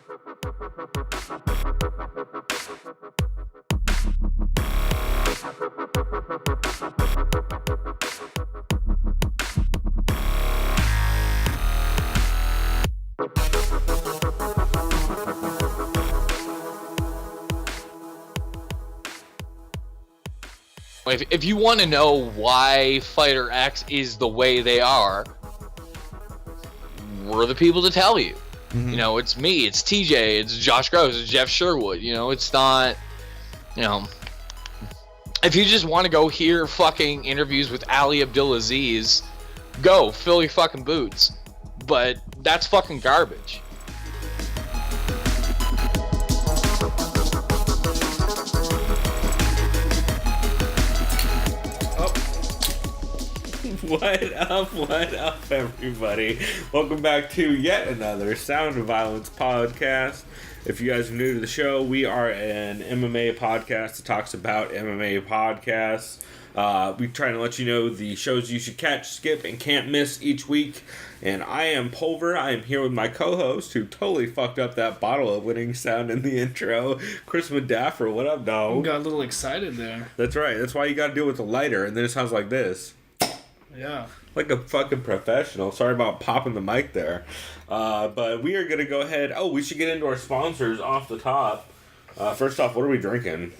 If you want to know why Fighter X is the way they are, we're the people to tell you. Mm-hmm. You know, it's me, it's TJ, it's Josh Gross, it's Jeff Sherwood. You know, it's not, you know, if you just want to go hear fucking interviews with Ali Abdulaziz, go, fill your fucking boots. But that's fucking garbage. What up, everybody? Welcome back to yet another Sound of Violence podcast. If you guys are new to the show, we are an MMA podcast that talks about MMA podcasts. We try to let you know the shows you should catch, skip, and can't miss each week. And I am Pulver. I am here with my co-host, who totally fucked up that bottle opening sound in the intro, Chris Medaffer. What up, dog? Got a little excited there. That's right. That's why you got to deal with the lighter, and then it sounds like this. Yeah. Like a fucking professional. Sorry about popping the mic there. But we are going to go ahead. Oh, we should get into our sponsors off the top. First off, what are we drinking?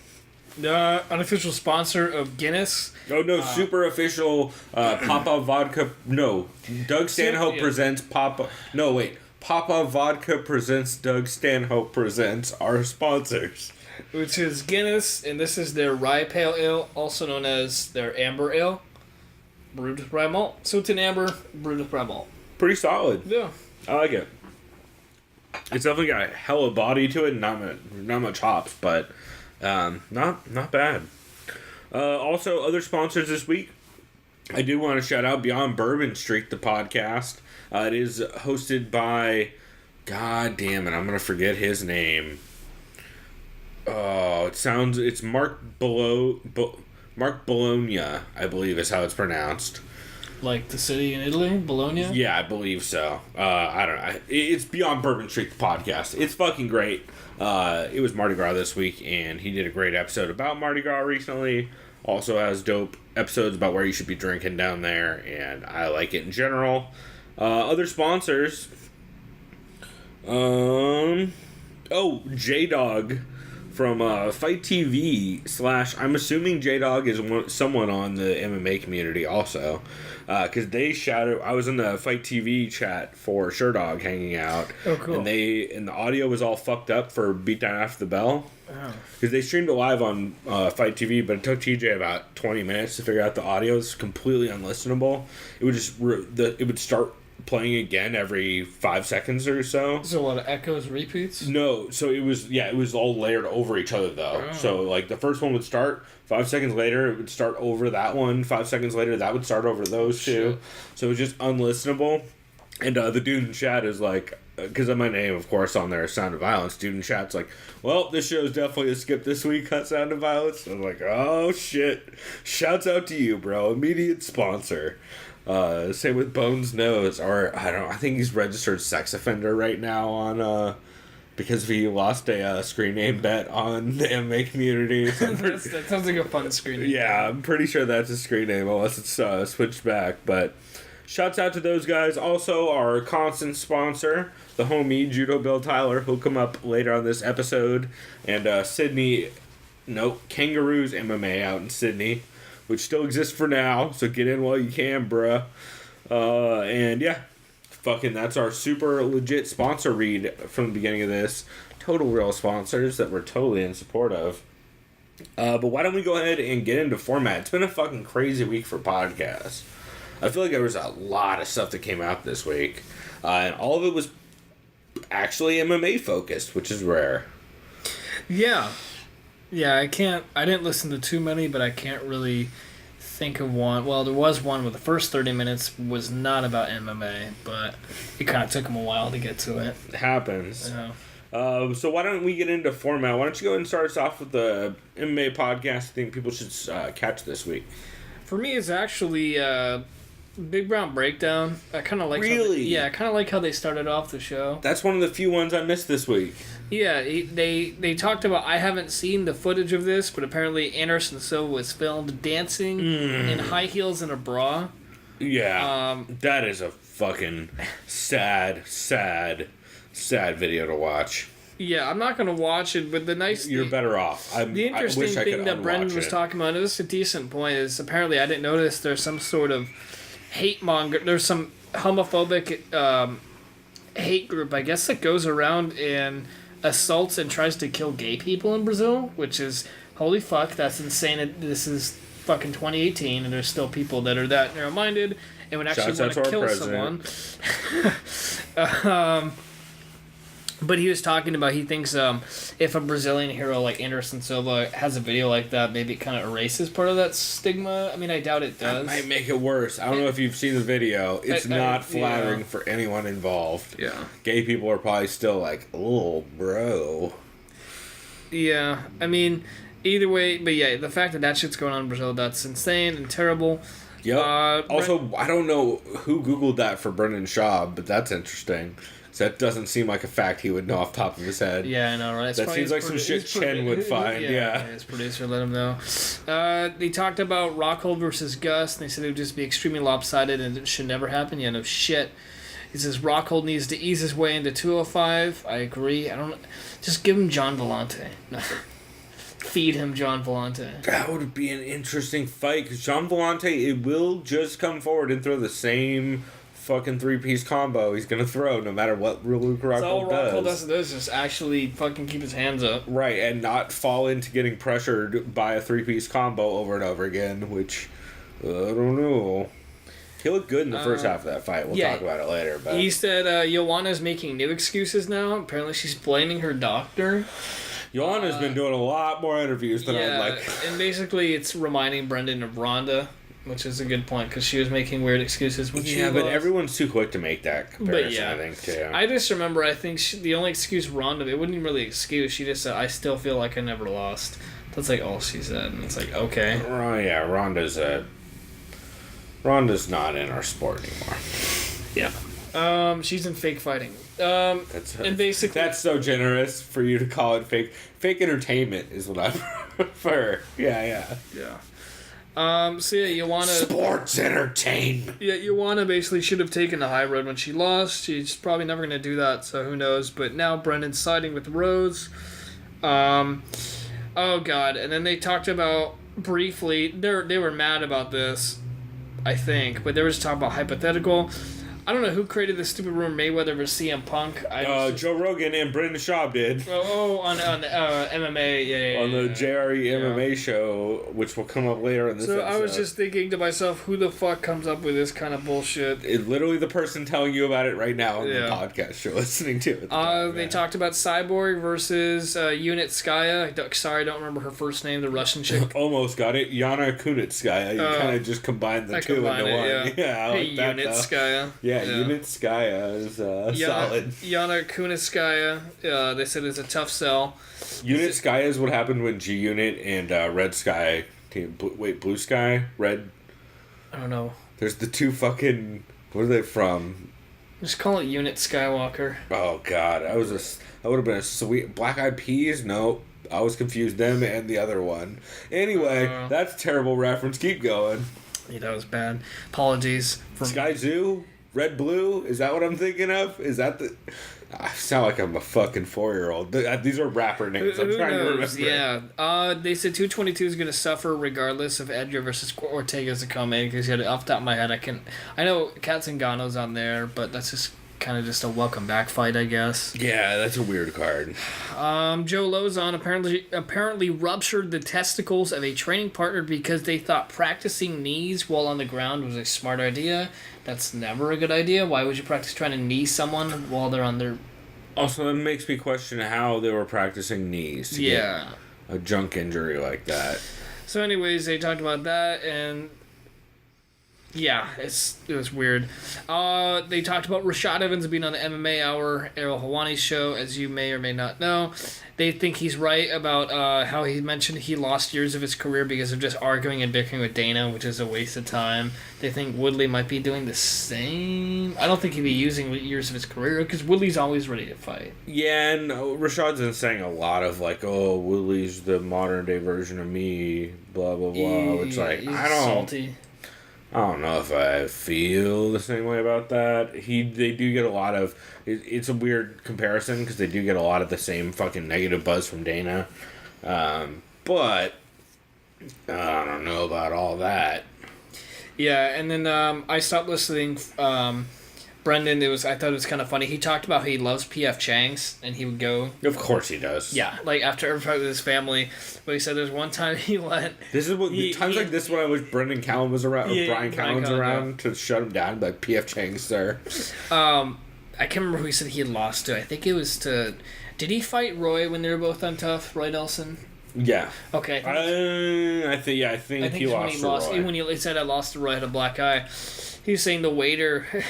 The unofficial sponsor of Guinness. Oh, no. Super official Papa Vodka. No. Doug Stanhope presents Papa. No, wait. Papa Vodka presents Doug Stanhope presents our sponsors. Which is Guinness, and this is their Rye Pale Ale, also known as their Amber Ale. Brewed with rye malt. So it's an amber, brewed with rye malt. Pretty solid. Yeah. I like it. It's definitely got a hella body to it, not much hops, but not bad. Also, other sponsors this week, I do want to shout out Beyond Bourbon Street, the podcast. It is hosted by, god damn it, I'm going to forget his name. Oh, it's Mark Bologna, I believe is how it's pronounced. Like the city in Italy? Bologna? Yeah, I believe so. I don't know. It's Beyond Bourbon Street, the podcast. It's fucking great. It was Mardi Gras this week, and he did a great episode about Mardi Gras recently. Also has dope episodes about where you should be drinking down there, and I like it in general. Other sponsors. J-Dog from Fight TV / I'm assuming J-Dog is someone on the MMA community also. Because they shouted, I was in the Fight TV chat for Sherdog hanging out. Oh, cool. And the audio was all fucked up for Beatdown After the Bell. Oh. Because they streamed it live on Fight TV, but it took TJ about 20 minutes to figure out the audio. It's completely unlistenable. It would just, it would start playing again every 5 seconds or so. So a lot of echoes, repeats? No, so it was all layered over each other though. Oh. So like the first one would start, 5 seconds later it would start over that one, 5 seconds later that would start over those two. So it was just unlistenable. And the dude in chat is like, because of my name of course on there, Sound of Violence, dude in chat's like, well, this show is definitely a skip this week, cut Sound of Violence. I'm like, oh shit, shouts out to you, bro, immediate sponsor. Same with Bones Nose, or I think he's registered sex offender right now on because he lost a screen name bet on the MMA community. So That sounds like a fun screen name. Yeah, I'm pretty sure that's a screen name unless it's switched back. But shouts out to those guys. Also, our constant sponsor, the homie Judo Bill Tyler, who'll come up later on this episode, and Kangaroos MMA out in Sydney, which still exists for now, so get in while you can, bruh. And yeah, fucking that's our super legit sponsor read from the beginning of this. Total real sponsors that we're totally in support of. But why don't we go ahead and get into format? It's been a fucking crazy week for podcasts. I feel like there was a lot of stuff that came out this week. And all of it was actually MMA focused, which is rare. Yeah. Yeah, I didn't listen to too many, but I can't really think of one. Well, there was one where the first 30 minutes was not about MMA, but it kind of took them a while to get to it. It happens. Yeah. So why don't we get into format? Why don't you go ahead and start us off with the MMA podcast I think people should catch this week? For me, it's actually Big Brown Breakdown. I kind of like. Really? I kind of like how they started off the show. That's one of the few ones I missed this week. Yeah, they talked about. I haven't seen the footage of this, but apparently Anderson Silva was filmed dancing in high heels and a bra. Yeah, that is a fucking sad video to watch. Yeah, I'm not gonna watch it, but You're better off. The interesting thing that Brendan was talking about, and this is a decent point, is apparently I didn't notice there's some sort of hate monger. There's some homophobic hate group, I guess, that goes around and assaults and tries to kill gay people in Brazil, which is holy fuck. That's insane. This is fucking 2018, and there's still people that are that narrow-minded and would actually want to kill someone. But he was talking about, he thinks if a Brazilian hero like Anderson Silva has a video like that, maybe it kind of erases part of that stigma. I mean, I doubt it does. That might make it worse. I don't know if you've seen the video. It's not flattering for anyone involved. Yeah. Gay people are probably still like, oh, bro. Yeah. I mean, either way, but yeah, the fact that shit's going on in Brazil, that's insane and terrible. Yep. Also, I don't know who Googled that for Brendan Schaub, but that's interesting. That doesn't seem like a fact he would know off the top of his head. Yeah, I know, right? That seems like some shit Chen would find, yeah. His producer let him know. They talked about Rockhold versus Gus, and they said it would just be extremely lopsided and it should never happen. Yeah, no shit. He says Rockhold needs to ease his way into 205. I agree. Just give him John Vellante. Feed him John Vellante. That would be an interesting fight, because John Vellante, it will just come forward and throw the same fucking 3-piece combo he's gonna throw no matter what Luke Rockhold does. All Rockhold does is just actually fucking keep his hands up. Right, and not fall into getting pressured by a 3-piece combo over and over again, which, I don't know. He looked good in the first half of that fight. We'll talk about it later. But he said Joanna's making new excuses now. Apparently she's blaming her doctor. Joanna's been doing a lot more interviews than I'd like. And basically it's reminding Brendan of Ronda, which is a good point, because she was making weird excuses when she lost. But everyone's too quick to make that comparison, I think, too. I just remember, I think the only excuse Ronda, it wasn't even really an excuse, she just said, I still feel like I never lost. That's like all she said, and it's like, okay. Oh, yeah, Ronda's not in our sport anymore. Yeah. She's in fake fighting. And basically... That's so generous for you to call it fake. Fake entertainment is what I prefer. Yeah. So yeah, Joanna... Sports entertainment! Yeah, Joanna basically should have taken the high road when she lost. She's probably never going to do that, so who knows. But now Brendan's siding with Rose. Oh, God. And then they talked about, briefly, they were mad about this, I think. But they were just talking about hypothetical. I don't know who created the stupid rumor Mayweather versus CM Punk. Joe Rogan and Brendan Schaub did. On MMA, yeah. On the JRE MMA show, which will come up later in this episode. I was just thinking to myself, who the fuck comes up with this kind of bullshit? Literally the person telling you about it right now on the podcast you're listening to. They talked about Cyborg versus Unit Skaya. Sorry, I don't remember her first name, the Russian chick. Almost got it. Yana Kunitskaya. You kind of just combined the two into one. Yeah, I like that, Unit Skaya. Yeah, Unit Skaya is solid. Yana Kunitskaya, they said is a tough sell. Unit Skaya is what happened when G Unit and Red Sky team. Blue Sky? Red? I don't know. There's the two fucking... Where are they from? Just call it Unit Skywalker. Oh, God. That would have been a sweet... Black Eyed Peas? Nope. I was confused. Them and the other one. Anyway, that's a terrible reference. Keep going. Yeah, that was bad. Apologies. Sky Zoo? Red Blue? Is that what I'm thinking of? Is that the... I sound like I'm a fucking 4-year-old. These are rapper names. I'm trying to remember. Yeah. They said 222 is going to suffer regardless of Edgar versus Ortega's to come in, because off the top of my head, I know Katzengano's on there, but that's just kind of just a welcome back fight, I guess. Yeah, that's a weird card. Joe Lozon apparently ruptured the testicles of a training partner because they thought practicing knees while on the ground was a smart idea. That's never a good idea. Why would you practice trying to knee someone while they're on their... Also, that makes me question how they were practicing knees to get a junk injury like that. So anyways, they talked about that, and Yeah, it was weird. They talked about Rashad Evans being on the MMA Hour, Errol Hawani's show, as you may or may not know. They think he's right about how he mentioned he lost years of his career because of just arguing and bickering with Dana, which is a waste of time. They think Woodley might be doing the same. I don't think he'd be using years of his career because Woodley's always ready to fight. Yeah, and Rashad's been saying a lot of like, oh, Woodley's the modern day version of me, blah blah blah. Which like salty. I don't know if I feel the same way about that. They do get a lot of... It's a weird comparison because they do get a lot of the same fucking negative buzz from Dana. But I don't know about all that. Yeah, and then I stopped listening. Brendan, I thought it was kind of funny. He talked about how he loves P.F. Chang's, and he would go... Of course he does. Yeah, like after every fight with his family. But he said there's one time he went... This is what... times like this when I wish Brendan Callen was around, or Brian Callen's around to shut him down, like, P.F. Chang's, sir. I can't remember who he said he had lost to. I think it was to... Did he fight Roy when they were both on Tough? Roy Nelson? Yeah. Okay. I think he lost to Roy. When he said I lost to Roy, I had a black eye. He was saying the waiter...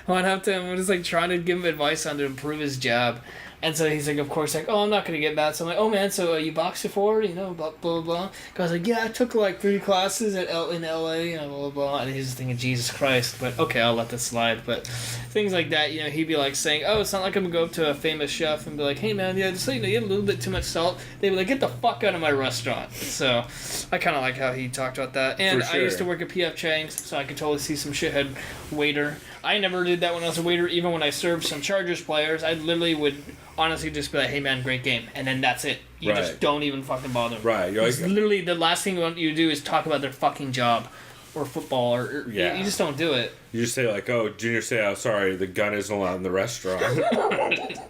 went up to him and was like trying to give him advice on to improve his jab. And so he's like, of course, like, oh, I'm not going to get mad. So I'm like, oh, man, so you boxed before? You know, blah, blah, blah. I was like, yeah, I took like 3 classes in L.A., you know, blah, blah, blah. And he's just thinking, Jesus Christ. But, okay, I'll let this slide. But things like that, you know, he'd be like saying, oh, it's not like I'm going to go up to a famous chef and be like, hey, man, yeah, just, you know, you had a little bit too much salt. They'd be like, get the fuck out of my restaurant. So I kind of like how he talked about that. And I used to work at P.F. Chang's, so I could totally see some shithead waiter. I never did that when I was a waiter. Even when I served some Chargers players, I literally would honestly just be like, hey man, great game. And then that's it. You just don't even fucking bother. Right. You're like, literally the last thing you want you to do is talk about their fucking job or football or you just don't do it. You just say like, oh, Junior say, oh, sorry, the gun isn't allowed in the restaurant.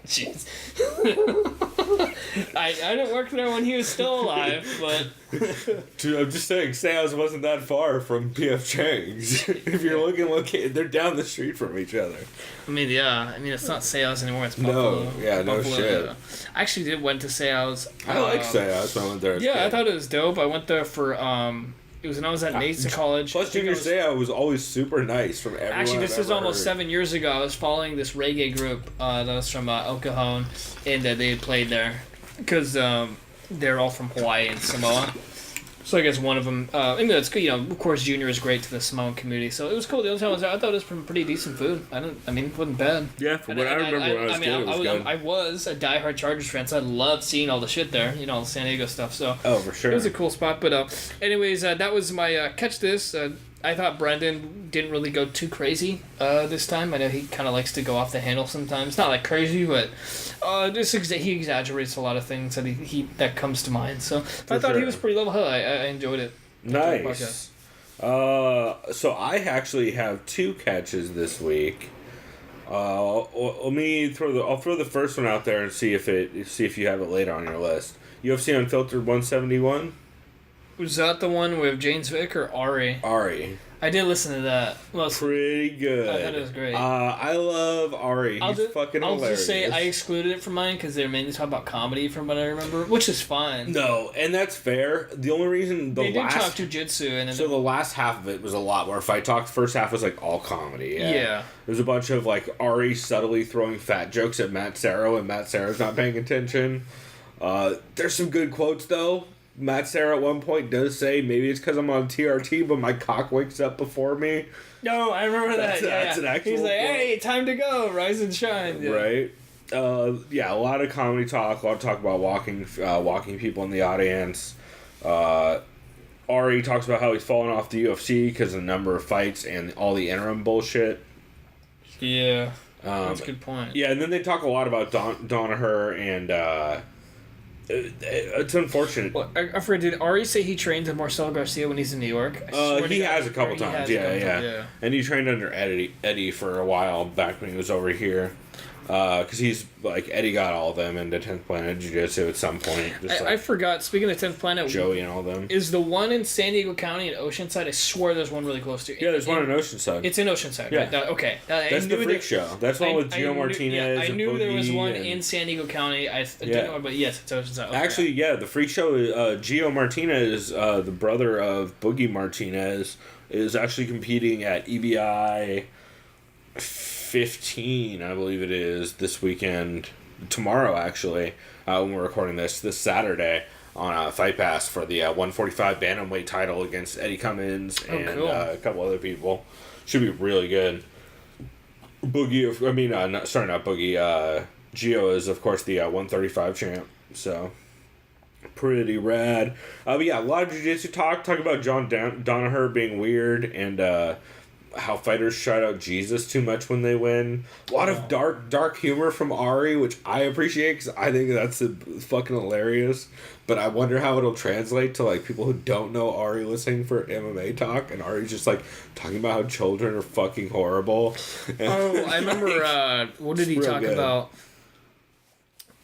Jeez. I didn't work there when he was still alive, but... Dude, I'm just saying, Sayos wasn't that far from P.F. Chang's. If you're looking, they're down the street from each other. I mean, yeah. I mean, it's not Sayos anymore, it's Buffalo. No, yeah, no Buffalo, shit. I actually went to Sayos. I like Sayos. I went there. Yeah, I thought it was dope. I went there for... It was when I was at Mason College. Plus, Junior Seau was always super nice from everyone. Actually, this was almost 7 years ago. I was following this reggae group that was from El Cajon, and they played there because they're all from Hawaii and Samoa. So I guess one of them, I mean, it's good. You know, of course, Junior is great to the Samoan community, so it was cool. The other time I was there, I thought it was some pretty decent food. I mean, it wasn't bad. Yeah, from what I remember when I was kid, it was good. I was a diehard Chargers fan, so I loved seeing all the shit there. You know, all the San Diego stuff. So for sure, it was a cool spot. But anyways, that was my catch. This. I thought Brendan didn't really go too crazy this time. I know he kind of likes to go off the handle sometimes. Not like crazy, but he exaggerates a lot of things that comes to mind. So I thought he was pretty level-headed. I enjoyed it. Nice. So I actually have 2 catches this week. Let me I'll throw the first one out there and see if you have it later on your list. UFC Unfiltered 171. Was that the one with James Vick or Ari? Ari. I did listen to that. Well, pretty good. I thought it was great. I love Ari. He's fucking hilarious. I'll just say I excluded it from mine because they're mainly talking about comedy from what I remember, which is fine. No, and that's fair. The only reason they did talk jujitsu, and then the last half of it was a lot more fight talk. The first half was like all comedy. Yeah. There's a bunch of like Ari subtly throwing fat jokes at Matt Serra, and Matt Serra's not paying attention. There's some good quotes though. Matt Serra at one point does say, maybe it's because I'm on TRT, but my cock wakes up before me. No, I remember that. That's an actual He's like, quote. hey, time to go, rise and shine. Yeah. Right. A lot of comedy talk, a lot of talk about walking people in the audience. Ari talks about how he's fallen off the UFC because of the number of fights and all the interim bullshit. Yeah, that's a good point. Yeah, and then they talk a lot about Danaher and... it's unfortunate. Well, I forget, did Ari say he trained with Marcel Garcia when he's in New York? He has a couple times, yeah. And he trained under Eddie for a while back when he was over here. Because he's like Eddie got all of them into 10th Planet Jiu-Jitsu at some point. I forgot. Speaking of 10th Planet, Joey and all of them. Is the one in San Diego County in Oceanside? I swear there's one really close to. Yeah, there's one in Oceanside. It's in Oceanside. Yeah. Right? Okay. That's the Freak Show. That's one with Gio Martinez. I knew there was one in San Diego County. I don't know, but yes, it's Oceanside. Okay. Actually, yeah, the Freak Show. Gio Martinez, the brother of Boogie Martinez, is actually competing at EBI 15, I believe it is, this weekend. Tomorrow, actually, when we're recording this Saturday on Fight Pass for the 145 bantamweight title against Eddie Cummins and cool. A couple other people. Should be really good. Not Boogie. Gio is, of course, the 135 champ. So, pretty rad. But yeah, a lot of jiu-jitsu talk about John Danaher being weird and how fighters shout out Jesus too much when they win. A lot of dark humor from Ari, which I appreciate because I think that's fucking hilarious. But I wonder how it'll translate to like people who don't know Ari listening for MMA talk, and Ari's just like talking about how children are fucking horrible. Oh, I remember. What did he talk good. about?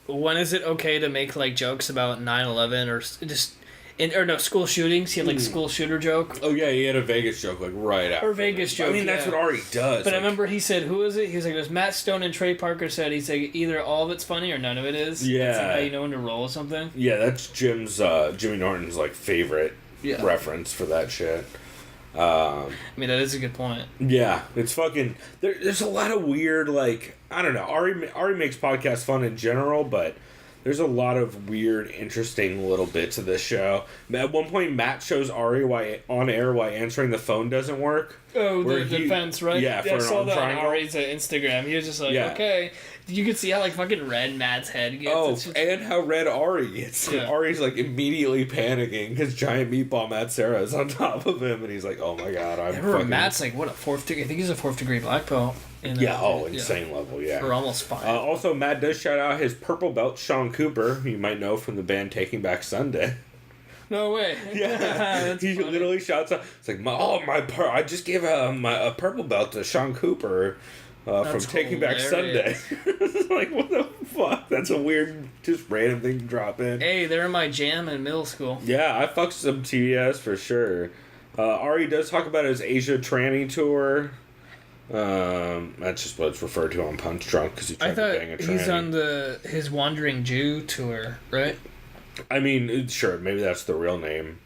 When is it okay to make like jokes about 9/11 or just? School shootings. He had like a school shooter joke. Oh yeah, he had a Vegas joke like right after. Or Vegas joke. I mean, that's what Ari does. But I remember he said, "Who is it?" He was like, "It was Matt Stone and Trey Parker said." He's like, "Either all of it's funny or none of it is." Yeah. That's like how you know when to roll something. Yeah, that's Jimmy Norton's like favorite reference for that shit. I mean, that is a good point. Yeah, it's fucking. There's a lot of weird like I don't know. Ari makes podcasts fun in general, but. There's a lot of weird, interesting little bits of this show. At one point, Matt shows Ari why answering the phone doesn't work. Oh, the defense, right? Yeah, I saw that triangle. on Ari's Instagram. He was just like, okay. You could see how like fucking red Matt's head gets. Oh, and how red Ari gets. Yeah. Ari's like immediately panicking because giant meatball Matt Serra is on top of him, and he's like, "Oh my god, I'm." Remember, Matt's like what a fourth degree. I think he's a fourth degree black belt. Insane level, yeah. Or almost 5. Also, Matt does shout out his purple belt, Sean Cooper, who you might know from the band Taking Back Sunday. No way. Yeah, he funny. Literally shouts out. It's like, I just gave a purple belt to Sean Cooper from Taking Back Sunday. Like, what the fuck? That's a weird, just random thing to drop in. Hey, they're in my jam in middle school. Yeah, I fucked some TBS for sure. Ari does talk about his Asia tranny tour. That's just what it's referred to on Punch Drunk because he tried to bang a tranny. He's on his Wandering Jew tour, right? I mean, sure, maybe that's the real name.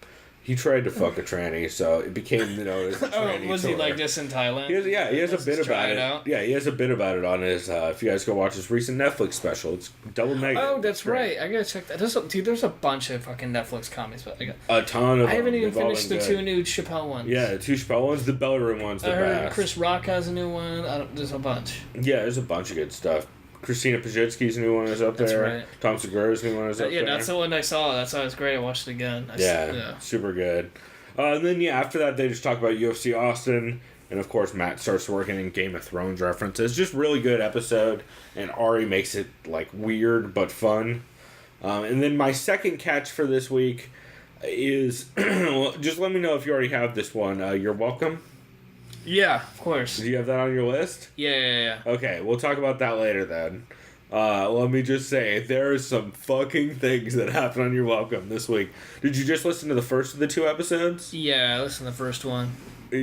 He tried to fuck a tranny, so it became his tranny was tour. he like this in Thailand? He has a bit about it. Yeah, he has a bit about it on his. If you guys go watch his recent Netflix special, it's double negative. Oh, that's right. I gotta check that. There's a bunch of fucking Netflix comedies, but a ton of. I haven't even They've finished the 2 new Chappelle ones. Yeah, the 2 Chappelle ones. The Bellator one's the best. I heard best. Chris Rock has a new one. There's a bunch. Yeah, there's a bunch of good stuff. Christina Pajitsky's new one is up there. That's right. Tom Segura's new one is up there. Yeah, that's the one I saw. That's why it was great. I watched it again. Super good. And then, after that, they just talk about UFC Austin. And, of course, Matt starts working in Game of Thrones references. Just really good episode. And Ari makes it, like, weird but fun. And then my second catch for this week is... just let me know if you already have this one. You're welcome. Yeah, of course. Do you have that on your list? Yeah. Okay, we'll talk about that later then. Let me just say, there are some fucking things that happen on You're Welcome this week. Did you just listen to the first of the 2 episodes? Yeah, I listened to the first one.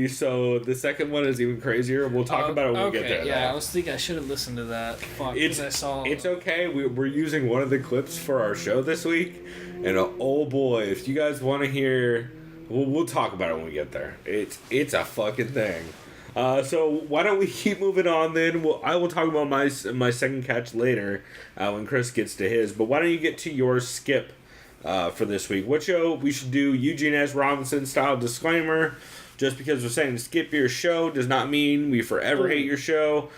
So the second one is even crazier. We'll talk about it when we get there. Yeah, I was thinking I should have listened to that. Fuck, I saw... It's okay. We're using one of the clips for our show this week. And oh boy, if you guys want to hear... We'll talk about it when we get there. It's a fucking thing. So why don't we keep moving on then? I will talk about my second catch later when Chris gets to his. But why don't you get to your skip for this week? What show we should do? Eugene S. Robinson style disclaimer. Just because we're saying skip your show does not mean we forever hate your show.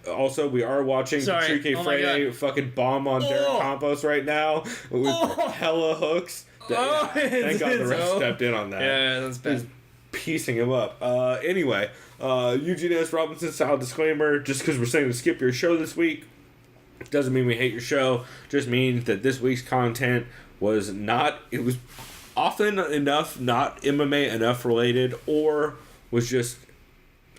Also, we are watching Patrick Freire fucking bomb on Derek Campos right now with hella hooks. Thank God the ref stepped in on that. Yeah, that's bad. He's piecing him up. Anyway, Eugene S. Robinson style disclaimer. Just because we're saying to skip your show this week doesn't mean we hate your show. Just means that this week's content was not... It was often enough not MMA enough related, or was just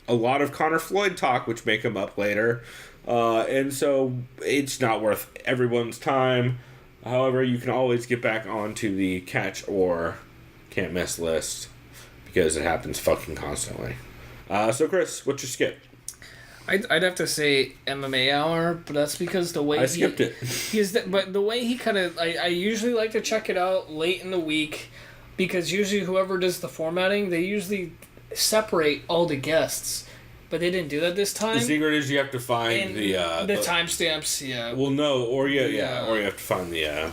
a lot of Conor Floyd talk, which may come up later. And so it's not worth everyone's time. However, you can always get back onto the catch or can't miss list because it happens fucking constantly. So Chris, what's your skip? I'd have to say MMA Hour, but that's because the way I skipped it. But the way he kind of... I usually like to check it out late in the week because usually whoever does the formatting, they usually separate all the guests. But they didn't do that this time. The secret is you have to find the timestamps, yeah. Well, no, or or you have to find the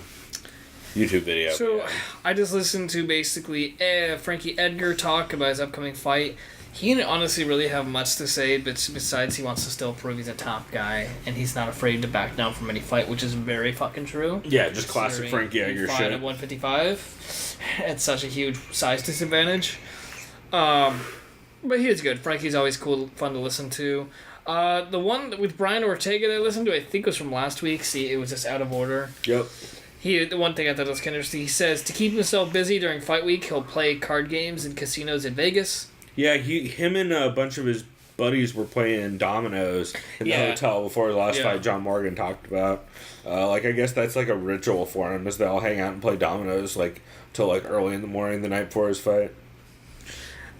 YouTube video. So, I just listened to basically Frankie Edgar talk about his upcoming fight. He didn't honestly really have much to say, but besides he wants to still prove he's a top guy, and he's not afraid to back down from any fight, which is very fucking true. Yeah, just classic Frankie Edgar shit. At 155, at such a huge size disadvantage. But he is good. Frankie's always cool, fun to listen to. The one with Brian Ortega that I listened to, I think was from last week. See, it was just out of order. Yep. The one thing I thought was kind of interesting, he says to keep himself busy during fight week, he'll play card games in casinos in Vegas. Yeah, him and a bunch of his buddies were playing dominoes in the hotel before the last fight John Morgan talked about. I guess that's like a ritual for him, is they all hang out and play dominoes till early in the morning the night before his fight.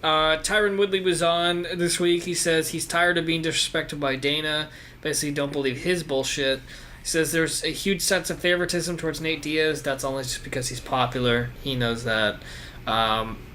Tyron Woodley was on this week. He says he's tired of being disrespected by Dana. Basically, don't believe his bullshit. He says there's a huge sense of favoritism towards Nate Diaz. That's only just because he's popular. He knows that.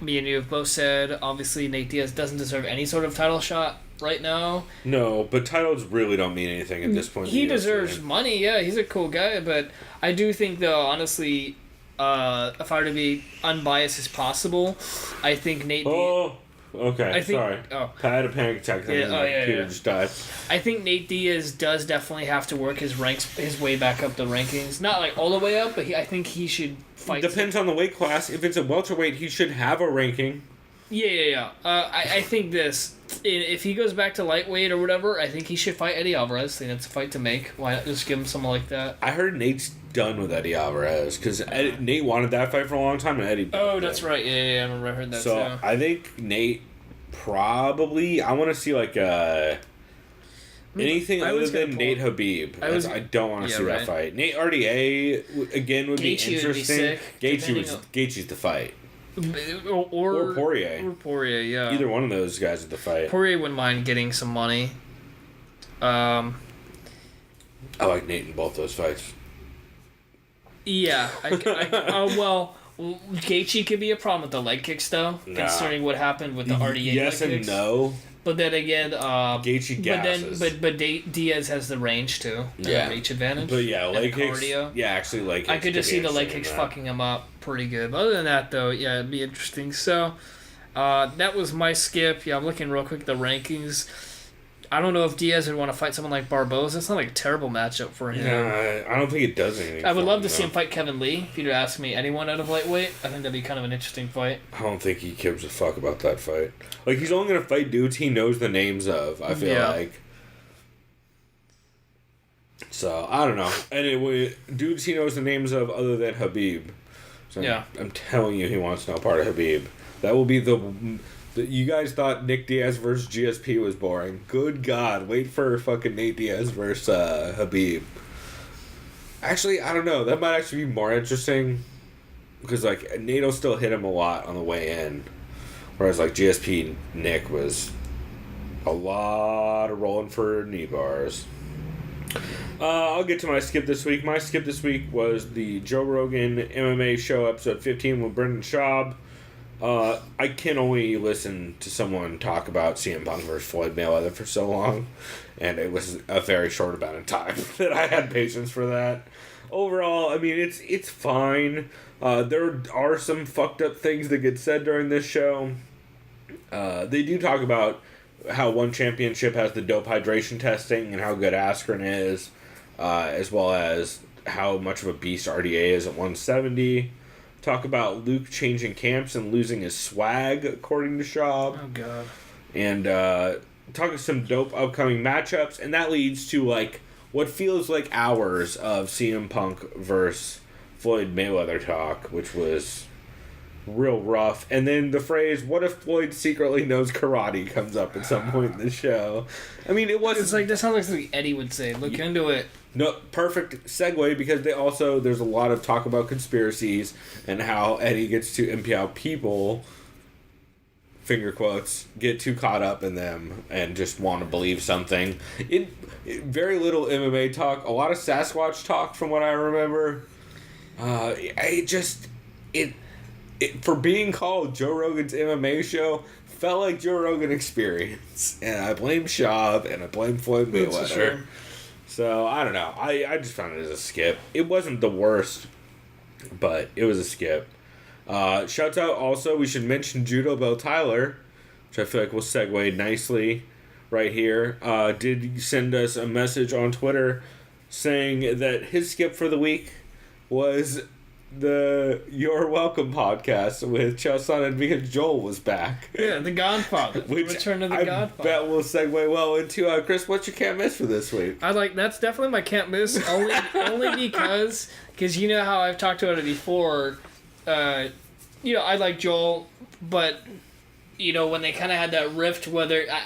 Me and you have both said, obviously, Nate Diaz doesn't deserve any sort of title shot right now. No, but titles really don't mean anything at this point. He deserves money, yeah. He's a cool guy, but I do think, though, honestly, if I were to be unbiased as possible, I think Nate Diaz... Okay, sorry. I had a panic attack. Peter just died. I think Nate Diaz does definitely have to work his way back up the rankings. Not all the way up, but I think he should fight. Depends on the weight class. If it's a welterweight, he should have a ranking. Yeah. I think if he goes back to lightweight or whatever, I think he should fight Eddie Alvarez. I think that's a fight to make. Why not just give him someone like that? I heard Nate's done with Eddie Alvarez because Nate wanted that fight for a long time, and Eddie. That's right. Yeah. I remember I heard that. So I think Nate probably. I want to see anything other than Nate Habib. I don't want to see that fight. Nate RDA again would be interesting. Gaethje's the fight. Or Poirier. Or Poirier, yeah. Either one of those guys at the fight. Poirier wouldn't mind getting some money. I like Nate in both those fights. Yeah. Gaethje could be a problem with the leg kicks, though, considering what happened with the RDA leg kicks. Yes and no. But then again, Gaethje gasses. But Diaz has the range too. The reach advantage. But leg kicks. Cardio. Yeah, actually, leg kicks. I could just see the leg kicks fucking him up pretty good. But other than that, though, yeah, it'd be interesting. So, that was my skip. Yeah, I'm looking real quick at the rankings. I don't know if Diaz would want to fight someone like Barboza. It's not a terrible matchup for him. Yeah, I don't think it does anything. I would love to see him fight Kevin Lee. If you'd ask me anyone out of lightweight, I think that'd be kind of an interesting fight. I don't think he gives a fuck about that fight. He's only going to fight dudes he knows the names of, I feel like. So, I don't know. Anyway, dudes he knows the names of other than Habib. So I'm telling you he wants no part of Habib. That will be you guys thought Nick Diaz versus GSP was boring. Good God. Wait for fucking Nate Diaz versus Habib. Actually, I don't know. That might actually be more interesting. Because, Nate will still hit him a lot on the way in. Whereas, GSP Nick was a lot of rolling for knee bars. I'll get to my skip this week. My skip this week was the Joe Rogan MMA Show, episode 15 with Brendan Schaub. I can only listen to someone talk about CM Punk versus Floyd Mayweather for so long, and it was a very short amount of time that I had patience for that. Overall, I mean, it's fine. There are some fucked up things that get said during this show. They do talk about how one championship has the dope hydration testing and how good Askren is, as well as how much of a beast RDA is at 170. Talk about Luke changing camps and losing his swag, according to Schaub. Oh, God. And talk of some dope upcoming matchups. And that leads to, what feels like hours of CM Punk versus Floyd Mayweather talk, which was real rough. And then the phrase, what if Floyd secretly knows karate, comes up at some point in the show. I mean, it wasn't... It's that sounds like something Eddie would say. Look into it. No, perfect segue, because there's a lot of talk about conspiracies and how Eddie gets to impel people, finger quotes, get too caught up in them and just want to believe something. Very little MMA talk, a lot of Sasquatch talk from what I remember. For being called Joe Rogan's MMA show, felt like Joe Rogan experience. And I blame Schaub and I blame Floyd Mayweather. Sure. So, I don't know. I just found it as a skip. It wasn't the worst, but it was a skip. Shouts out also, we should mention Judo Bell Tyler, which I feel like will segue nicely right here. Did send us a message on Twitter saying that his skip for the week was the You're Welcome podcast with Chelson because Joel was back. Yeah, the Godfather. Which Return of the I Godfather. bet will segue well into Chris. What's your can't miss for this week? That's definitely my can't miss. Only because you know how I've talked about it before. I like Joel, but when they kind of had that rift,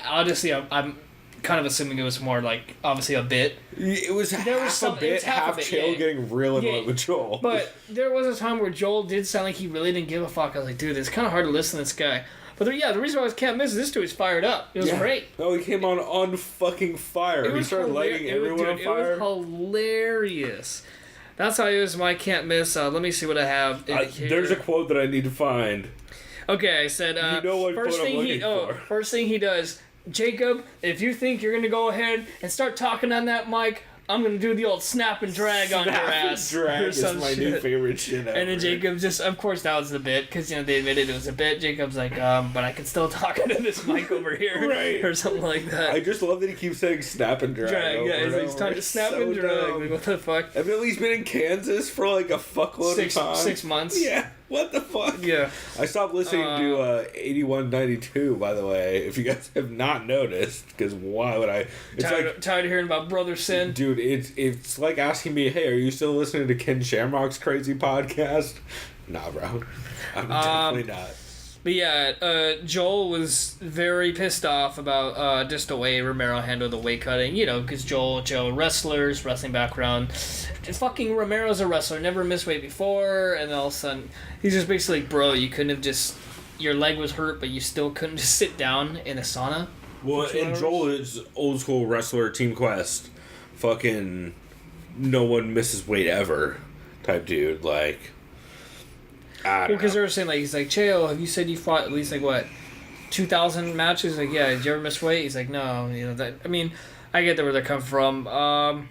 honestly, I'm kind of assuming it was more like obviously a bit. It was half a bit, half Chael getting real annoyed with Joel. But there was a time where Joel did sound like he really didn't give a fuck. I was like, dude, it's kind of hard to listen to this guy. But the reason why I can't miss is this dude's fired up. It was great. Oh, he came on fucking fire. He started lighting everyone on fire. It was hilarious. That's how it was my can't miss. Let me see what I have. There's a quote that I need to find. Okay, I said, what quote I'm looking for. First thing he does, Jacob, if you think you're going to go ahead and start talking on that mic, I'm going to do the old snap and drag on your ass. Snap and drag is my new favorite shit ever. And then Jacob just, of course, that was the bit, because, they admitted it was a bit. Jacob's like, but I can still talk into this mic over here. Right. Or something like that. I just love that he keeps saying snap and drag. He's talking snap and drag. Like, what the fuck? I've at least been in Kansas for like a fuckload of time. 6 months. Yeah. What the fuck? Yeah. I stopped listening to 8192, by the way, if you guys have not noticed, because why would I? It's tired of hearing about Brother Sin? Dude, it's like asking me, hey, are you still listening to Ken Shamrock's crazy podcast? Nah, bro. I'm definitely not. But yeah, Joel was very pissed off about just the way Romero handled the weight cutting. Because Joe, wrestling background. Fucking Romero's a wrestler, never missed weight before, and all of a sudden, he's just basically like, bro, you couldn't have just, your leg was hurt, but you still couldn't just sit down in a sauna. Well, and Joel is old school wrestler, Team Quest. Fucking no one misses weight ever type dude. Like, I don't know. Because they were saying, like, he's like, Chael, have you said you fought at least, like, what, 2,000 matches? Like, yeah, did you ever miss weight? He's like, no, I get where they're coming from.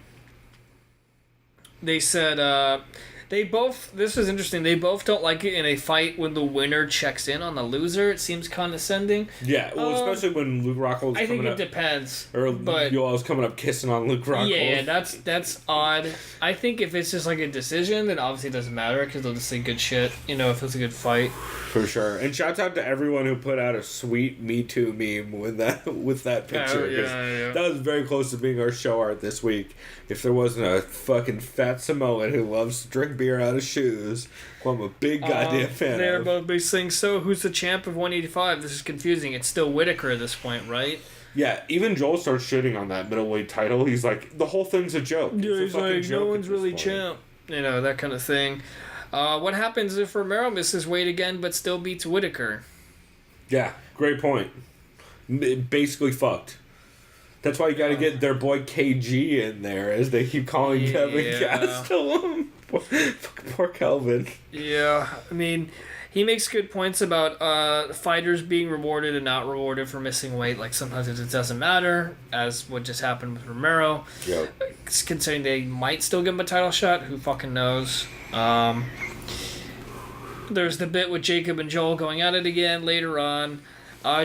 They said, this was interesting, they both don't like it in a fight when the winner checks in on the loser. It seems condescending. Yeah, well, especially when Luke Rockhold's coming up. I think it depends. Or Yoel's coming up kissing on Luke Rockhold. Yeah, that's odd. I think if it's just like a decision, then obviously it doesn't matter, because they'll just say good shit, if it's a good fight. For sure. And shouts out to everyone who put out a sweet Me Too meme with that picture. Yeah. That was very close to being our show art this week. If there wasn't a fucking fat Samoan who loves to drink beer out of shoes, who I'm a big goddamn fan they're of. both saying, so who's the champ of 185? This is confusing. It's still Whitaker at this point, right? Yeah, even Joel starts shitting on that middleweight title. He's like, the whole thing's a joke. Yeah, he's like, no one's really champ. That kind of thing. What happens if Romero misses weight again but still beats Whitaker? Yeah, great point. Basically fucked. That's why you got to get their boy KG in there, as they keep calling Kevin Gastelum. Poor Kelvin. Yeah, he makes good points about fighters being rewarded and not rewarded for missing weight. Like, sometimes it doesn't matter, as what just happened with Romero. Yep. Considering they might still give him a title shot, who fucking knows? There's the bit with Jacob and Joel going at it again later on.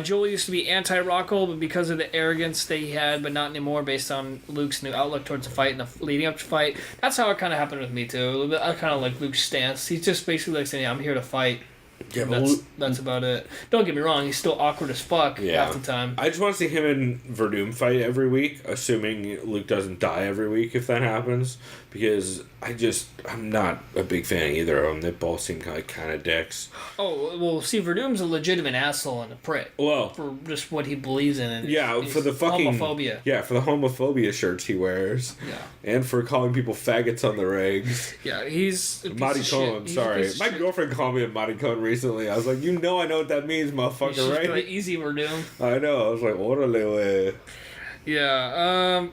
Joel used to be anti-Rockhold, but because of the arrogance that he had, but not anymore, based on Luke's new outlook towards the fight and the leading up to the fight. That's how it kind of happened with me, too. A little bit, I kind of like Luke's stance. He's just basically like saying, I'm here to fight. Yeah, that's about it. Don't get me wrong, he's still awkward as fuck half the time. I just want to see him and Verdum fight every week, assuming Luke doesn't die every week if that happens, because I'm not a big fan of either of them. They both seem kind of dicks. Oh, well, see, Verdum's a legitimate asshole and a prick. Well, for just what he believes in. And for the fucking homophobia. Yeah, for the homophobia shirts he wears. Yeah. And for calling people faggots on the rigs. Yeah, he's a maricon, sorry. My girlfriend called me a maricon recently. I was like, I know what that means, motherfucker, right? Like, easy, Verdum. I know. I was like, orale, way. Yeah,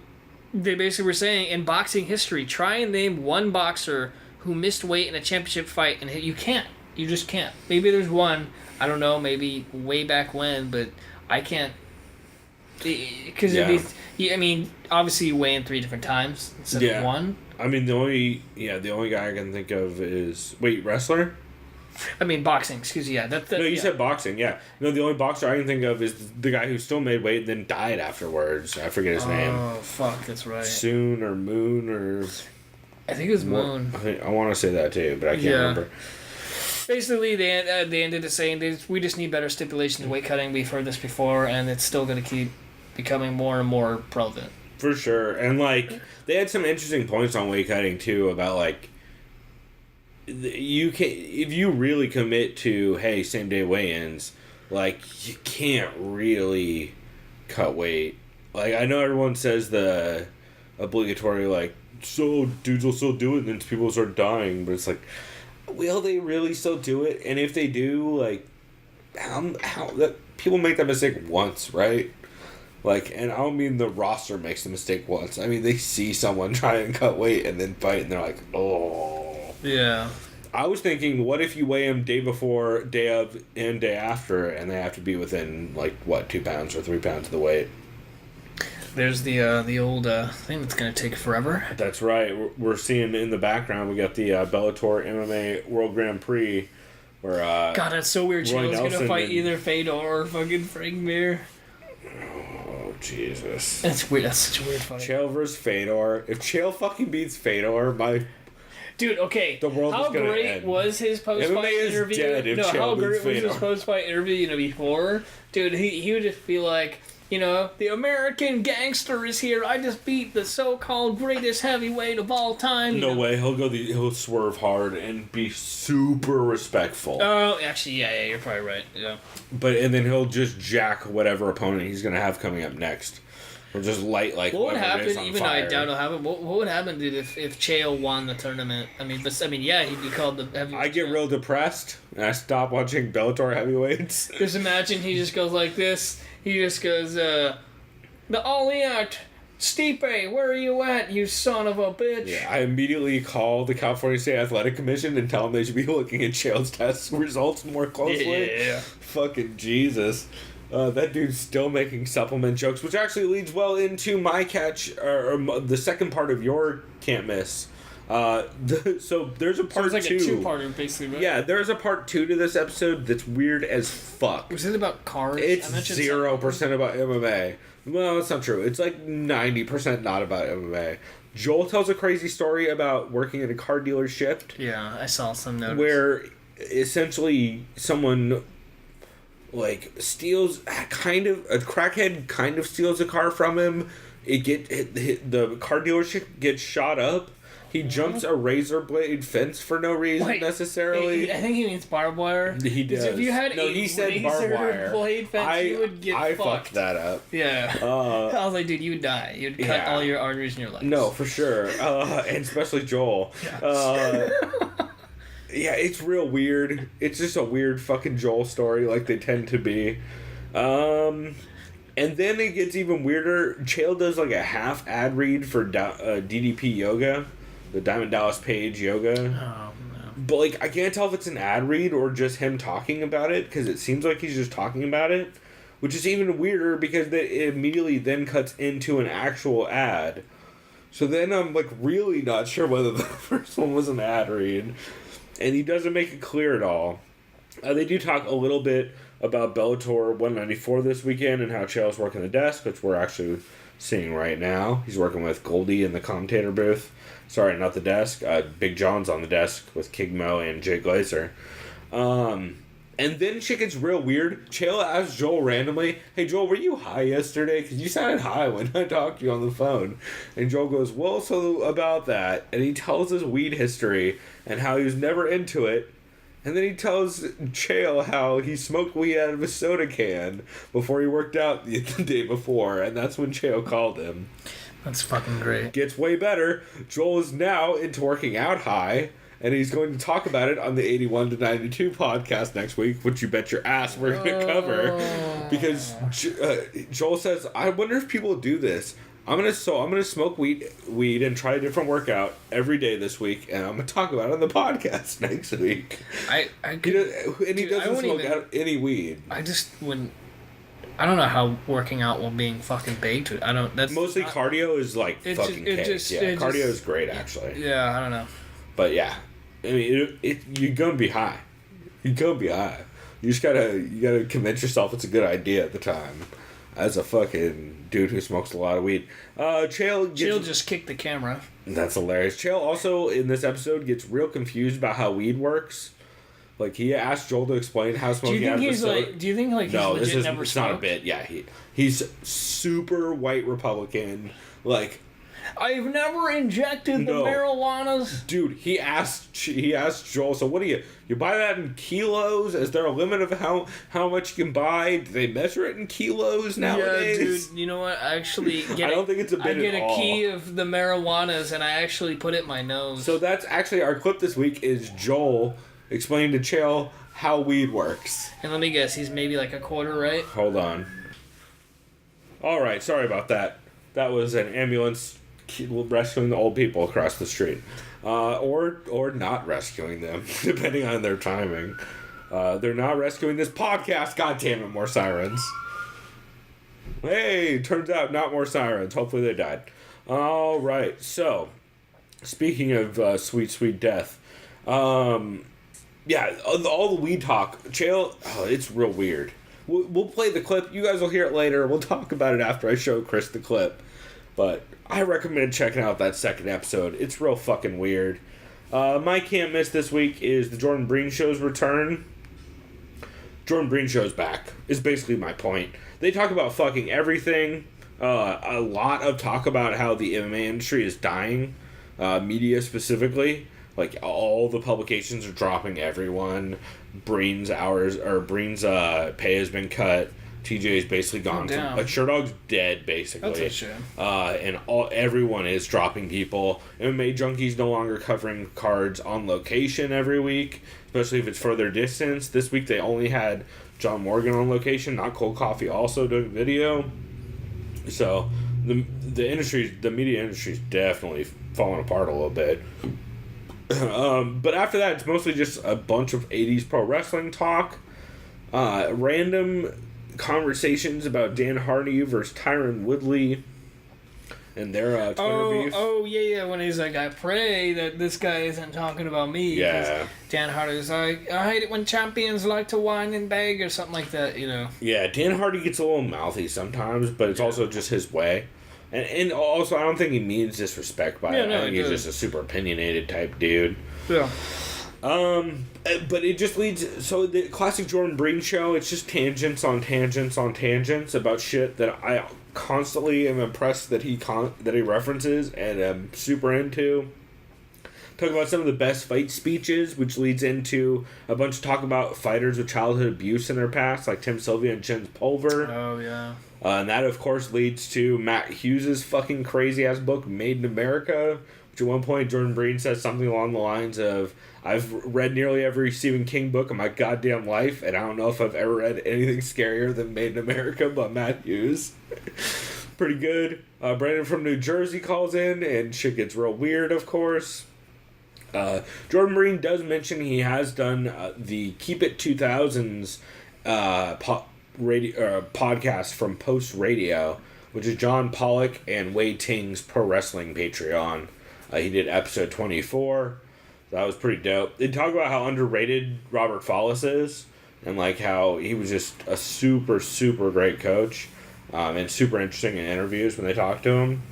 they basically were saying, in boxing history, try and name one boxer who missed weight in a championship fight, and you can't. You just can't. Maybe there's one. I don't know. Maybe way back when, but I can't. Because it'd be. I mean, obviously you weigh in 3 different times instead of one. I mean, the only guy I can think of is wrestler. I mean, boxing. Excuse me. Yeah, no, you said boxing. Yeah, no, the only boxer I can think of is the guy who still made weight and then died afterwards. I forget his name. Oh fuck, that's right. Soon or Moon or. I think it was Moon. I want to say that too, but I can't remember. Basically, they ended it saying we just need better stipulations in weight cutting. We've heard this before, and it's still going to keep becoming more and more prevalent. For sure, and like they had some interesting points on weight cutting too about like. You can if you really commit to same day weigh-ins, like you can't really cut weight. Like I know everyone says the obligatory like so dudes will still do it and then people start dying, but it's like will they really still do it? And if they do, like how that people make that mistake once, right? Like, and I don't mean the roster makes the mistake once. I mean they see someone try and cut weight and then fight and they're like, oh. Yeah. I was thinking, what if you weigh them day before, day of, and day after, and they have to be within, 2 pounds or 3 pounds of the weight? There's the old thing that's going to take forever. That's right. We're seeing in the background, we got the Bellator MMA World Grand Prix, where... God, that's so weird. Chael's going to fight either Fedor or fucking Frank Mir. Oh, Jesus. That's weird. That's such a weird fight. Chael versus Fedor. If Chael fucking beats Fedor, Dude, okay. The world how is gonna great end. Was his post-fight interview? How great was his post-fight interview? Before, dude, he would just be like, the American gangster is here. I just beat the so-called greatest heavyweight of all time. No way. He'll swerve hard and be super respectful. Oh, actually, yeah, you're probably right. Yeah. And then he'll just jack whatever opponent he's gonna have coming up next. Or just light what would happen? Even though I doubt it'll happen. What would happen, dude, if Chael won the tournament? I mean, he'd be called the heavyweight. I get real depressed and I stop watching Bellator heavyweights. Just imagine he just goes like this. He just goes, the Alliant, Stipe, where are you at, you son of a bitch? Yeah, I immediately call the California State Athletic Commission and tell them they should be looking at Chael's test results more closely. Yeah. Fucking Jesus. That dude's still making supplement jokes, which actually leads well into my catch, or the second part of your can't miss. So there's a part 2. It's like a 2-parter, basically, right? Yeah, there's a part 2 to this episode that's weird as fuck. Was it about cars? It's 0% about MMA. Well, that's not true. It's like 90% not about MMA. Joel tells a crazy story about working at a car dealership. Yeah, I saw some notice. Where essentially someone... steals a crackhead kind of steals a car from him. The car dealership gets shot up. He jumps a razor blade fence for no reason necessarily. I think he means barbed wire. He does. If you had he said barbed wire. Blade fence, you would get I fucked. Fucked that up. Yeah. I was like, dude, you would die. You'd cut all your arteries in your legs. No, for sure. And especially Joel. Yeah, it's real weird. It's just a weird fucking Joel story like they tend to be. And then it gets even weirder. Chael does a half ad read for DDP Yoga, the Diamond Dallas Page Yoga. Oh, no. But I can't tell if it's an ad read or just him talking about it, because it seems like he's just talking about it, which is even weirder because it immediately then cuts into an actual ad. So then I'm really not sure whether the first one was an ad read. And he doesn't make it clear at all. They do talk a little bit about Bellator 194 this weekend and how Chael's working the desk, which we're actually seeing right now. He's working with Goldie in the commentator booth. Sorry, not the desk. Big John's on the desk with Kigmo and Jay Glazer. And then shit gets real weird. Chael asks Joel randomly, "Hey Joel, were you high yesterday? Because you sounded high when I talked to you on the phone." And Joel goes, "Well, so about that." And he tells his weed history and how he was never into it. And then he tells Chael how he smoked weed out of a soda can before he worked out the day before. And that's when Chael called him. That's fucking great. Gets way better. Joel is now into working out high. And he's going to talk about it on the 81 to 92 podcast next week, which you bet your ass we're going to cover. Because Joel says, "I wonder if people do this. I'm gonna smoke weed and try a different workout every day this week, and I'm gonna talk about it on the podcast next week. He doesn't smoke out any weed. I just wouldn't. I don't know how working out while being fucking baked. I don't. That's mostly not, cardio is like fucking cake. Cardio is great actually. Yeah, I don't know. But yeah, I mean, you're gonna be high. You're gonna be high. You gotta convince yourself it's a good idea at the time. As a fucking dude who smokes a lot of weed. Chael just kicked the camera. That's hilarious. Chael also, in this episode, gets real confused about how weed works. Like, he asked Joel to explain how smoking out of the soda... Do you think, like, no, he's legit never it's smoked? not a bit. Yeah, he's super white Republican. Like... I've never injected the marijuanas. Dude, he asked Joel, so what do you buy that in kilos? Is there a limit of how much you can buy? Do they measure it in kilos nowadays? Yeah, dude, you know what? I actually I don't think it's a bit I get at a all. key of the marijuanas and I actually put it in my nose. So that's actually our clip this week is Joel explaining to Chael how weed works. And let me guess, he's maybe like a quarter, right? Hold on. Alright, sorry about that. That was an ambulance rescuing the old people across the street. Or not rescuing them, depending on their timing. They're not rescuing this podcast. God damn it, more sirens. Hey, turns out not more sirens. Hopefully they died. Alright, so, speaking of sweet, sweet death, yeah, all the weed talk. Chael, it's real weird. We'll play the clip. You guys will hear it later. We'll talk about it after I show Chris the clip. But I recommend checking out that second episode. It's real fucking weird. My can't miss this week is the Jordan Breen Show's return. Jordan Breen Show's back, is basically my point. They talk about fucking everything. A lot of talk about how the MMA industry is dying. Media specifically. Like, all the publications are dropping everyone. Breen's pay has been cut. TJ's basically gone. Sherdog's dead, basically. That's a shame. And everyone is dropping people. MMA Junkie's no longer covering cards on location every week, especially if it's further distance. This week they only had John Morgan on location, not Cold Coffee also doing video. So the media industry's definitely falling apart a little bit. But after that, it's mostly just a bunch of 80s pro wrestling talk. Random conversations about Dan Hardy versus Tyron Woodley and their Twitter beef. Oh, yeah, when he's like, I pray that this guy isn't talking about me. Yeah. Dan Hardy's like, I hate it when champions like to whine and beg or something like that, you know. Yeah, Dan Hardy gets a little mouthy sometimes, but it's also just his way. And also, I don't think he means disrespect by it. I think he's just a super opinionated type dude. Yeah. But it just leads... So, the classic Jordan Breen show, it's just tangents on tangents on tangents about shit that I constantly am impressed that he references and am super into. Talk about some of the best fight speeches, which leads into a bunch of talk about fighters with childhood abuse in their past, like Tim Sylvia and Chin Pulver. Oh, yeah. And that, of course, leads to Matt Hughes' fucking crazy-ass book, Made in America, which at one point Jordan Breen says something along the lines of, I've read nearly every Stephen King book in my goddamn life, and I don't know if I've ever read anything scarier than Made in America by Matt Hughes. Pretty good. Brandon from New Jersey calls in, and shit gets real weird, of course. Jordan Breen does mention he has done the Keep It 2000s podcast from Post Radio, which is John Pollock and Wei Ting's Pro Wrestling Patreon. He did episode 24. That was pretty dope. They talk about how underrated Robert Follis is, and like how he was just a super, super great coach, and super interesting in interviews when they talk to him.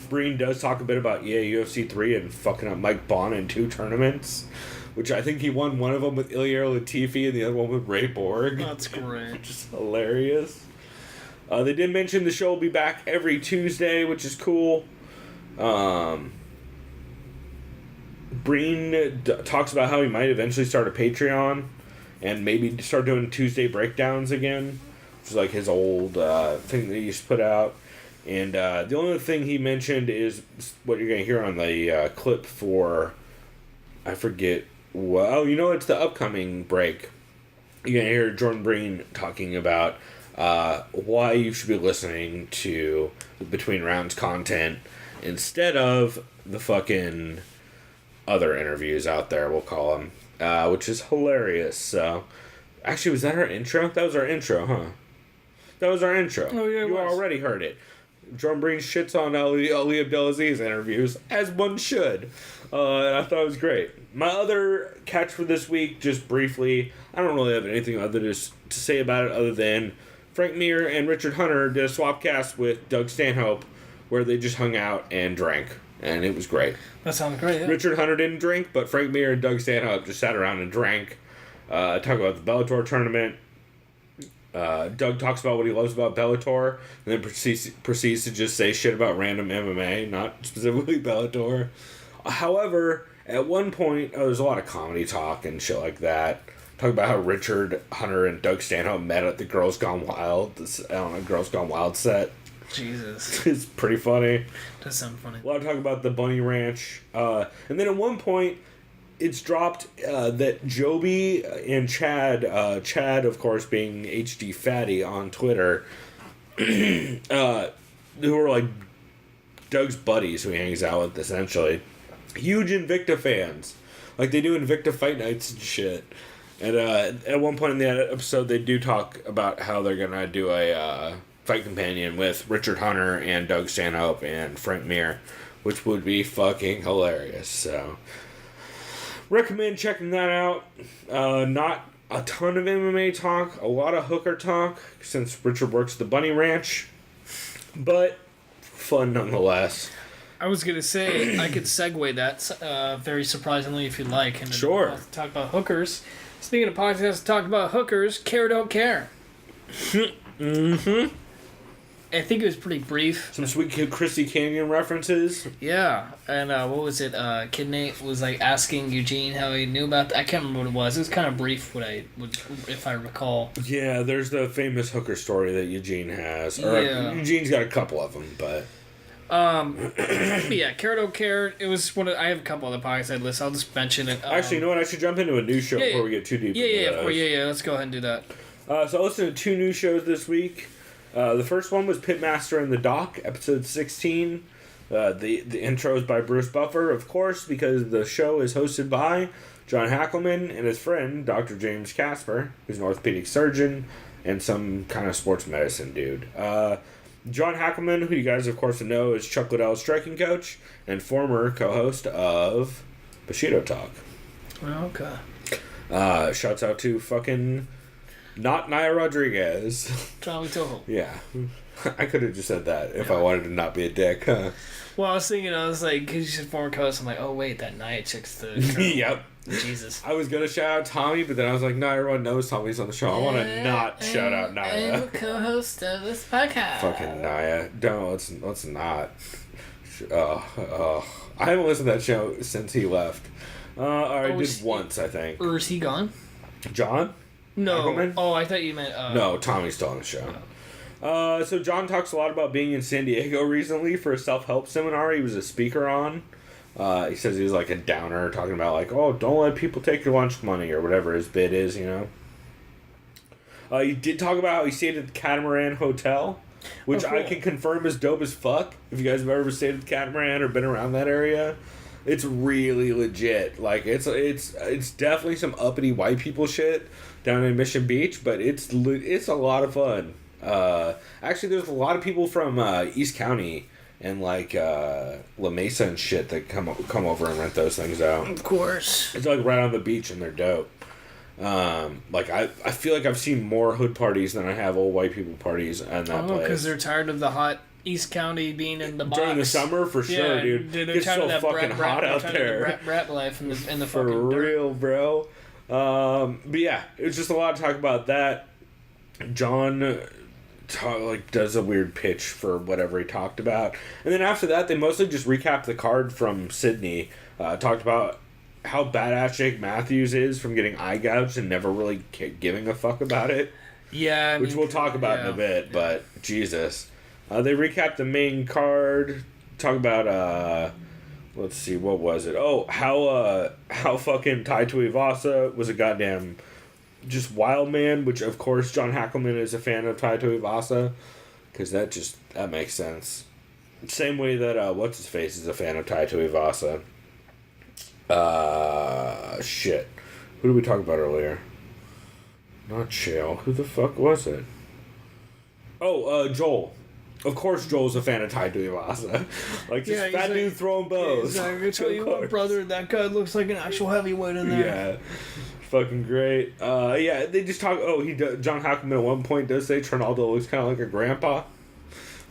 Breen does talk a bit about UFC 3 and fucking up Mike Bond in 2 tournaments, which I think he won one of them with Ilir Latifi and the other one with Ray Borg. That's great. Which is hilarious. They did mention the show will be back every Tuesday, which is cool. Breen talks about how he might eventually start a Patreon and maybe start doing Tuesday breakdowns again, which is like his old thing that he used to put out. And the only thing he mentioned is what you're going to hear on the clip for, I forget, it's the upcoming break. You're going to hear Jordan Breen talking about why you should be listening to Between Rounds content instead of the fucking other interviews out there, we'll call them, which is hilarious. So, actually, was that our intro? That was our intro, huh? That was our intro. Oh, yeah, you already heard it. Drum Breen shits on Ali Abdelaziz interviews, as one should. And I thought it was great. My other catch for this week, just briefly, I don't really have anything other to say about it other than Frank Mir and Richard Hunter did a Swapcast with Doug Stanhope where they just hung out and drank. And it was great. That sounds great, yeah. Richard Hunter didn't drink, but Frank Mir and Doug Stanhope just sat around and drank. Talk about the Bellator tournament. Doug talks about what he loves about Bellator, and then proceeds to just say shit about random MMA, not specifically Bellator. However, at one point, there's a lot of comedy talk and shit like that. Talk about how Richard Hunter and Doug Stanhope met at the Girls Gone Wild, Girls Gone Wild set. Jesus. It's pretty funny. Does sound funny. A lot of talk about the Bunny Ranch. And then at one point, it's dropped that Joby and Chad, of course, being HD Fatty on Twitter, who are like Doug's buddies who he hangs out with, essentially. Huge Invicta fans. Like, they do Invicta fight nights and shit. And at one point in the episode, they do talk about how they're going to do a fight companion with Richard Hunter and Doug Stanhope and Frank Mir, which would be fucking hilarious. So, recommend checking that out. Not a ton of MMA talk, a lot of hooker talk, since Richard works the Bunny Ranch, but fun nonetheless. I was going to say, I could segue that very surprisingly if you'd like. And sure. Talk about hookers. Speaking of podcasts, talk about hookers, Care Don't Care. Mm-hmm. I think it was pretty brief. Some sweet Christy Canyon references. Yeah, and what was it? Kid Nate was like asking Eugene how he knew about. I can't remember what it was. It was kind of brief. If I recall. Yeah, there's the famous hooker story that Eugene has. Or yeah. Eugene's got a couple of them, but. Yeah, Care Don't Care. It was one of. I have a couple other podcasts I'd list. I'll just mention it. Actually, you know what? I should jump into a news show before we get too deep. Yeah. Let's go ahead and do that. So I listened to 2 new shows this week. The first one was Pitmaster and the Doc, episode 16. The intro is by Bruce Buffer, of course, because the show is hosted by John Hackelman and his friend, Dr. James Casper, who's an orthopedic surgeon and some kind of sports medicine dude. John Hackelman, who you guys, of course, know, is Chuck Liddell's striking coach and former co-host of Bushido Talk. Okay. Shouts out to fucking... Not Nia Rodriguez. Charlie Toho. Yeah. I could have just said that if I wanted to not be a dick. Huh? Well, I was thinking, because you said former coach, I'm like, oh, wait, that Nia chick's the girl. Yep. Jesus. I was going to shout out Tommy, but then I was like, no, everyone knows Tommy's on the show. I want to not shout out Nia. I'm a co-host of this podcast. Fucking Nia. Don't, let's not. I haven't listened to that show since he left. I did once, I think. Or is he gone? John? No. Hackelman? Oh, I thought you meant... No, Tommy's still on the show. So John talks a lot about being in San Diego recently for a self-help seminar he was a speaker on. He says he was like a downer, talking about like, oh, don't let people take your lunch money or whatever his bid is, you know. He did talk about how he stayed at the Catamaran Hotel, which I can confirm is dope as fuck. If you guys have ever stayed at the Catamaran or been around that area, it's really legit. Like it's definitely some uppity white people shit down in Mission Beach, but it's a lot of fun. Actually, there's a lot of people from East County and like La Mesa and shit that come over and rent those things out. Of course. It's like right on the beach and they're dope. Like I feel like I've seen more hood parties than I have old white people parties in that place. Because they're tired of the hot East County being in the box. During the summer, for sure, dude. It's so fucking hot out there. Brat life in the fucking for real, bro. But yeah, it's just a lot to talk about that. John does a weird pitch for whatever he talked about, and then after that, they mostly just recapped the card from Sydney. Talked about how badass Jake Matthews is from getting eye gouged and never really giving a fuck about it. Yeah, which we'll talk about in a bit. But Jesus. They recapped the main card. Talk about let's see, what was it? Oh, how fucking Tai Tuivasa was a goddamn just Wildman, which of course John Hackleman is a fan of Taito Iwasa, because that makes sense. Same way that what's his face is a fan of Taito Iwasa. Shit. Who did we talk about earlier? Not Chael. Who the fuck was it? Oh, Joel. Of course Joel's a fan of Taito Iwasa. Like, this fat dude throwing bows. Yeah, I tell you what, brother, that guy looks like an actual heavyweight in there. Yeah. Fucking great. Yeah, they just talk... John Hackleman at one point does say Trinaldo looks kind of like a grandpa.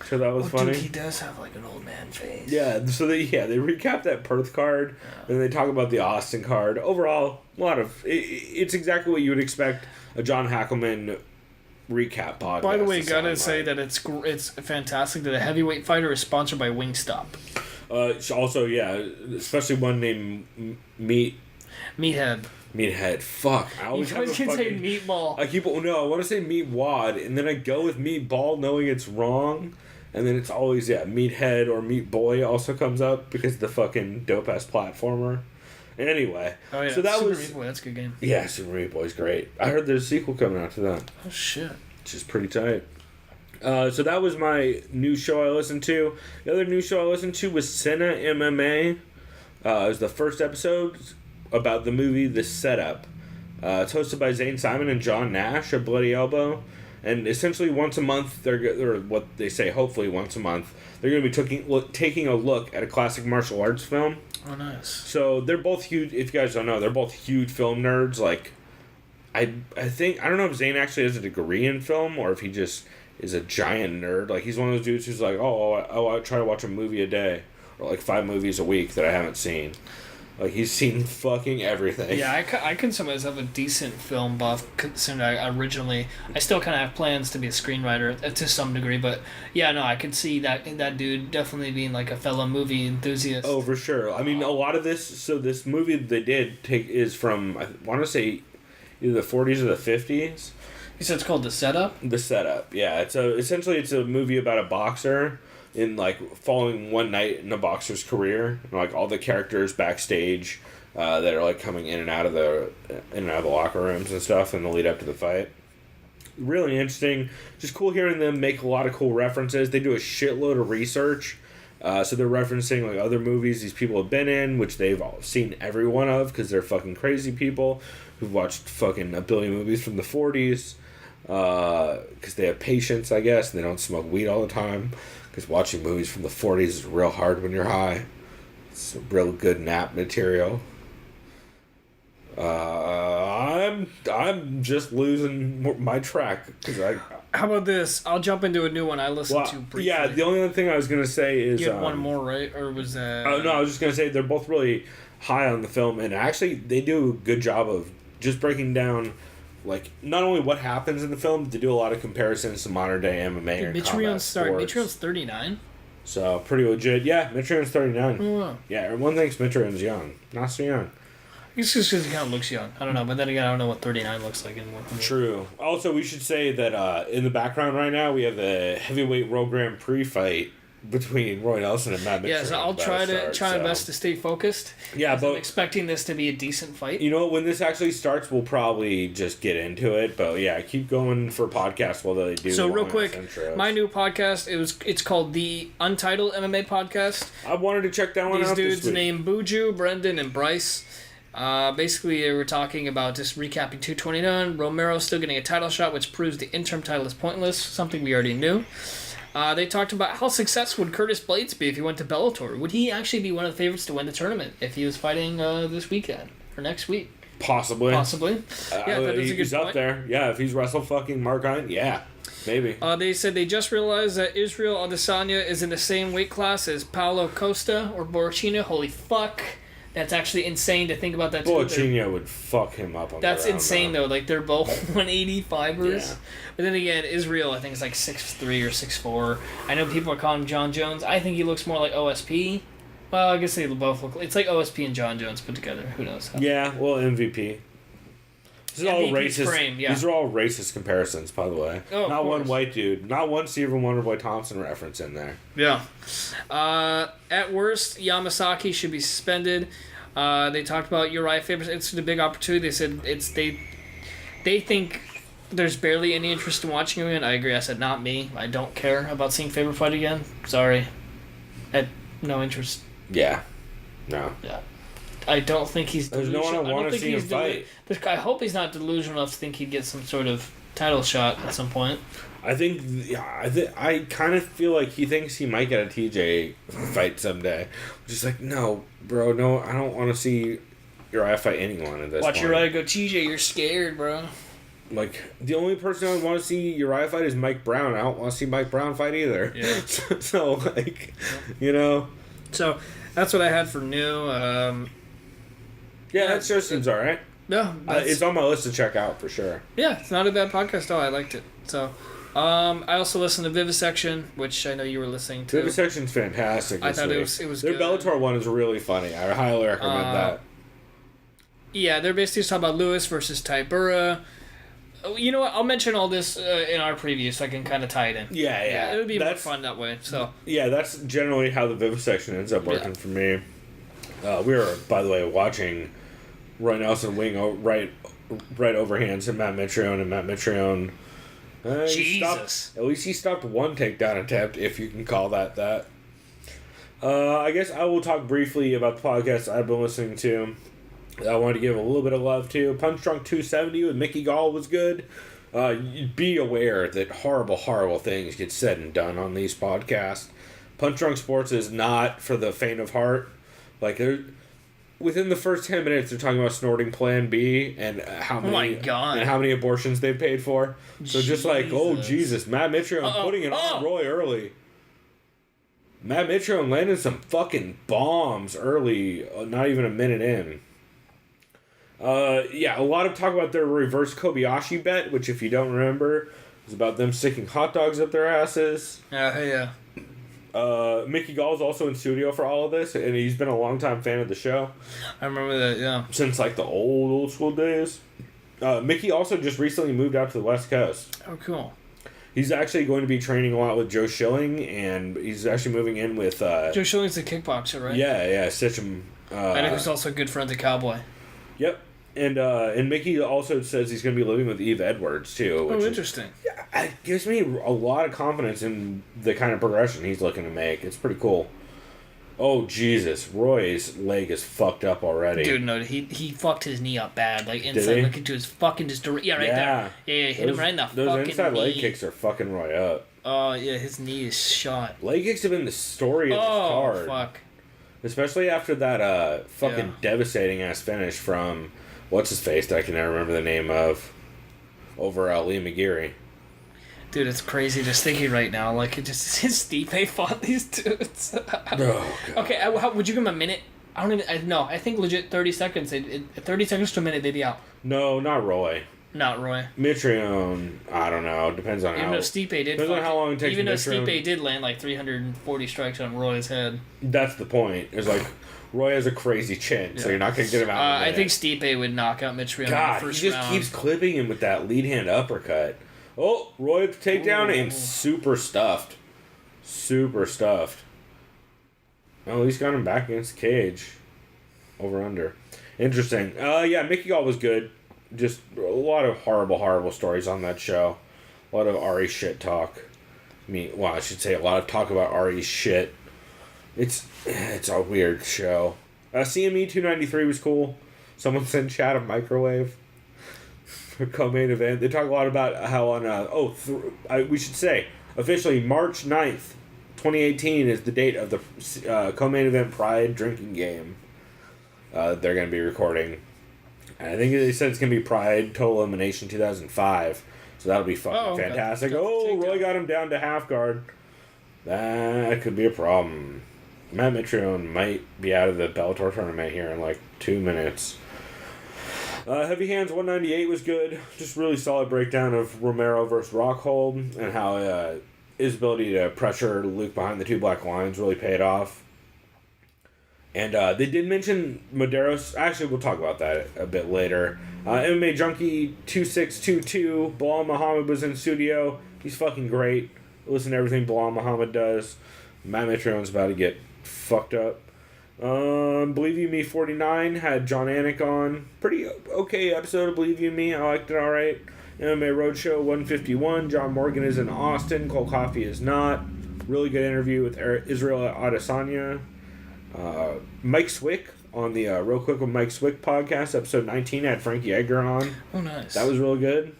So that was funny. Dude, he does have like an old man face. Yeah, so they recap that Perth card, and they talk about the Austin card. Overall, a lot of... It's exactly what you would expect a John Hackleman recap podcast. By the way, gotta say that it's fantastic that a heavyweight fighter is sponsored by Wingstop. Also, yeah, especially one named Meathead. Meathead. Fuck. I always can say meatball. I want to say meat wad, and then I go with meatball knowing it's wrong, and then it's always, Meathead or Meat Boy also comes up because of the fucking dope-ass platformer. Anyway. Oh, yeah. So that Super was... Meat Boy, that's a good game. Yeah, Super Meat Boy's great. I heard there's a sequel coming out to that. Oh, shit. Which is pretty tight. So that was my new show I listened to. The other new show I listened to was CineMMA. It was the first episode about the movie The Set-up. It's hosted by Zane Simon and John Nash of Bloody Elbow. And essentially once a month, or what they say, hopefully once a month, they're going to be taking a look at a classic martial arts film. Oh, nice. So they're both huge, if you guys don't know, they're both huge film nerds. Like, I think, I don't know if Zane actually has a degree in film or if he just is a giant nerd. Like, he's one of those dudes who's like, I try to watch a movie a day. Or like 5 movies a week that I haven't seen. Like, he's seen fucking everything. Yeah, I consider myself a decent film buff, considering I still kind of have plans to be a screenwriter to some degree, but yeah, no, I could see that dude definitely being like a fellow movie enthusiast. Oh, for sure. I mean, a lot of this movie they did take is from, I want to say, either the 40s or the 50s. You said it's called The Set-up? The Set-up, yeah. Essentially it's a movie about a boxer in like following one night in a boxer's career, and like all the characters backstage that are like coming in and out of the locker rooms and stuff in the lead up to the fight. Really interesting. Just cool hearing them make a lot of cool references. They do a shitload of research. So they're referencing like other movies these people have been in, which they've all seen every one of because they're fucking crazy people who've watched fucking a billion movies from the 40s. Because they have patience, I guess, and they don't smoke weed all the time. Because watching movies from the 40s is real hard when you're high. It's a real good nap material. I'm just losing my track because How about this? I'll jump into a new one I listened to briefly. Yeah, the only other thing I was gonna say is you had one more, right? Or was that? Oh no, I was just gonna say they're both really high on the film, and actually they do a good job of just breaking down. Like, not only what happens in the film, but they do a lot of comparisons to modern day MMA and combat sports. Mitrion's 39? So, pretty legit. Yeah, Mitrion's 39. Oh, wow. Yeah, everyone thinks Mitrion's young. Not so young. I guess just because he kind of looks young. I don't know, but then again, I don't know what 39 looks like anymore. True. Also, we should say that in the background right now, we have the heavyweight World Grand Prix fight between Roy Nelson and Matt Mitrion. Yeah, so I'll try my best to stay focused. Yeah, but I'm expecting this to be a decent fight. You know, when this actually starts, we'll probably just get into it. But yeah, keep going for podcasts while they do. So real quick, my new podcast it's called the Untitled MMA Podcast. I wanted to check that one out. These dudes named Buju, Brendan, and Bryce. Basically, they were talking about just recapping 229. Romero still getting a title shot, which proves the interim title is pointless. Something we already knew. They talked about how successful would Curtis Blades be if he went to Bellator. Would he actually be one of the favorites to win the tournament if he was fighting this weekend or next week? Possibly. Yeah, that is a good he's point. Up there. Yeah, if he's wrestled fucking Mark Hunt, yeah, maybe. They said they just realized that Israel Adesanya is in the same weight class as Paulo Costa or Borrachino. Holy fuck. That's actually insane to think about that. Borrachino would fuck him up on That's the round, insane, though. Like, they're both 185ers. Yeah. But then again, Israel, I think, is like 6'3" or 6'4". I know people are calling him John Jones. I think he looks more like OSP. Well, I guess they both look... It's like OSP and John Jones put together. Who knows? Yeah, well, MVP. This is all racist. Frame, yeah. These are all racist comparisons, by the way. Oh, not one white dude. Not one Stephen Wonderboy Thompson reference in there. Yeah. At worst, Yamasaki should be suspended. They talked about Uriah Faber. It's a big opportunity. They said they think there's barely any interest in watching him again. I agree. I said, not me. I don't care about seeing Faber fight again. Sorry. I had no interest. Yeah. No. Yeah. I don't think he's delusional. There's no one I want to see him fight. I hope he's not delusional enough to think he'd get some sort of title shot at some point. I kind of feel like he thinks he might get a TJ fight someday. Just like, no, bro, no, I don't want to see Uriah fight anyone at this point. Watch Uriah go, TJ, you're scared, bro. Like, the only person I would want to see Uriah fight is Mike Brown. I don't want to see Mike Brown fight either. Yeah. So like, you know. So, that's what I had for new. Yeah, that show seems alright. No, it's on my list to check out for sure. Yeah, it's not a bad podcast at all. I liked it. So, I also listened to Vivisection, which I know you were listening to. Vivisection's fantastic. I thought it was Their good. Bellator one is really funny. I highly recommend that. Yeah, they're basically just talking about Lewis versus Tybura. You know what? I'll mention all this in our preview so I can kind of tie it in. Yeah. It would be more fun that way. So. Yeah, that's generally how the Vivisection ends up working for me. We were, by the way, watching Roy Nelson wing right overhands at Matt Mitrione, and Matt Mitrione. Jesus. At least he stopped one takedown attempt, if you can call that. I guess I will talk briefly about the podcast I've been listening to. I wanted to give a little bit of love to. Punch Drunk 270 with Mickey Gall was good. Be aware that horrible, horrible things get said and done on these podcasts. Punch Drunk Sports is not for the faint of heart. Like, within the first 10 minutes, they're talking about snorting Plan B and how many abortions they've paid for. So just like, oh Jesus, Matt Mitrione putting it on Roy early. Matt Mitrione landed some fucking bombs early, not even a minute in. A lot of talk about their reverse Kobayashi bet, which if you don't remember, is about them sticking hot dogs up their asses. Yeah. Mickey Gall's also in studio for all of this, and he's been a longtime fan of the show. I remember that, yeah. Since, like, the old school days. Mickey also just recently moved out to the West Coast. Oh, cool. He's actually going to be training a lot with Joe Schilling, and he's actually moving in with... Joe Schilling's a kickboxer, right? Yeah, Stitchem. I know he's also a good friend of Cowboy. Yep. And Mickey also says he's going to be living with Eve Edwards, too. Which interesting. It gives me a lot of confidence in the kind of progression he's looking to make. It's pretty cool. Oh, Jesus. Roy's leg is fucked up already. Dude, no, he fucked his knee up bad. Like, inside looking to his fucking... there. Yeah, hit him right in the fucking knee. Those inside leg kicks are fucking Roy up. Oh, yeah, his knee is shot. Leg kicks have been the story of this card. Oh, fuck. Especially after that fucking devastating-ass finish from... What's-his-face that I can never remember the name of. Over Lee McGeary. Dude, it's crazy just thinking right now. Like, it just... Stipe fought these dudes. Oh, God. Okay, how, would you give him a minute? I don't even... No, I think legit 30 seconds. 30 seconds to a minute, they'd be out. No, not Roy. Not Roy. Mitrione, I don't know. Depends on even how... If Stipe did... Depends on how long it takes Even if Mitrione. Stipe did land like 340 strikes on Roy's head. That's the point. It's like... Roy has a crazy chin, so you're not going to get him out in a minute. I think Stipe would knock out Mitrione in the first round. He just keeps clipping him with that lead hand uppercut. Oh, Roy takedown and super stuffed. Super stuffed. Oh, he's got him back against the cage. Over under. Interesting. Mickey Gall was good. Just a lot of horrible, horrible stories on that show. A lot of Ari shit talk. I should say a lot of talk about Ari's shit. It's a weird show. CME 293 was cool. Someone sent chat a microwave for co-main event. They talk a lot about how on we should say officially March 9th, 2018 is the date of the co-main event Pride drinking game. They're going to be recording. I think they said it's going to be Pride Total Elimination 2005. So that'll be fucking fantastic. Roy got him down to half guard. That could be a problem. Matt Mitrione might be out of the Bellator tournament here in like 2 minutes. Heavy Hands 198 was good. Just really solid breakdown of Romero versus Rockhold and how his ability to pressure Luke behind the two black lines really paid off. And they did mention Medeiros. Actually, we'll talk about that a bit later. MMA Junkie 2622. Bilal Muhammad was in studio. He's fucking great. Listen to everything Bilal Muhammad does. Matt Mitrione's about to get fucked up. Believe You Me 49 had John Anik on. Pretty okay episode of Believe You Me. I liked it alright. MMA Roadshow 151. John Morgan is in Austin. Cole Coffey is not. Really good interview with Israel Adesanya. Mike Swick on the Real Quick with Mike Swick podcast, episode 19, had Frankie Edgar on. Oh, nice. That was really good.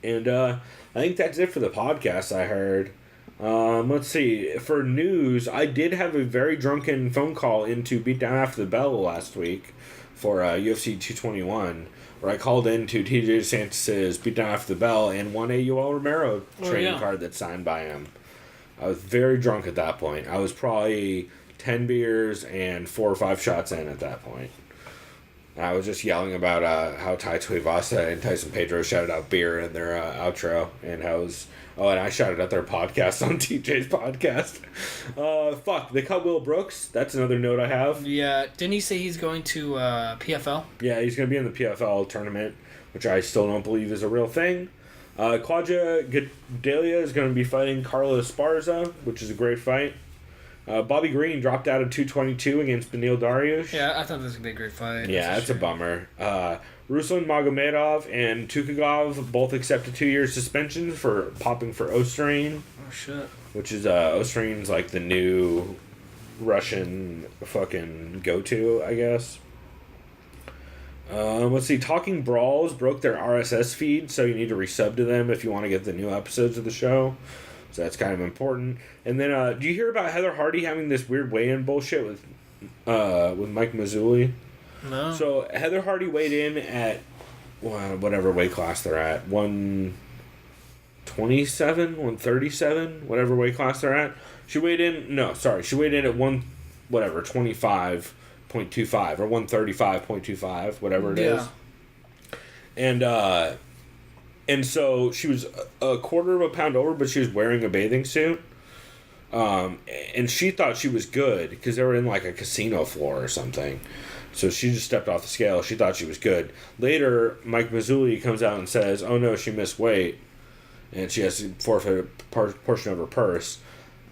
And I think that's it for the podcast I heard. Let's see. For news, I did have a very drunken phone call into Beatdown After the Bell last week for UFC 221, where I called into TJ DeSantis' Beatdown After the Bell and won a Yoel Romero trading card that's signed by him. I was very drunk at that point. I was probably 10 beers and 4 or 5 shots in at that point. I was just yelling about how Tai Tuivasa and Tyson Pedro shouted out beer in their outro, and and I shouted out their podcast on TJ's podcast. Fuck, they cut Will Brooks. That's another note I have. Yeah, didn't he say he's going to PFL? Yeah, he's going to be in the PFL tournament, which I still don't believe is a real thing. Claudia Gadelia is going to be fighting Carla Esparza, which is a great fight. Bobby Green dropped out of 222 against Benil Dariush. Yeah, I thought this was going to be a great fight. Yeah, that's a bummer. Ruslan Magomedov and Tukagov both accepted 2 years suspension for popping for Osterine. Oh, shit. Which is, Osterine's like the new Russian fucking go-to, I guess. Let's see. Talking Brawls broke their RSS feed, so you need to resub to them if you want to get the new episodes of the show. So that's kind of important. And then, do you hear about Heather Hardy having this weird weigh-in bullshit with Mike Mazzulli? No. So Heather Hardy weighed in at whatever weight class they're at, 127, 137, whatever weight class they're at. She weighed in at 25.25 or 135.25, whatever it is. And so she was a quarter of a pound over, but she was wearing a bathing suit. And she thought she was good because they were in like a casino floor or something. So she just stepped off the scale. She thought she was good. Later, Mike Mazzulli comes out and says, oh no, she missed weight. And she has to forfeit a portion of her purse.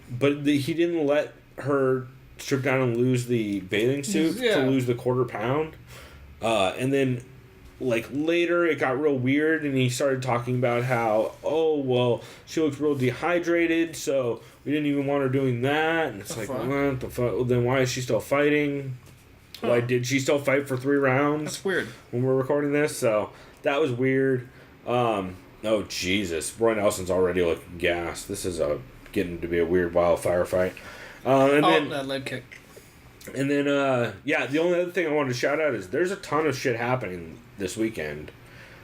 But he didn't let her strip down and lose the bathing suit to lose the quarter pound. And then like later it got real weird and he started talking about how, oh, well, she looks real dehydrated, so we didn't even want her doing that. And it's what the fuck? Well, then why is she still fighting? Huh. Why did she still fight for 3 rounds? That's weird. When we're recording this, so that was weird. Oh, Jesus. Roy Nelson's already looking gassed. This is getting to be a weird wildfire fight. Then that leg kick. And then, the only other thing I wanted to shout out is there's a ton of shit happening this weekend.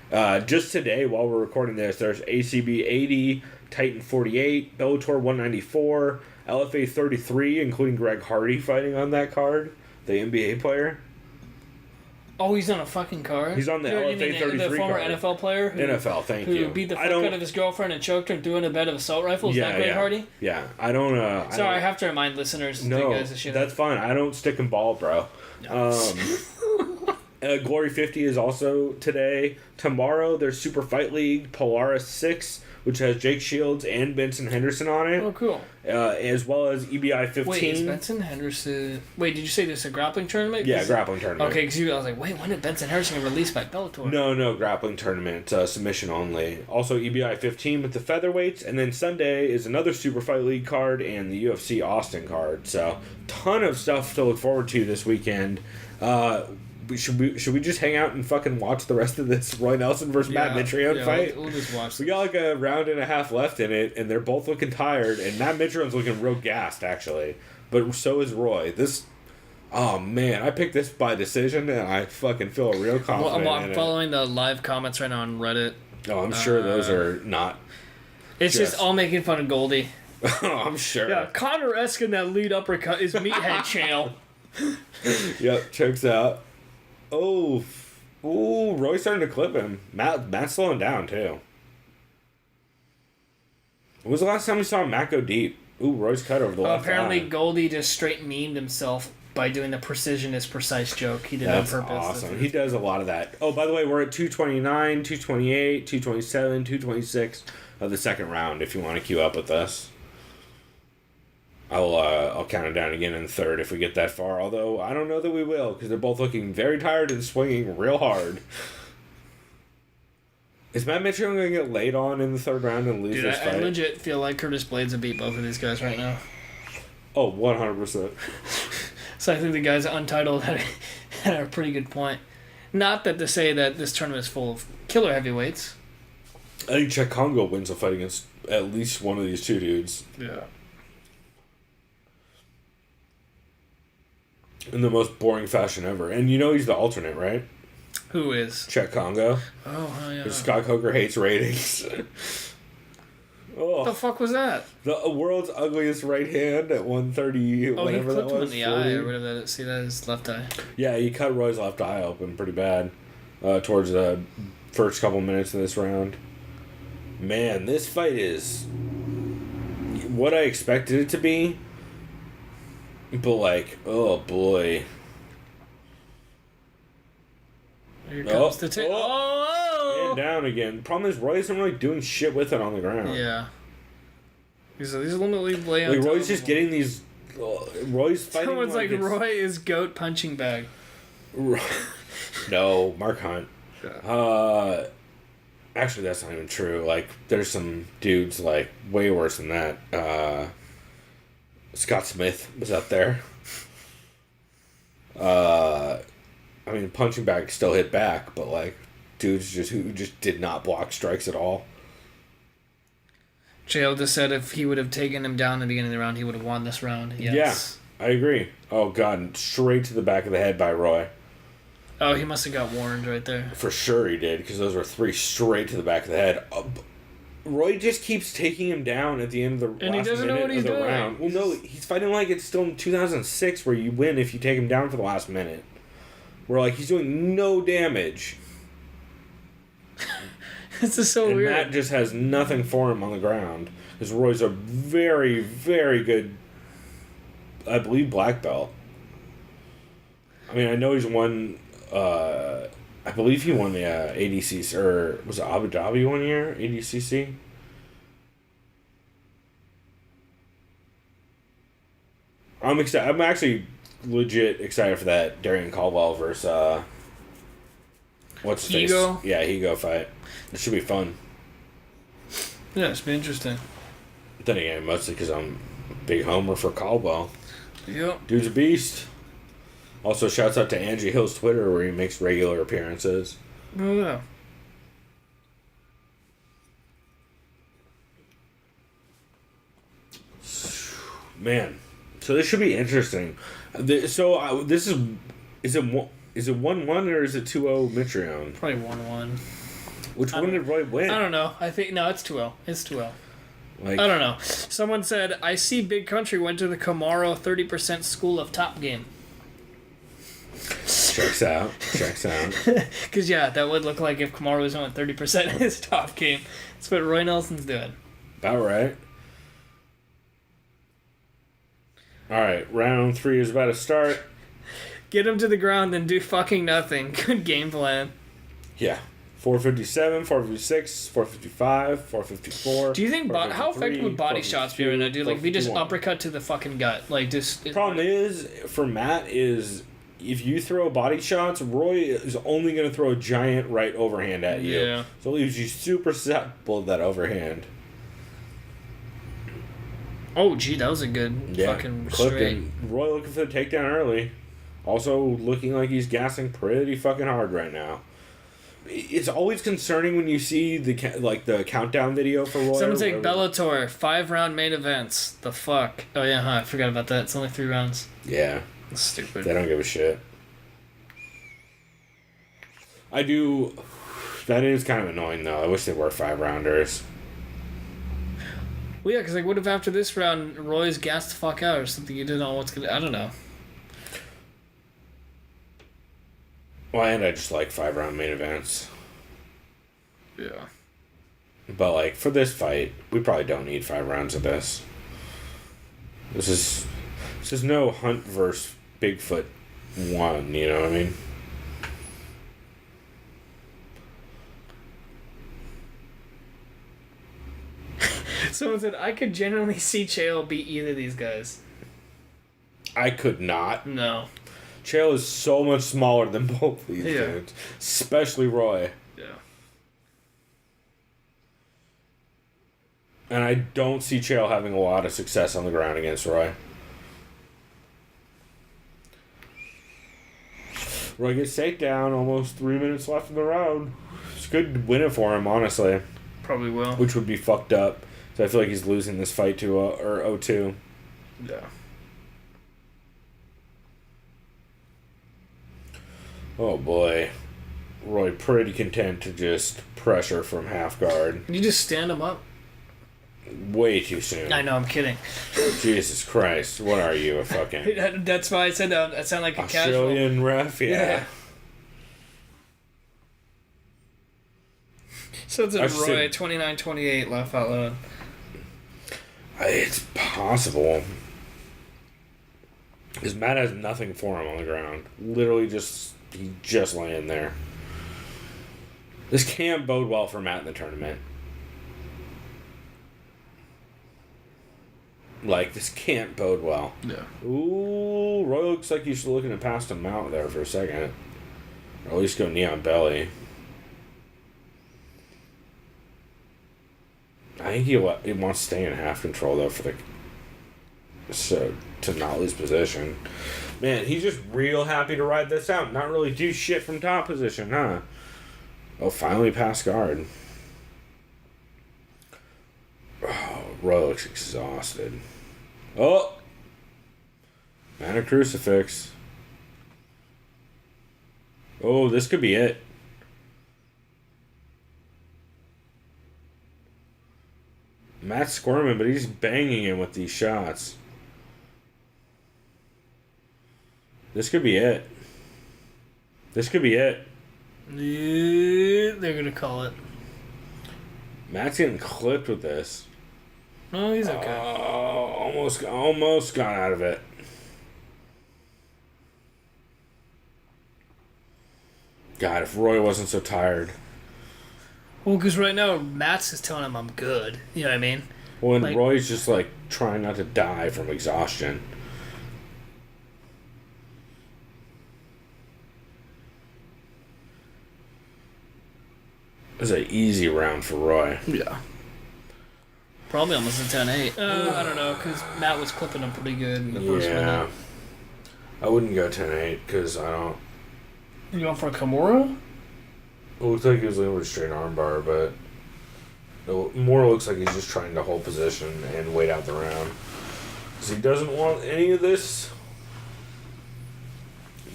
Just today, while we're recording this, there's ACB 80, Titan 48, Bellator 194, LFA 33, including Greg Hardy fighting on that card, the NBA player. Oh, he's on a fucking card? He's on the LFA 33 the former card. NFL player? Who beat the fuck out of his girlfriend and choked her and threw in a bed of assault rifles? Is that Greg Hardy? Yeah, I don't... Sorry, I have to remind listeners. No, guys shit that's fine. I don't stick and ball, bro. No. Glory 50 is also today. Tomorrow, there's Super Fight League Polaris 6, which has Jake Shields and Benson Henderson on it. Oh, cool. As well as EBI 15. Wait, is Benson Henderson... Wait, did you say this is a grappling tournament? Yeah, grappling tournament. Okay, because I was like, wait, when did Benson Henderson get released by Bellator? No, grappling tournament. Submission only. Also, EBI 15 with the featherweights. And then Sunday is another Super Fight League card and the UFC Austin card. So, ton of stuff to look forward to this weekend. Should we just hang out and fucking watch the rest of this Roy Nelson versus Matt Mitrione fight? We'll just watch. We got like a round and a half left in it, and they're both looking tired. And Matt Mitrione's looking real gassed, actually. But so is Roy. Oh man, I picked this by decision, and I fucking feel real confident. I'm following the live comments right now on Reddit. Oh, I'm sure those are not. It's just all making fun of Goldie. Oh, I'm sure. Yeah, Connor Eskin, that lead uppercut is Meathead Channel. Yep, chokes out. Oh, Roy's starting to clip him. Matt's slowing down, too. When was the last time we saw Matt go deep? Ooh, Roy's cut over the left apparently, eye. Goldie just straight memed himself by doing the precision is precise joke. He did it on purpose. That's awesome. He does a lot of that. Oh, by the way, we're at 229, 228, 227, 226 of the second round if you want to queue up with us. I'll count it down again in third if we get that far. Although I don't know that we will, because they're both looking very tired and swinging real hard. Is Matt Mitchell going to get laid on in the third round and lose this fight? I legit feel like Curtis Blades would beat both of these guys right now. Oh, 100%. So I think the guys Untitled had a pretty good point. Not that to say that this tournament is full of killer heavyweights. I think Czech Congo wins a fight against at least one of these two dudes. Yeah. In the most boring fashion ever. And you know he's the alternate, right? Who is? Czech Congo. Oh, yeah. Scott Coker hates ratings. What the fuck was that? The world's ugliest right hand at 130, whatever that was. he clipped him in the 40. eye or whatever that is. See, that is left eye. Yeah, he cut Roy's left eye open pretty bad towards the first couple minutes of this round. Man, this fight is what I expected it to be. But, like, oh, boy. Here comes the tip. Oh! And down again. Problem is, Roy isn't really doing shit with it on the ground. Yeah. These literally lay on like, top Roy's just getting these... Roy's fighting Someone's like it's... Roy is GOAT punching bag. No, Mark Hunt. Actually, that's not even true. Like, there's some dudes, like, way worse than that. Scott Smith was up there. I mean, punching bag still hit back, but, like, dudes who just did not block strikes at all. JL just said if he would have taken him down in the beginning of the round, he would have won this round. Yes. Yeah, I agree. Oh, God, straight to the back of the head by Roy. Oh, he must have got warned right there. For sure he did, because those were 3 straight to the back of the head. Roy just keeps taking him down at the end of the last minute of the round. Well, no, he's fighting like it's still in 2006 where you win if you take him down for the last minute. Where, like, he's doing no damage. This is so and weird. Matt just has nothing for him on the ground. Because Roy's a very, very good, I believe, black belt. I mean, I know he's won... I believe he won the ADCC, or was it Abu Dhabi one year? ADCC? I'm excited. I'm actually legit excited for that Darian Caldwell versus what's his face? Higo? Yeah, Higo fight. It should be fun. Yeah, it's been interesting. Then again, mostly because I'm a big homer for Caldwell. Yep. Dude's a beast. Also, shouts out to Angie Hill's Twitter where he makes regular appearances. Oh, yeah. Man, so this should be interesting. So this is it 1-1 or is it 2-0 Mitrione? Probably 1-1. Which one did Roy win? I don't know. I think no, it's 2-0. It's 2-0. Like, I don't know. Someone said I see Big Country went to the Camaro 30% School of Top Game. Checks out. Because, yeah, that would look like if Kamaru was on 30% in his top game. That's what Roy Nelson's doing. About right. Alright, round 3 is about to start. Get him to the ground and do fucking nothing. Good game plan. Yeah. 457, 456, 455, 454. Do you think how effective would body shots be right now, dude? Like, if we just uppercut to the fucking gut. Like, just... Problem is, for Matt, is... If you throw body shots, Roy is only going to throw a giant right overhand at you. Yeah. So it leaves you super susceptible to that overhand. Oh, gee, that was a good fucking straight. Him. Roy looking for the takedown early. Also looking like he's gassing pretty fucking hard right now. It's always concerning when you see the countdown video for Roy. Someone's like, Bellator, 5-round main events. The fuck? Oh, yeah, I forgot about that. It's only 3 rounds. Yeah. That's stupid. They don't give a shit. I do... That is kind of annoying, though. I wish they were 5-rounders. Well, yeah, because, like, what if after this round, Roy's gassed the fuck out or something? You don't know what's going to... I don't know. Well, and I just like 5-round main events. Yeah. But, like, for this fight, we probably don't need 5 rounds of this. This is no Hunt versus Bigfoot 1, you know what I mean? Someone said, I could genuinely see Chael beat either of these guys. I could not. No. Chael is so much smaller than both these dudes. Especially Roy. Yeah. And I don't see Chael having a lot of success on the ground against Roy. Roy gets takedown, almost 3 minutes left in the round. It's good to win it for him, honestly. Probably will. Which would be fucked up. So I feel like he's losing this fight to, or 0-2. Yeah. Oh boy. Roy pretty content to just pressure from half guard. Can you just stand him up? Way too soon. I know, I'm kidding. Jesus Christ. What are you, a fucking... That's why I said that. That sounded like a Australian casual. ref? Yeah. So it's a Roy 29-28, laugh out loud. It's possible. Because Matt has nothing for him on the ground. Literally he's just laying there. This can't bode well for Matt in the tournament. Like, this can't bode well. Yeah. Ooh, Roy looks like he's looking to pass him out there for a second. Or at least go knee on belly. I think he wants to stay in half control, though, to not lose position. Man, he's just real happy to ride this out. Not really do shit from top position, huh? Oh, finally pass guard. Oh, Roy looks exhausted. Oh! And a crucifix. Oh, this could be it. Matt's squirming, but he's banging him with these shots. This could be it. This could be it. Yeah, they're going to call it. Matt's getting clipped with this. No, he's okay. Almost got out of it. God, if Roy wasn't so tired. Well, because right now, Matt's is telling him I'm good. You know what I mean? Well, and Roy's just, like, trying not to die from exhaustion. It was an easy round for Roy. Yeah. Probably almost a 10-8. I don't know, because Matt was clipping him pretty good in the first minute. I wouldn't go 10-8, because I don't... You going for a Kimura? It looked like he was leaning with a straight armbar, but... It more looks like he's just trying to hold position and wait out the round. Because he doesn't want any of this.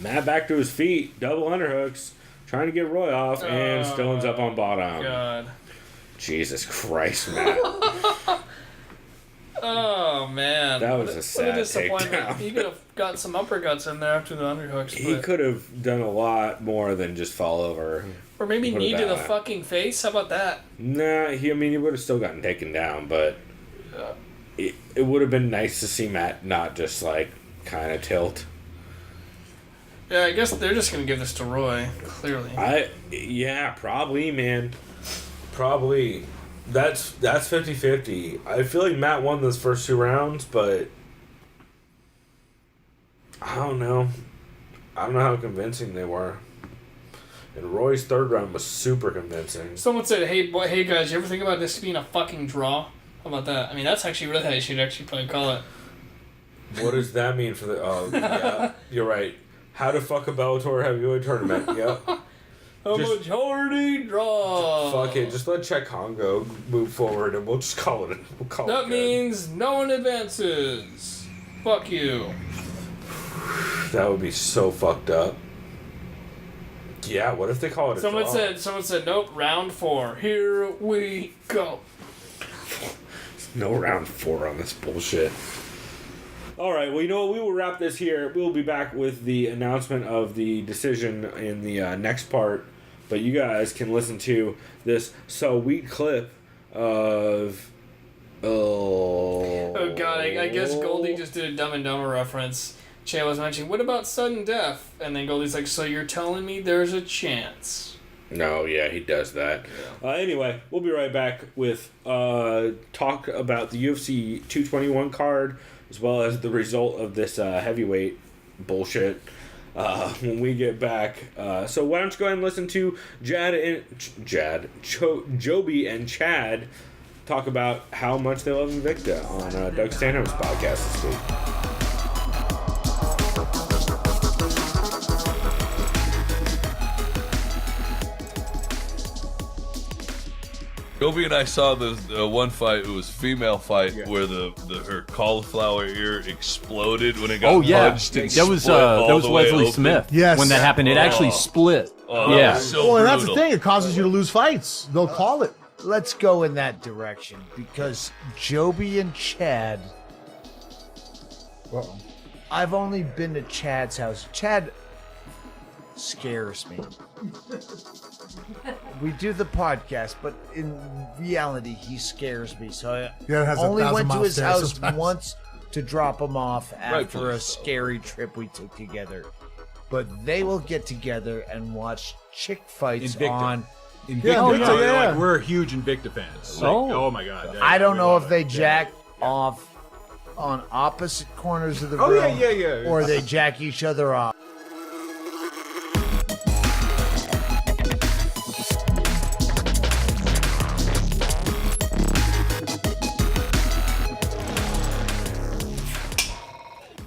Matt back to his feet, double underhooks, trying to get Roy off, and still ends up on bottom. God. Jesus Christ, Matt. Oh, man. That was a sad takedown. He could have gotten some uppercuts in there after the underhooks. He could have done a lot more than just fall over. Or maybe knee to the fucking face. How about that? Nah, he would have still gotten taken down, but it would have been nice to see Matt not just, like, kind of tilt. Yeah, I guess they're just going to give this to Roy, clearly. Yeah, probably, man. Probably. That's 50-50. I feel like Matt won those first two rounds, but I don't know. I don't know how convincing they were. And Roy's third round was super convincing. Someone said, hey guys, you ever think about this being a fucking draw? How about that? I mean, that's actually really how you should actually probably call it. What does that mean for the... Oh, yeah. You're right. How to fuck a Bellator heavyweight tournament. Yep. A majority draw. Fuck it. Just let Czech Congo move forward and we'll just call it. That means no one advances. Fuck you. That would be so fucked up. Yeah, what if they call it a draw? Someone said, nope, round 4. Here we go. No round 4 on this bullshit. Alright, well, you know what? We will wrap this here. We'll be back with the announcement of the decision in the next part. But you guys can listen to this sweet clip of... Oh, God, I guess Goldie just did a Dumb and Dumber reference. Che was mentioning, what about sudden death? And then Goldie's like, so you're telling me there's a chance? No, yeah, he does that. Anyway, we'll be right back with talk about the UFC 221 card, as well as the result of this heavyweight bullshit when we get back. So why don't you go ahead and listen to Joby and Chad talk about how much they love Invicta on Doug Stanhope's podcast this week. Joby and I saw the one fight. It was a female fight where her cauliflower ear exploded when it got punched. And that was Wesley Smith. Yes, when that happened, it actually split. Yeah. So well, and that's the thing. It causes you to lose fights. They'll call it. Let's go in that direction because Joby and Chad. Uh-oh. I've only been to Chad's house. Chad scares me. We do the podcast, but in reality, he scares me. So I only went to his house once to drop him off after a scary trip we took together. But they will get together and watch chick fights on Invicta. Like, we're huge Invicta fans. Like, oh my god! I don't know if they jack off on opposite corners of the room, or they jack each other off.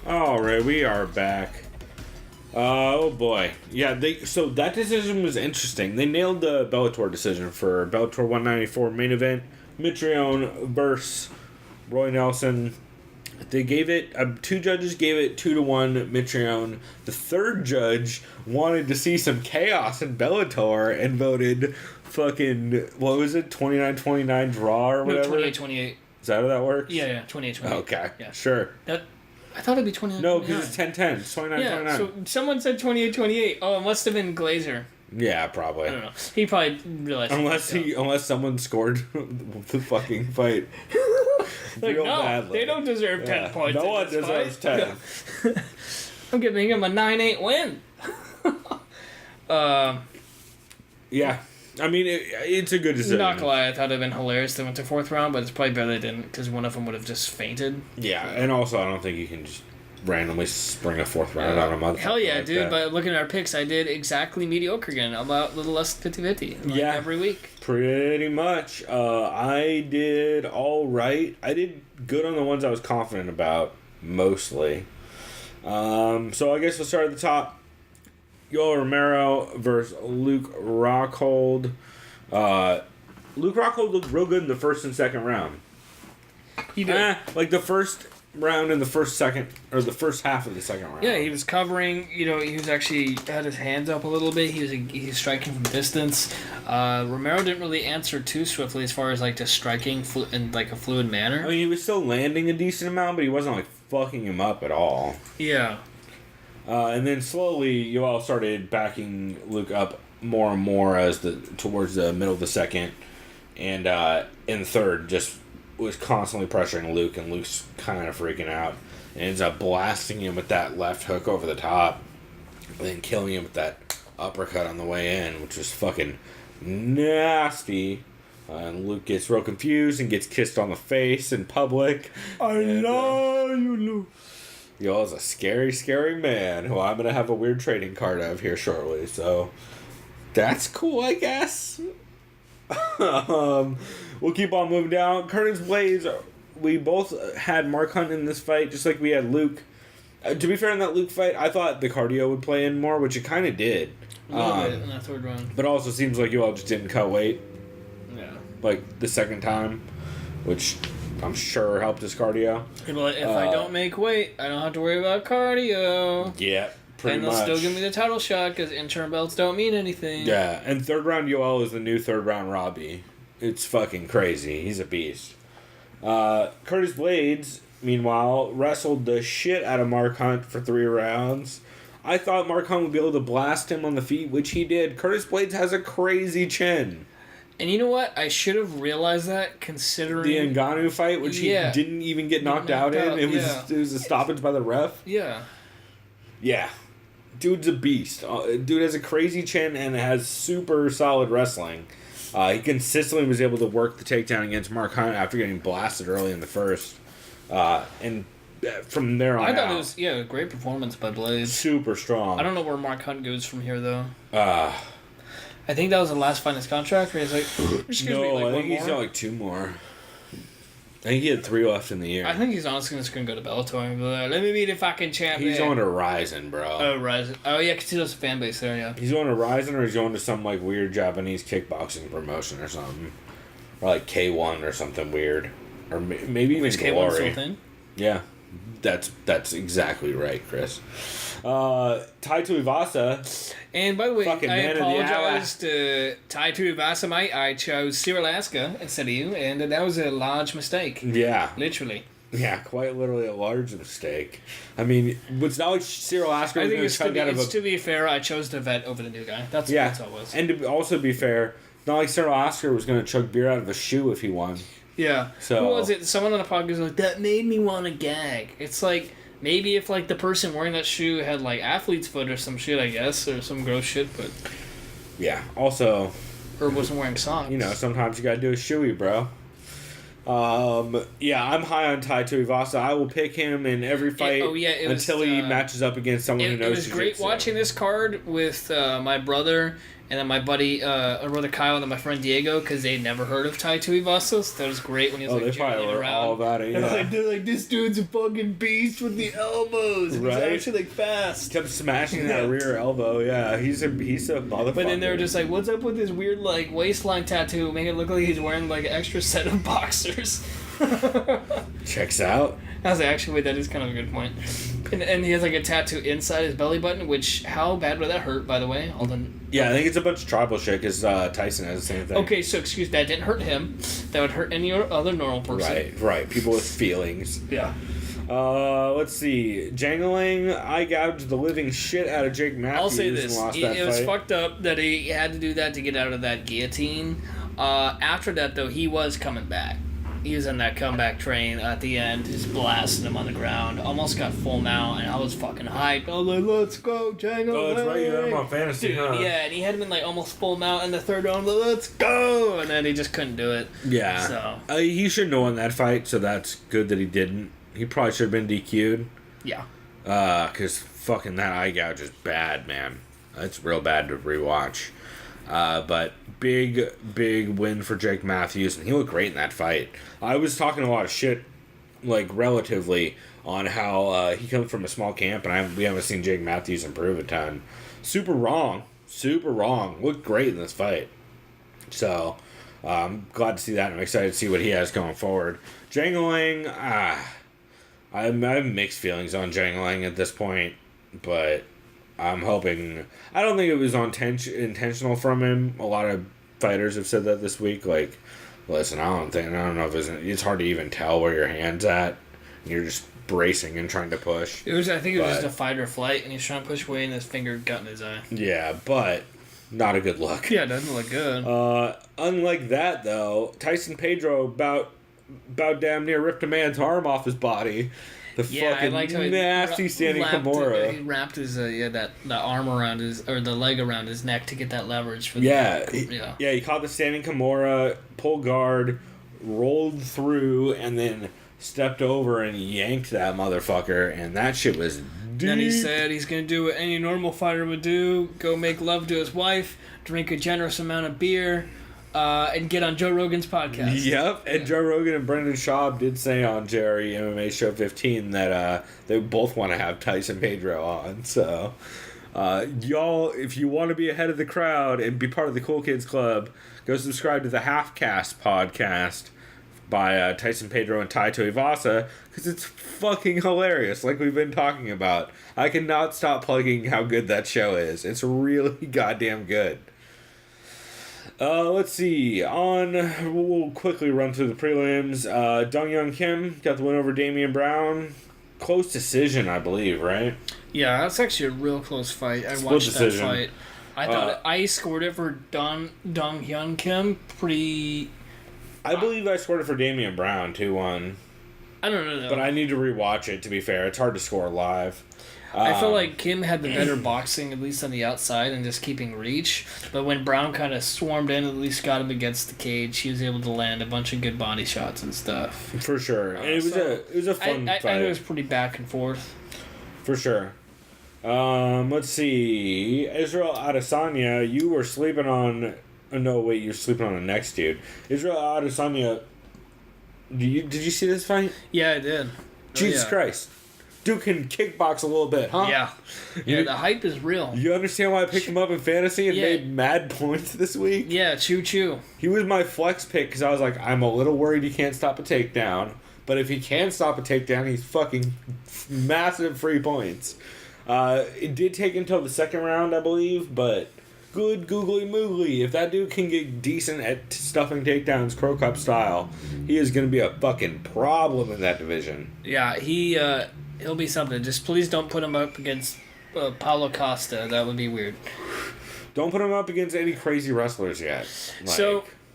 All right, we are back. Oh boy, yeah. So that decision was interesting. They nailed the Bellator decision for Bellator 194 main event. Mitrione versus Roy Nelson. They gave it. 2 judges gave it 2-1 Mitrione. The 3rd judge wanted to see some chaos in Bellator and voted fucking, what was it, 29-29 draw or whatever. 28-28. Is that how that works? Yeah, 28-28. Okay, yeah. Sure. I thought it'd be 29. No, because it's 10-10. It's 29-29. Yeah, so someone said 28-28. Oh, it must have been Glazer. Yeah, probably. I don't know. He probably realized. Unless someone scored the fucking fight. Like, real no, badly. they don't deserve 10 points. No one deserves 10. I'm giving him a 9-8 win. Yeah. I mean, it's a good decision. Not gonna lie, I thought it'd been hilarious they went to 4th round, but it's probably better they didn't, because one of them would have just fainted. Yeah, and also I don't think you can just randomly spring a 4th round on a month. Hell yeah, like dude, that. But looking at our picks, I did exactly mediocre again. About a little less than 50-50. Like every week. Pretty much. I did all right. I did good on the ones I was confident about, mostly. So I guess we'll start at the top. Yoel Romero versus Luke Rockhold. Luke Rockhold looked real good in the 1st and 2nd round. He did. Like the 1st round and the 1st half of the 2nd round. Yeah, he was covering. He was actually had his hands up a little bit. He was striking from distance. Romero didn't really answer too swiftly as far as like just striking in like a fluid manner. I mean, he was still landing a decent amount, but he wasn't like fucking him up at all. Yeah. And then slowly, Yoel started backing Luke up more and more towards the middle of the 2nd, and in the 3rd, just was constantly pressuring Luke, and Luke's kind of freaking out, and ends up blasting him with that left hook over the top, and then killing him with that uppercut on the way in, which was fucking nasty. And Luke gets real confused and gets kissed on the face in public. I love you, Luke. Yoel's a scary, scary man who I'm going to have a weird trading card of here shortly. So, that's cool, I guess. We'll keep on moving down. Curtis Blades, we both had Mark Hunt in this fight, just like we had Luke. To be fair, in that Luke fight, I thought the cardio would play in more, which it kind of did. A little bit in that 3rd round. But also seems like Yoel just didn't cut weight. Yeah. Like, the 2nd time, which I'm sure helped his cardio. If I don't make weight, I don't have to worry about cardio. Yeah, pretty much. And they'll still give me the title shot because interim belts don't mean anything. Yeah, and 3rd round Yoel is the new 3rd round Robbie. It's fucking crazy. He's a beast. Curtis Blades, meanwhile, wrestled the shit out of Mark Hunt for 3 rounds. I thought Mark Hunt would be able to blast him on the feet, which he did. Curtis Blades has a crazy chin. And you know what? I should have realized that, considering the Ngannou fight, which he didn't even get knocked out in. It was a stoppage by the ref. Yeah. Yeah. dude's a beast. Dude has a crazy chin and has super solid wrestling. He consistently was able to work the takedown against Mark Hunt after getting blasted early in the first. And from there on I thought out, it was, a great performance by Blade. Super strong. I don't know where Mark Hunt goes from here, though. I think that was the last fight in his contract, where he's like, I think he's got like 2 more. I think he had 3 left in the year. I think he's honestly just going to go to Bellator and be like, let me be the fucking champion. He's on to Ryzen, bro. Oh, Ryzen. Oh, yeah, because he has a fan base there, yeah. He's going to Ryzen, or he's going to some, like, weird Japanese kickboxing promotion or something. Or, like, K1 or something weird. Or maybe even Glory. K1 still a thing? Yeah. That's exactly right, Chris. Tai Tuivasa. And by the way, I apologize to Tai Tuivasa, mate. I chose Cyril Alaska instead of you, and that was a large mistake. Yeah. Literally. Yeah, quite literally a large mistake. I mean, it's not like Cyril Alaska was going to chug out of a... To be fair, I chose the vet over the new guy. That's all it was. And to also be fair, not like Cyril Alaska was going to chug beer out of a shoe if he won. Yeah. So, who was it? Someone on the podcast was like, that made me want to gag. It's like... Maybe if, like, the person wearing that shoe had, like, athlete's foot or some shit, I guess, or some gross shit, but... Yeah, also... Or wasn't wearing socks. You know, sometimes you gotta do a shoey, bro. Yeah, I'm high on Tai Tuivasa. I will pick him in every fight until he matches up against someone who knows. It was great watching this card with my brother and then my buddy, brother Kyle, and then my friend Diego, because they'd never heard of Tai Tuivasa. So that was great when he was they probably were all about it. Yeah. They're like, this dude's a fucking beast with the elbows. Right? He's actually like fast. He kept smashing that rear elbow. Yeah, he's a motherfucker. But then they were just like, what's up with this weird like waistline tattoo? Make it look like he's wearing like an extra set of boxers. Checks out. I was like, actually, that is kind of a good point. And he has like a tattoo inside his belly button, which, how bad would that hurt, by the way? Hold on. Yeah, I think it's a bunch of tribal shit, because Tyson has the same thing. Okay, so that didn't hurt him. That would hurt any other normal person. Right. People with feelings. Yeah. Let's see. Jangling, I gouged the living shit out of Jake Matthews. I'll say this. And lost that it was fucked up that he had to do that to get out of that guillotine. After that, though, he was coming back. He was on that comeback train at the end, just blasting him on the ground. Almost got full mount, and I was fucking hyped. I was like, let's go, Django. Oh, that's right, you had him on fantasy, huh? Yeah, and he had him in like almost full mount in the third round. Like, let's go! And then he just couldn't do it. Yeah. So he shouldn't have won that fight, so that's good that he didn't. He probably should have been DQ'd. Yeah. Because fucking that eye gouge is bad, man. It's real bad to rewatch. But big win for Jake Matthews, and he looked great in that fight. I was talking a lot of shit, like, relatively, on how he comes from a small camp, and we haven't seen Jake Matthews improve a ton. Super wrong. Looked great in this fight. So, I'm glad to see that, and I'm excited to see what he has going forward. Jangling, I have mixed feelings on Jangling at this point, but... I'm hoping... I don't think it was intentional from him. A lot of fighters have said that this week. Like, listen, I don't know if it's hard to even tell where your hand's at. And you're just bracing and trying to push. I think it was just a fight or flight, and he's trying to push away, and his finger got in his eye. Yeah, but not a good look. Yeah, it doesn't look good. Unlike that, though, Tyson Pedro about damn near ripped a man's arm off his body. The fucking nasty standing Kimura. He wrapped his the arm around the leg around his neck to get that leverage for he caught the standing Kimura, pull guard, rolled through, and then stepped over and yanked that motherfucker, and that shit was deep. Then he said he's gonna do what any normal fighter would do: go make love to his wife, drink a generous amount of beer. And get on Joe Rogan's podcast. Yep, and Joe Rogan and Brendan Schaub did say on JRE MMA Show 15 that they both want to have Tyson Pedro on. So, y'all, if you want to be ahead of the crowd and be part of the Cool Kids Club, go subscribe to the Halfcast podcast by Tyson Pedro and Tai Tuivasa, because it's fucking hilarious, like we've been talking about. I cannot stop plugging how good that show is. It's really goddamn good. Let's see. We'll quickly run through the prelims. Dong Young Kim got the win over Damian Brown. Close decision, I believe, right? Yeah, that's actually a real close fight. I watched that fight. I thought I scored it for Dong Hyun Kim pretty... I believe I scored it for Damian Brown, 2-1. I don't know, though. But I need to rewatch it, to be fair. It's hard to score live. I feel like Kim had the better boxing, at least on the outside, and just keeping reach. But when Brown kind of swarmed in, at least got him against the cage, he was able to land a bunch of good body shots and stuff. For sure. And it was a fun fight. I it was pretty back and forth. For sure. Let's see. Israel Adesanya, you were sleeping on... no, wait, you're sleeping on the next dude. Israel Adesanya, did you see this fight? Yeah, I did. Jesus Christ. Dude can kickbox a little bit, huh? Yeah. Yeah, the hype is real. You understand why I picked him up in fantasy and made mad points this week? Yeah, choo-choo. He was my flex pick because I was like, I'm a little worried he can't stop a takedown. But if he can stop a takedown, he's fucking massive free points. It did take until the second round, I believe, but good googly moogly. If that dude can get decent at stuffing takedowns Crow Cup style, he is going to be a fucking problem in that division. Yeah, he'll be something. Just please don't put him up against Paulo Costa. That would be weird. Don't put him up against any crazy wrestlers yet.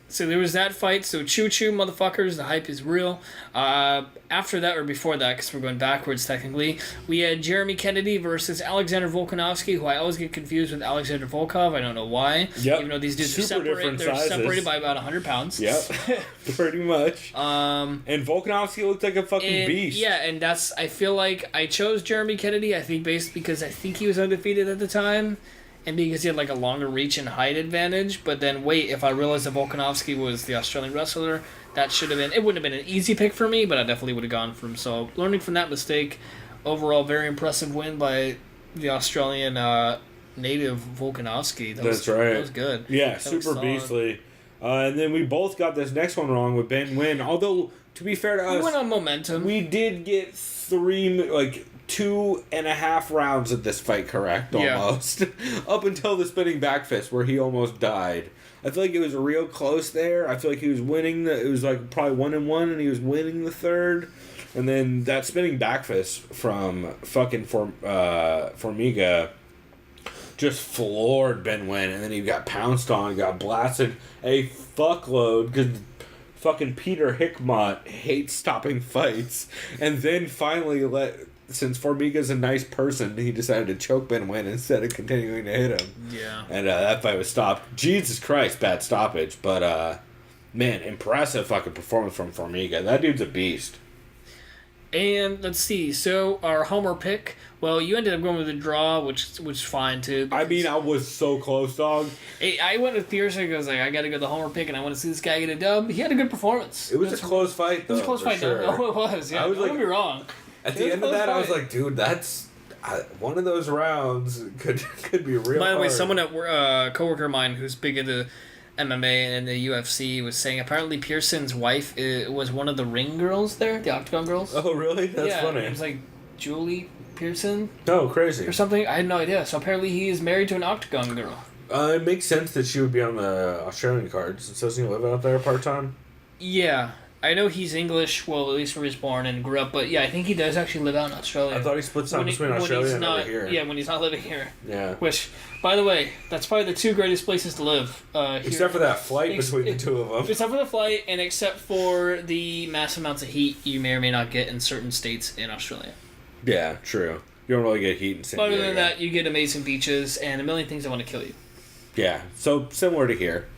So there was that fight. So choo-choo, motherfuckers. The hype is real. After that, or before that, because we're going backwards technically, we had Jeremy Kennedy versus Alexander Volkanovski, who I always get confused with Alexander Volkov. I don't know why. Yep. Even though these dudes are separated by about 100 pounds. Yep. Pretty much. And Volkanovski looked like a fucking beast. Yeah, and I feel like I chose Jeremy Kennedy, I think, because I think he was undefeated at the time. And because he had like a longer reach and height advantage, but then if I realized that Volkanovski was the Australian wrestler, it wouldn't have been an easy pick for me, but I definitely would have gone for him. So learning from that mistake, overall very impressive win by the Australian native Volkanovski. That's right. That was good. Yeah, super beastly. And then we both got this next one wrong with Ben Nguyen. Although, to be fair to us, we went on momentum. We did get 2.5 rounds of this fight correct, almost. Yeah. Up until the spinning back fist, where he almost died. I feel like it was real close there. I feel like he was winning. It was like probably 1-1, and he was winning the third. And then that spinning back fist from fucking Formiga just floored Ben Nguyen, and then he got pounced on, got blasted a fuckload, because fucking Peter Hickmott hates stopping fights. And then finally since Formiga's a nice person, he decided to choke Ben Nguyen instead of continuing to hit him. Yeah. And that fight was stopped. Jesus Christ, bad stoppage. But, man, impressive fucking performance from Formiga. That dude's a beast. And let's see. So our homer pick. Well, you ended up going with a draw, which was fine too. I mean, I was so close, dog. I went with Pierce. I was like, I got to go the homer pick, and I want to see this guy get a dub. He had a good performance. It was a close fight, though. It was a close fight. Sure. No, it was. Yeah, don't be wrong. At the end of that, I was like, dude, that's one of those rounds could be real. By the way, hard. someone at a coworker of mine who's big into MMA and the UFC was saying apparently Pearson's wife was one of the ring girls there, the Octagon girls. Oh, really? That's funny. It was like Julie Pearson. Oh, crazy. Or something. I had no idea. So apparently he is married to an Octagon girl. It makes sense that she would be on the Australian cards. Doesn't he live out there part-time? Yeah. I know he's English, well, at least where he was born and grew up, but yeah, I think he does actually live out in Australia. I thought he split time between Australia and over here. Yeah, when he's not living here. Yeah. Which, by the way, that's probably the two greatest places to live. Except for that flight between the two of them. Except for the flight, and except for the massive amounts of heat you may or may not get in certain states in Australia. Yeah, true. You don't really get heat in San Diego. But other than that, you get amazing beaches and a million things that want to kill you. Yeah, so similar to here.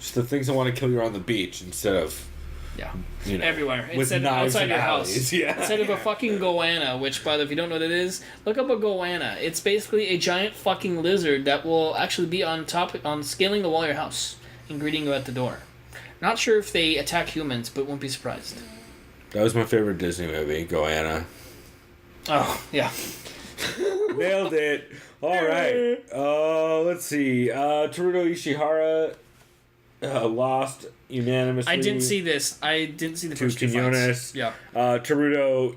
Just the things that want to kill you are on the beach instead of... Yeah, everywhere. With knives outside your alleys. house. Yeah. Instead of a fucking goanna, which, by the way, if you don't know what it is, look up a goanna. It's basically a giant fucking lizard that will actually be on scaling the wall of your house and greeting you at the door. Not sure if they attack humans, but won't be surprised. That was my favorite Disney movie, Goanna. Oh, yeah. Nailed it. All right. Let's see. Teruto Ishihara lost unanimously. I didn't see this. I didn't see the first two fights. Yeah. Teruto.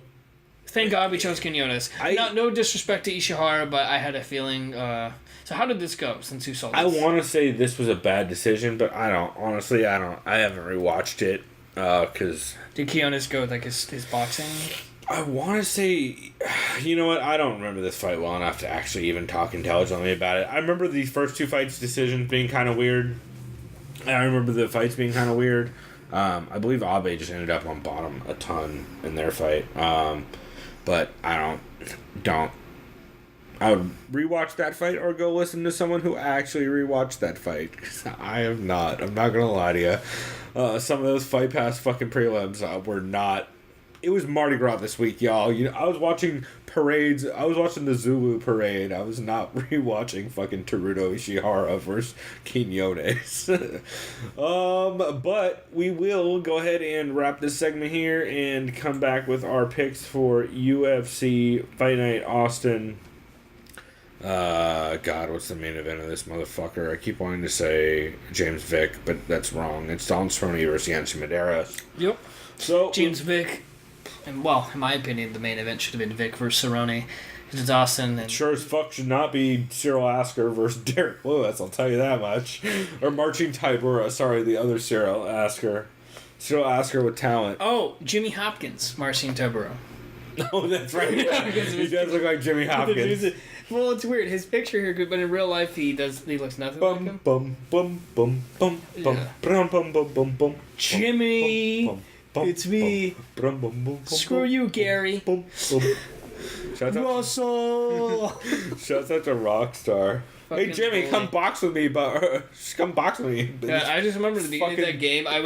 Thank God we chose Quinones. No disrespect to Ishihara, but I had a feeling. So how did this go? Since you saw this, I want to say this was a bad decision, but I don't. Honestly, I don't. I haven't rewatched it because. Did Quinones go with like his boxing? I want to say, you know what? I don't remember this fight well enough to actually even talk intelligently about it. I remember the first two fights' decisions being kind of weird. I remember the fights being kind of weird. I believe Abe just ended up on bottom a ton in their fight. But I don't I would rewatch that fight or go listen to someone who actually rewatched that fight. 'Cause I have not. I'm not gonna lie to you. Some of those Fight Pass fucking prelims were not. It was Mardi Gras this week, y'all. You know, I was watching parades. I was watching the Zulu parade. I was not rewatching fucking Teruto Ishihara versus Quinones. But we will go ahead and wrap this segment here and come back with our picks for UFC Fight Night Austin. God, what's the main event of this motherfucker? I keep wanting to say James Vick, but that's wrong. It's Don Cerrone versus Medeiros. Yep. So James Vick. And, well, in my opinion, the main event should have been Vic versus Cerrone. Because it's Austin. And sure as fuck should not be Cyril Asker versus Derek Lewis, I'll tell you that much. Or Marcin Tybura, sorry, the other Cyril Asker. Cyril Asker with talent. Oh, Jimmy Hopkins, Marcin Tybura. Oh, that's right. Yeah. He does look like Jimmy Hopkins. Well, it's weird. His picture here, but in real life, he looks nothing like him. Bum, bum, bum, bum, bum, bum, bum, bum, bum, bum, Jimmy! It's me. Screw you, Gary. Shouts Russell. Shouts out to Rockstar. Hey Jimmy, come box with me, but come box with me. Yeah, I just remember at the beginning of that game, I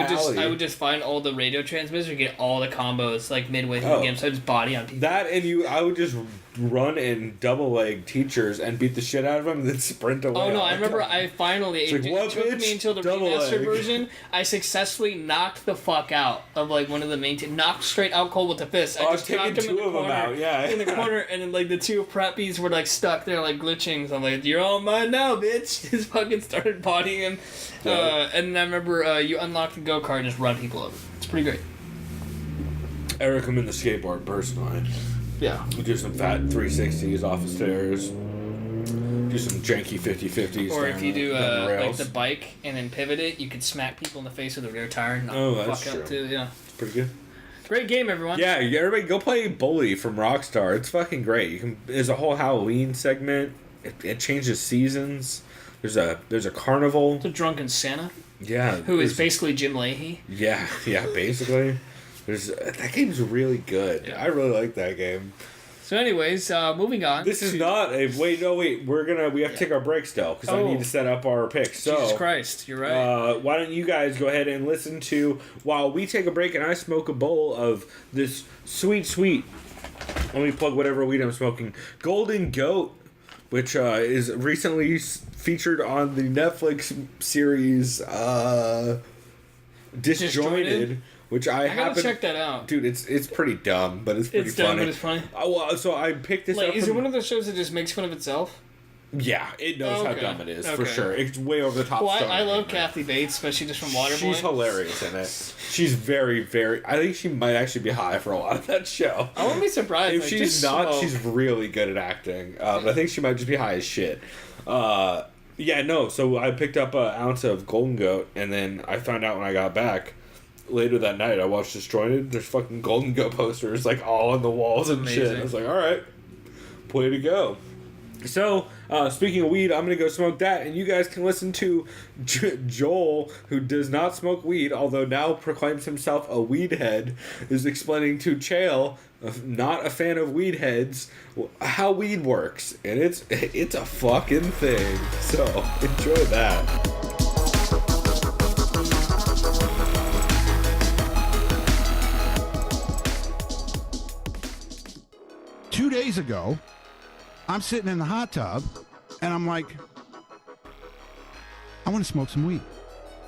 would just find all the radio transmitters and get all the combos like midway through the game, so I just body on people. That and I would just run and double leg teachers and beat the shit out of them, and then sprint away. Oh no, I remember I finally it took me until the remastered version. I successfully knocked the fuck out of like one of the main knocked straight out cold with the fist. I just knocked him in the corner, in the corner, and then like the two preppies were like stuck there like glitching. So I'm like, you're all mine now, bitch. Just fucking started bodying him. And then I remember you unlock the go kart and just run people over. It's pretty great. I recommend the skateboard personally. Yeah. You do some fat 360s off the stairs. Do some janky 50-50s. Or if you do like the bike and then pivot it, you can smack people in the face with a rear tire and knock the fuck out too. Yeah. It's pretty good. Great game, everyone. Yeah, everybody go play Bully from Rockstar. It's fucking great. There's a whole Halloween segment. It changes seasons. There's a carnival. It's a drunken Santa. Yeah. Who is basically Jim Leahy. Yeah, basically. That game's really good. Yeah. I really like that game. So anyways, moving on. This is not a... Wait. We have to take our break still, because I need to set up our picks. So, Jesus Christ, you're right. Why don't you guys go ahead and listen to... While we take a break and I smoke a bowl of this sweet... Let me plug whatever weed I'm smoking. Golden Goat, which is recently featured on the Netflix series Disjointed. Which I gotta check that out, dude. It's pretty dumb, but it's pretty funny. Dumb, but it's funny. So I picked this up. Is it one of those shows that just makes fun of itself? Yeah, it knows how dumb it is for sure. It's way over the top. Well, I love Kathy Bates, especially just from Waterboy. She's hilarious in it. She's very, very. I think she might actually be high for a lot of that show. I wouldn't be surprised if she's not. She's really good at acting. But I think she might just be high as shit. So I picked up an ounce of Golden Goat, and then I found out when I got back. Later that night, I watched Disjointed. There's fucking Golden Goat posters like all on the walls and shit. I was like, all right, way to go. So, speaking of weed, I'm going to go smoke that, and you guys can listen to Joel, who does not smoke weed, although now proclaims himself a weed head, is explaining to Chael, not a fan of weed heads, how weed works. And it's a fucking thing. So, enjoy that. 2 days ago, I'm sitting in the hot tub, and I'm like, I want to smoke some weed,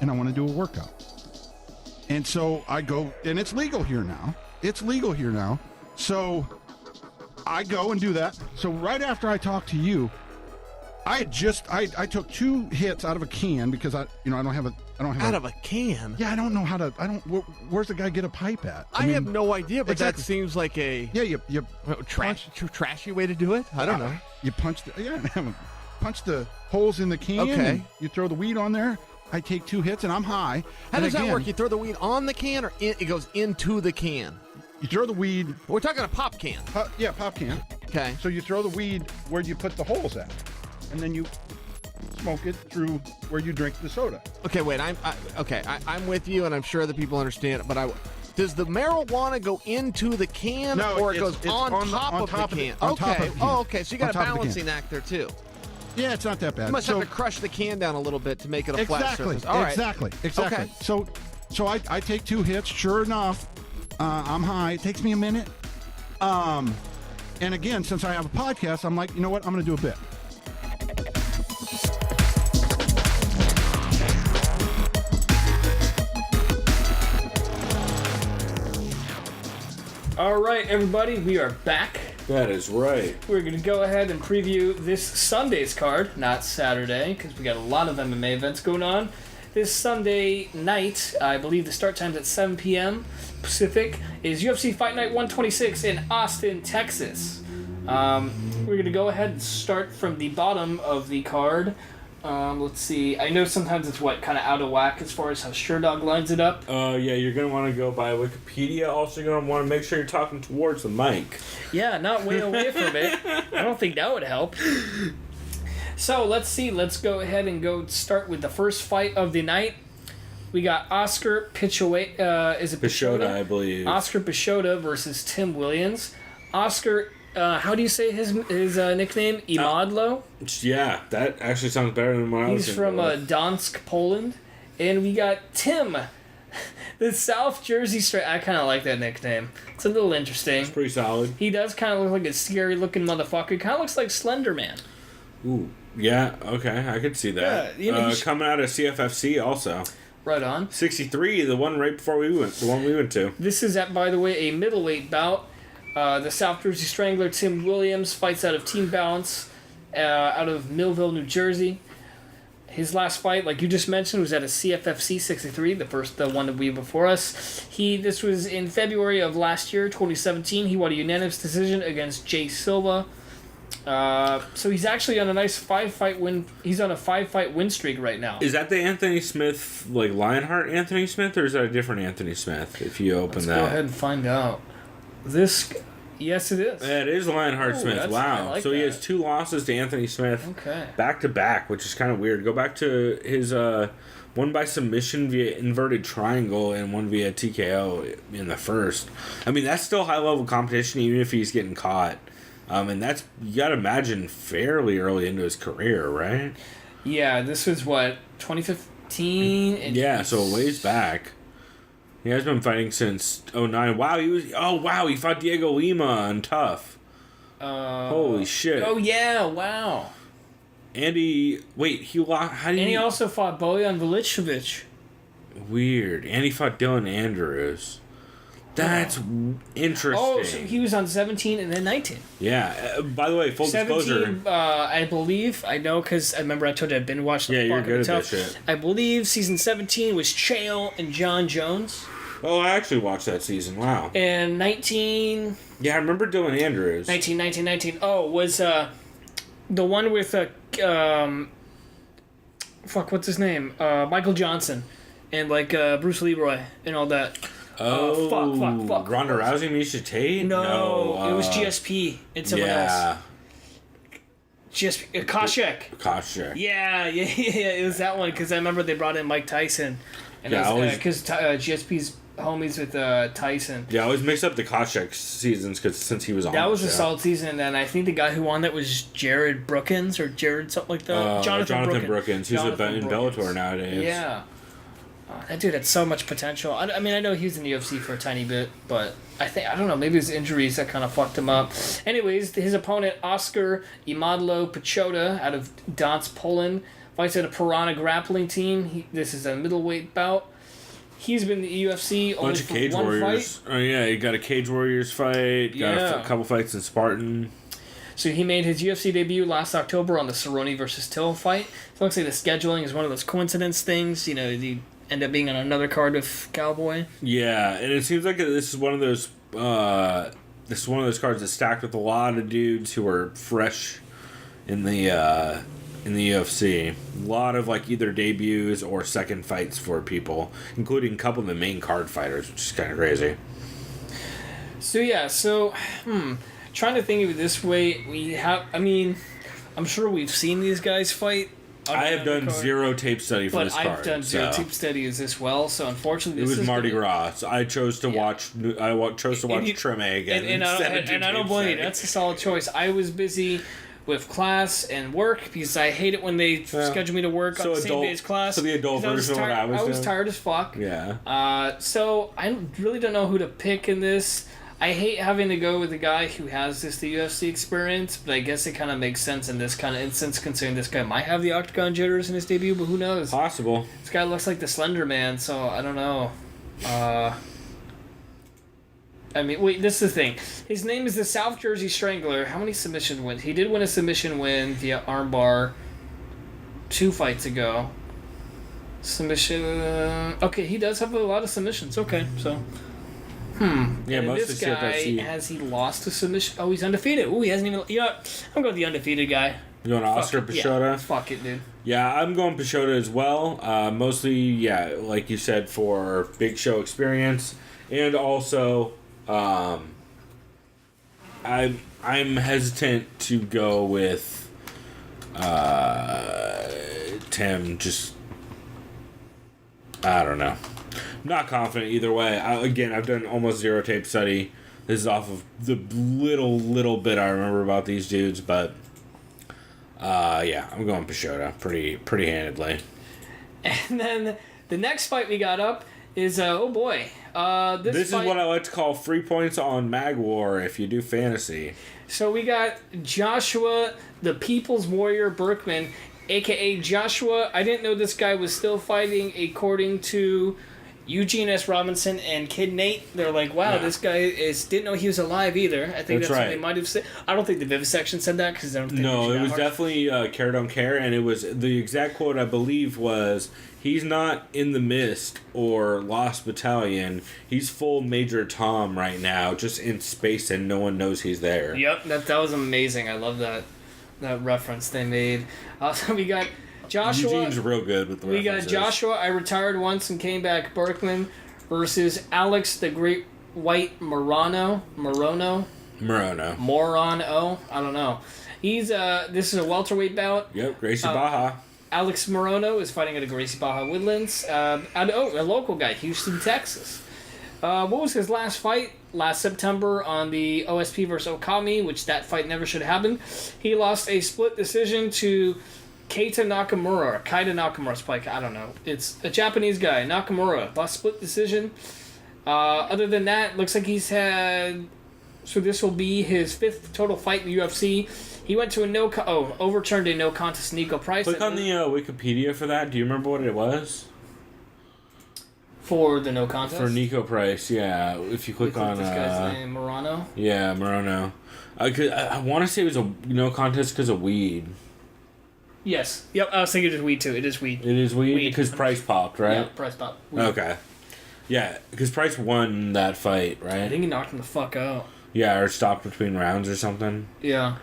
and I want to do a workout. And so I go, and it's legal here now. So I go and do that. So right after I talk to you, I took 2 hits out of a can because I don't have out of a can. Yeah, I don't know how to. Where's the guy get a pipe at? I have no idea, but exactly. That seems like a you trashy way to do it. I don't know. You punch the holes in the can. Okay. You throw the weed on there. I take 2 hits and I'm high. How does that work? You throw the weed on the can, or it goes into the can? You throw the weed. We're talking a pop can. Pop can. Okay. So you throw the weed where you put the holes at, and then you smoke it through where you drink the soda. Okay, wait. I'm with you, and I'm sure that people understand it. But Does the marijuana go into the can, or it goes on top of the can? Okay. Oh, okay. So you got a balancing act there too. Yeah, it's not that bad. You must have to crush the can down a little bit to make it a flat surface. All right. Exactly. Okay. So I take 2 hits. Sure enough, I'm high. It takes me a minute. And again, since I have a podcast, I'm like, you know what? I'm going to do a bit. All right, everybody, we are back. That is right. We're going to go ahead and preview this Sunday's card, not Saturday, because we got a lot of MMA events going on. This Sunday night, I believe the start time's at 7 p.m. Pacific, is UFC Fight Night 126 in Austin, Texas. We're going to go ahead and start from the bottom of the card. Let's see. I know sometimes it's kind of out of whack as far as how SureDog lines it up. Yeah, you're going to want to go by Wikipedia. Also, you're going to want to make sure you're talking towards the mic. Yeah, not way away from it. I don't think that would help. So, let's see. Let's go ahead and start with the first fight of the night. We got Oscar Pichota, Pichota, I believe. Oscar Pichota versus Tim Williams. Oscar, how do you say his nickname? Imadlo? Yeah, that actually sounds better than what I was He's from Donsk, Poland. And we got Tim, the South Jersey straight. I kind of like that nickname. It's a little interesting. It's pretty solid. He does kind of look like a scary-looking motherfucker. Kind of looks like Slender Man. Ooh, yeah, okay, I could see that. Yeah, coming out of CFFC also. Right on. 63, the one right before we went to. This is, by the way, a middleweight bout. The South Jersey Strangler, Tim Williams, fights out of Team Balance, out of Millville, New Jersey. His last fight, like you just mentioned, was at a CFFC 63, the one that we before us. This was in February of last year, 2017. He won a unanimous decision against Jay Silva. So he's actually on a nice 5-fight win. He's on a 5-fight win streak right now. Is that the Anthony Smith, like Lionheart Anthony Smith, or is that a different Anthony Smith? If you open that, go ahead and find out. Yes, it is. Yeah, it is Lionheart Smith. Wow. Like so he has 2 losses to Anthony Smith. Okay. Back to back, which is kind of weird. Go back to his one by submission via inverted triangle and one via TKO in the first. I mean, that's still high level competition, even if he's getting caught. And that's, you gotta imagine, fairly early into his career, right? Yeah, this was 2015? Yeah, so a ways back. He has been fighting since 2009. Wow, he fought Diego Lima on Tough. Holy shit. Oh yeah, wow. He lost. And he also fought Bojan Veličević. Weird. And he fought Dylan Andrews. That's interesting. Oh, so he was on 17 and then 19. Yeah. By the way, full 17, disclosure. I believe, I know, because I remember I told you I've been watching the you're good at this shit. I believe season 17 was Chael and John Jones. Oh, I actually watched that season. Wow. And 19... Yeah, I remember Dylan Andrews. 19. Oh, was the one with... what's his name? Michael Johnson. And, Bruce Leroy and all that. Oh, fuck. Ronda Rousey, Miesha Tate? No, it was GSP and someone else. GSP, Koscheck. Yeah, it was that one because I remember they brought in Mike Tyson. And because GSP's homies with Tyson. Yeah, I always mix up the Koscheck seasons since he was on. That was a solid season, and I think the guy who won that was Jared Brookins or Jared something like that. Jonathan Brookins, who's in Bellator nowadays. Yeah. That dude had so much potential. I mean, I know he was in the UFC for a tiny bit, but I don't know, maybe his injuries that kind of fucked him up. Anyways, his opponent, Oscar Imadlo Pichota, out of Donsk, Poland, fights at a Piranha grappling team. This is a middleweight bout. He's been in the UFC only bunch of for Cage one Warriors. fight. Oh yeah, he got a Cage Warriors fight. Got a couple fights in Spartan. So he made his UFC debut last October on the Cerrone versus Till fight. It looks like the scheduling is one of those coincidence things. You know, you end up being on another card with Cowboy. Yeah, and it seems like this is one of those. This is one of those cards that's stacked with a lot of dudes who are fresh in the UFC. A lot of either debuts or second fights for people, including a couple of the main card fighters, which is kind of crazy. Trying to think of it this way, I'm sure we've seen these guys fight I have done zero tape study for this card. But I've done zero tape studies as well, so unfortunately... It was Mardi Gras. So I chose to watch Trim A again. And I don't blame you. That's a solid choice. I was busy with class and work because I hate it when they schedule me to work on the same day as class. So the adult version of what I was doing? I was tired as fuck. Yeah. So I really don't know who to pick in this. I hate having to go with the guy who has the UFC experience, but I guess it kind of makes sense in this kind of instance, considering this guy might have the octagon jitters in his debut, but who knows? Possible. This guy looks like the Slender Man, so I don't know. I mean, wait, this is the thing. His name is the South Jersey Strangler. How many submission wins? He did win a submission win via armbar 2 fights ago. Submission... okay, he does have a lot of submissions. Okay, so... Yeah, and most this of guy, has he lost a submission? Oh, he's undefeated. Oh, he hasn't even... You know what? I'm going with the undefeated guy. You going Oscar Pichota? Yeah, fuck it, dude. Yeah, I'm going Pichota as well. Mostly, yeah, like you said, for big show experience. And also, I'm hesitant to go with Tim. Just... I don't know. Not confident either way. I've done almost zero tape study. This is off of the little bit I remember about these dudes, but yeah, I'm going Pichota pretty handedly. And then the next fight we got up is oh boy, this is what I like to call free points on Mag War if you do fantasy. So we got Joshua, the People's Warrior Berkman, aka Joshua. I didn't know this guy was still fighting, according to Eugene S. Robinson and Kid Nate. They're like, wow, this guy didn't know he was alive either. I think that's what they might have said. I don't think the Vivisection said that because I don't think it was definitely Care Don't Care, and it was the exact quote I believe was, he's not in the Mist or Lost Battalion. He's full Major Tom right now, just in space, and no one knows he's there. Yep, that was amazing. I love that reference they made. So we got Joshua. Eugene's real good with the references. We got Joshua, I retired once and came back, Berkman, versus Alex the Great White Morono. I don't know. He's this is a welterweight bout. Yep, Gracie Baja. Alex Morono is fighting at a Gracie Baja Woodlands. A local guy, Houston, Texas. What was his last fight? Last September on the OSP versus Okami, which that fight never should have happened. He lost a split decision to Kaita Nakamura's fight. I don't know. It's a Japanese guy. Nakamura lost split decision. Other than that, looks like he's had... So this will be his 5th total fight in the UFC. He went to overturned a no contest Nico Price. Click on the Wikipedia for that. Do you remember what it was? For the no contest? For Nico Price, yeah. If you click on... this guy's name, Morono? Yeah, Morono. I want to say it was a no contest because of weed. Yes. Yep, I was thinking it was weed too. It is weed. It is weed because Price popped, right? Yeah, Price popped. Weed. Okay. Yeah, because Price won that fight, right? I think he knocked him the fuck out. Yeah, or stopped between rounds or something. Yeah.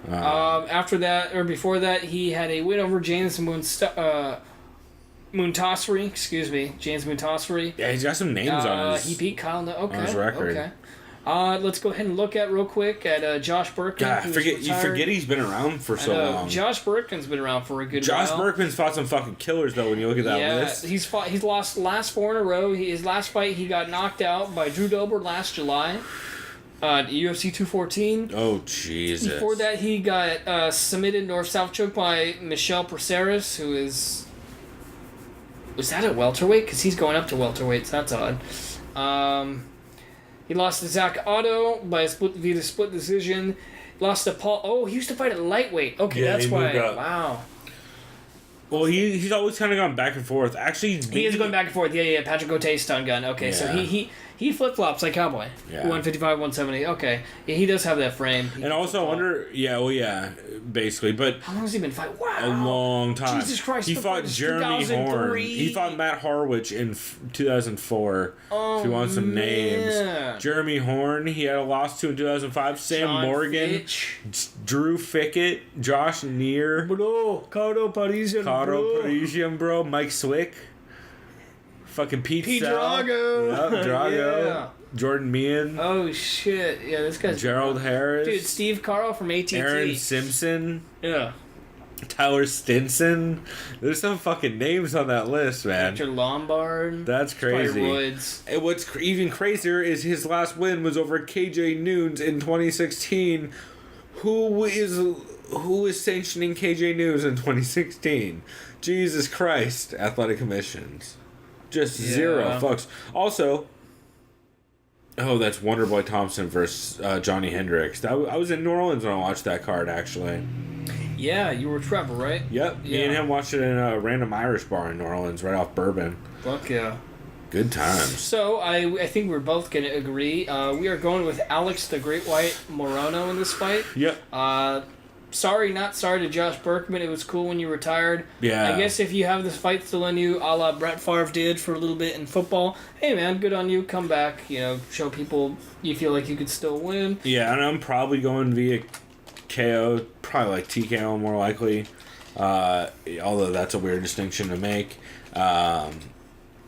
After that, or before that, he had a win over James Muntasiri. James Muntasiri. Yeah, he's got some names on his. He beat Kyle. On his record. Okay. Let's go ahead and look at real quick at Josh Berkman. God, you forget he's been around for so long. Josh Berkman's been around for a good while. Josh Berkman's fought some fucking killers though. When you look at that list, he's lost last 4 in a row. His last fight, he got knocked out by Drew Dober last July. UFC 214. Oh Jesus! Before that, he got submitted north-south choke by Michel Praceres, who is... Was that at welterweight? Because he's going up to welterweight, so that's odd. He lost to Zach Otto via split decision. Lost to Paul... Oh, he used to fight at lightweight. Okay, that's why. Wow. Well, he's always kind of gone back and forth. Actually, he is going back and forth. Yeah. Patrick Gauthier stun gun. Okay, so he flip flops like Cowboy. Yeah. 155, 170. Okay, yeah, he does have that frame. And also, I wonder. Yeah, basically, but how long has he been fighting? Wow, a long time. Jesus Christ! He fought Jeremy Horn. He fought Matt Harwich in 2004. Oh, if you want some names, Jeremy Horn. He had a loss to in 2005. Sam John Morgan, Fitch. Drew Fickett, Josh Neer, Cotto Parisian, bro. Mike Swick. Fucking Pete Drago. Yep, Drago. Yeah. Jordan Meehan. Oh, shit. Yeah, this guy's... Gerald Harris. Dude, Steve Carl from ATT. Aaron Simpson. Yeah. Tyler Stinson. There's some fucking names on that list, man. Victor Lombard. That's crazy. And what's even crazier is his last win was over KJ Noons in 2016. Who is sanctioning KJ Noons in 2016? Jesus Christ, athletic commissions. Just zero fucks. Also, that's Wonderboy Thompson versus Johnny Hendricks. I was in New Orleans when I watched that card, actually. Yeah, you were Trevor, right? Yep. Me and him watched it in a random Irish bar in New Orleans, right off Bourbon. Fuck yeah. Good times. So, I think we're both going to agree. We are going with Alex the Great White Morono in this fight. Yep. Sorry, not sorry to Josh Berkman. It was cool when you retired. Yeah. I guess if you have this fight still in you, a la Brett Favre did for a little bit in football, hey man, good on you. Come back, show people you feel like you could still win. Yeah, and I'm probably going via KO, probably like TKO more likely. Although that's a weird distinction to make.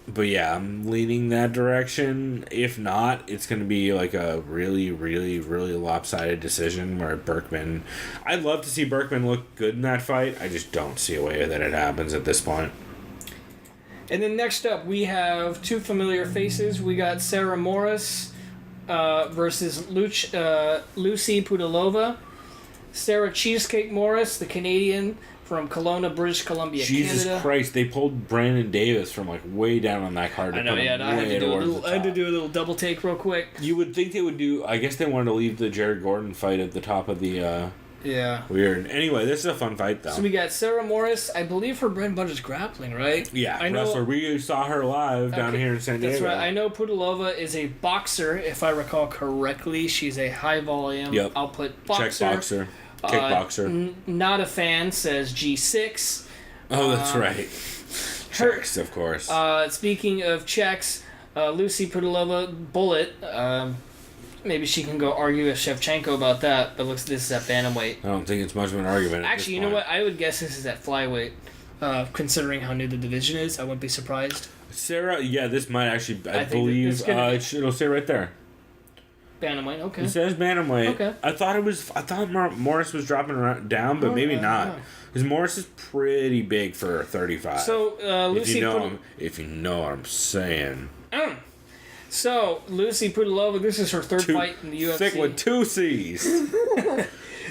But yeah, I'm leaning that direction. If not, it's going to be like a really, really, really lopsided decision where Berkman... I'd love to see Berkman look good in that fight. I just don't see a way that it happens at this point. And then next up, we have two familiar faces. We got Sarah Morris versus Lucy Pudilova. Sarah Cheesecake Morris, the Canadian from Kelowna, British Columbia, Jesus Canada. Christ, they pulled Brandon Davis from like way down on that card. I know, yeah. I had to do a little double take real quick. You would think they would do... I guess they wanted to leave the Jared Gordon fight at the top of the... Yeah. Weird. Anyway, this is a fun fight, though. So we got Sarah Morris. I believe her bread and butter is grappling, right? Yeah, wrestler. We saw her live down here in San Diego. That's right. I know Pudilova is a boxer, if I recall correctly. She's a high-volume output boxer. Check boxer. Kickboxer. Not a fan, says G6. Oh, that's right. Czechs, of course. Speaking of Czechs, Lucy Pudilova, Bullet. Maybe she can go argue with Shevchenko about that, but this is at bantamweight. I don't think it's much of an argument. Actually, you know what? I would guess this is at flyweight. Considering how new the division is, I wouldn't be surprised. Sarah, this might actually, I believe, it'll say right there. Bantamweight, okay. It says bantamweight. Okay. I thought Morris was dropping down, but maybe not. Because Morris is pretty big for 35. So, Lucy... If you know what I'm saying. So, Lucy Pudilova, this is her third fight in the UFC. Thick with two C's.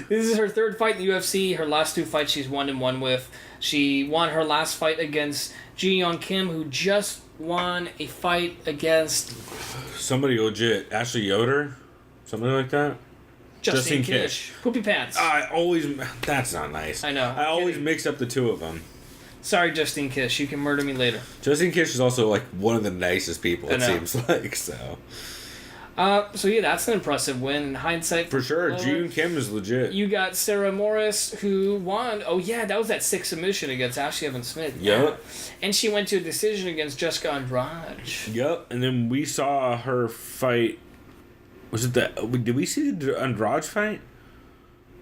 This is her third fight in the UFC. Her last two fights she's 1-1 with. She won her last fight against Ji Yeon Kim, who just won a fight against... Somebody legit. Ashley Yoder? Something like that? Justin Kish. Poopy Pants. That's not nice. I know. I always mix up the two of them. Sorry, Justin Kish. You can murder me later. Justin Kish is also like one of the nicest people, it seems like. So that's an impressive win in hindsight. For sure. Ji Yeon Kim is legit. You got Sarah Morris, who won. Oh, yeah, that was that 6 submission against Ashley Evans-Smith. Yep. And she went to a decision against Jessica Andrade. Yep. And then we saw her fight. Was it did we see the Andrade fight?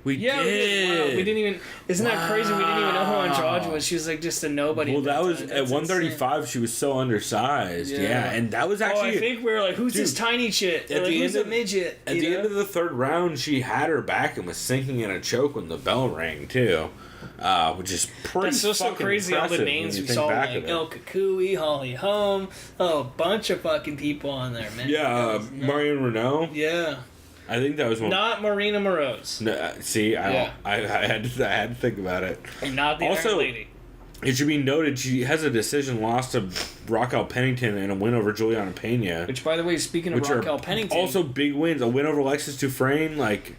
We did. Wow, we didn't even... Isn't that crazy? We didn't even know who Andrade was. She was like just a nobody. Well, that was... At 135, insane. She was so undersized. Yeah. And that was actually... I think we were like, who's this tiny shit? Who's a midget? At the end of the third round, she had her back and was sinking in a choke when the bell rang, too. Which is pretty so crazy, all the names we saw, like El Kukui, Holly Holm, a bunch of fucking people on there, man. Yeah, Marion Renault. Yeah. I think that was one. Not Marina Moroz. No, see, I had to think about it. And not the Iron Lady. It should be noted she has a decision loss to Raquel Pennington and a win over Juliana Pena. Which, by the way, speaking of Raquel Pennington, also big wins. A win over Alexis Dufresne. Like,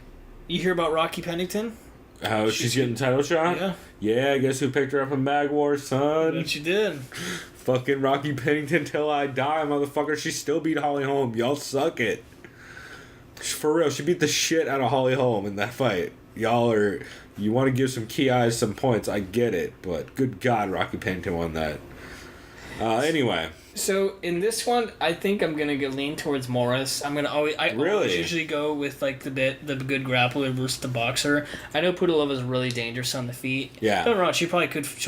you hear about Rocky Pennington? How she's getting title shot? Yeah. Yeah, I guess who picked her up in Mag Wars, son? What you did? Fucking Rocky Pennington till I die, motherfucker. She still beat Holly Holm. Y'all suck it. For real, she beat the shit out of Holly Holm in that fight. You want to give some key eyes some points, I get it, but good God, Rocky Pennington won that. Anyway. So in this one, I think I'm gonna lean towards Morris. I always usually go with like the good grappler versus the boxer. I know Pudilova is really dangerous on the feet. Yeah. Don't know. She'll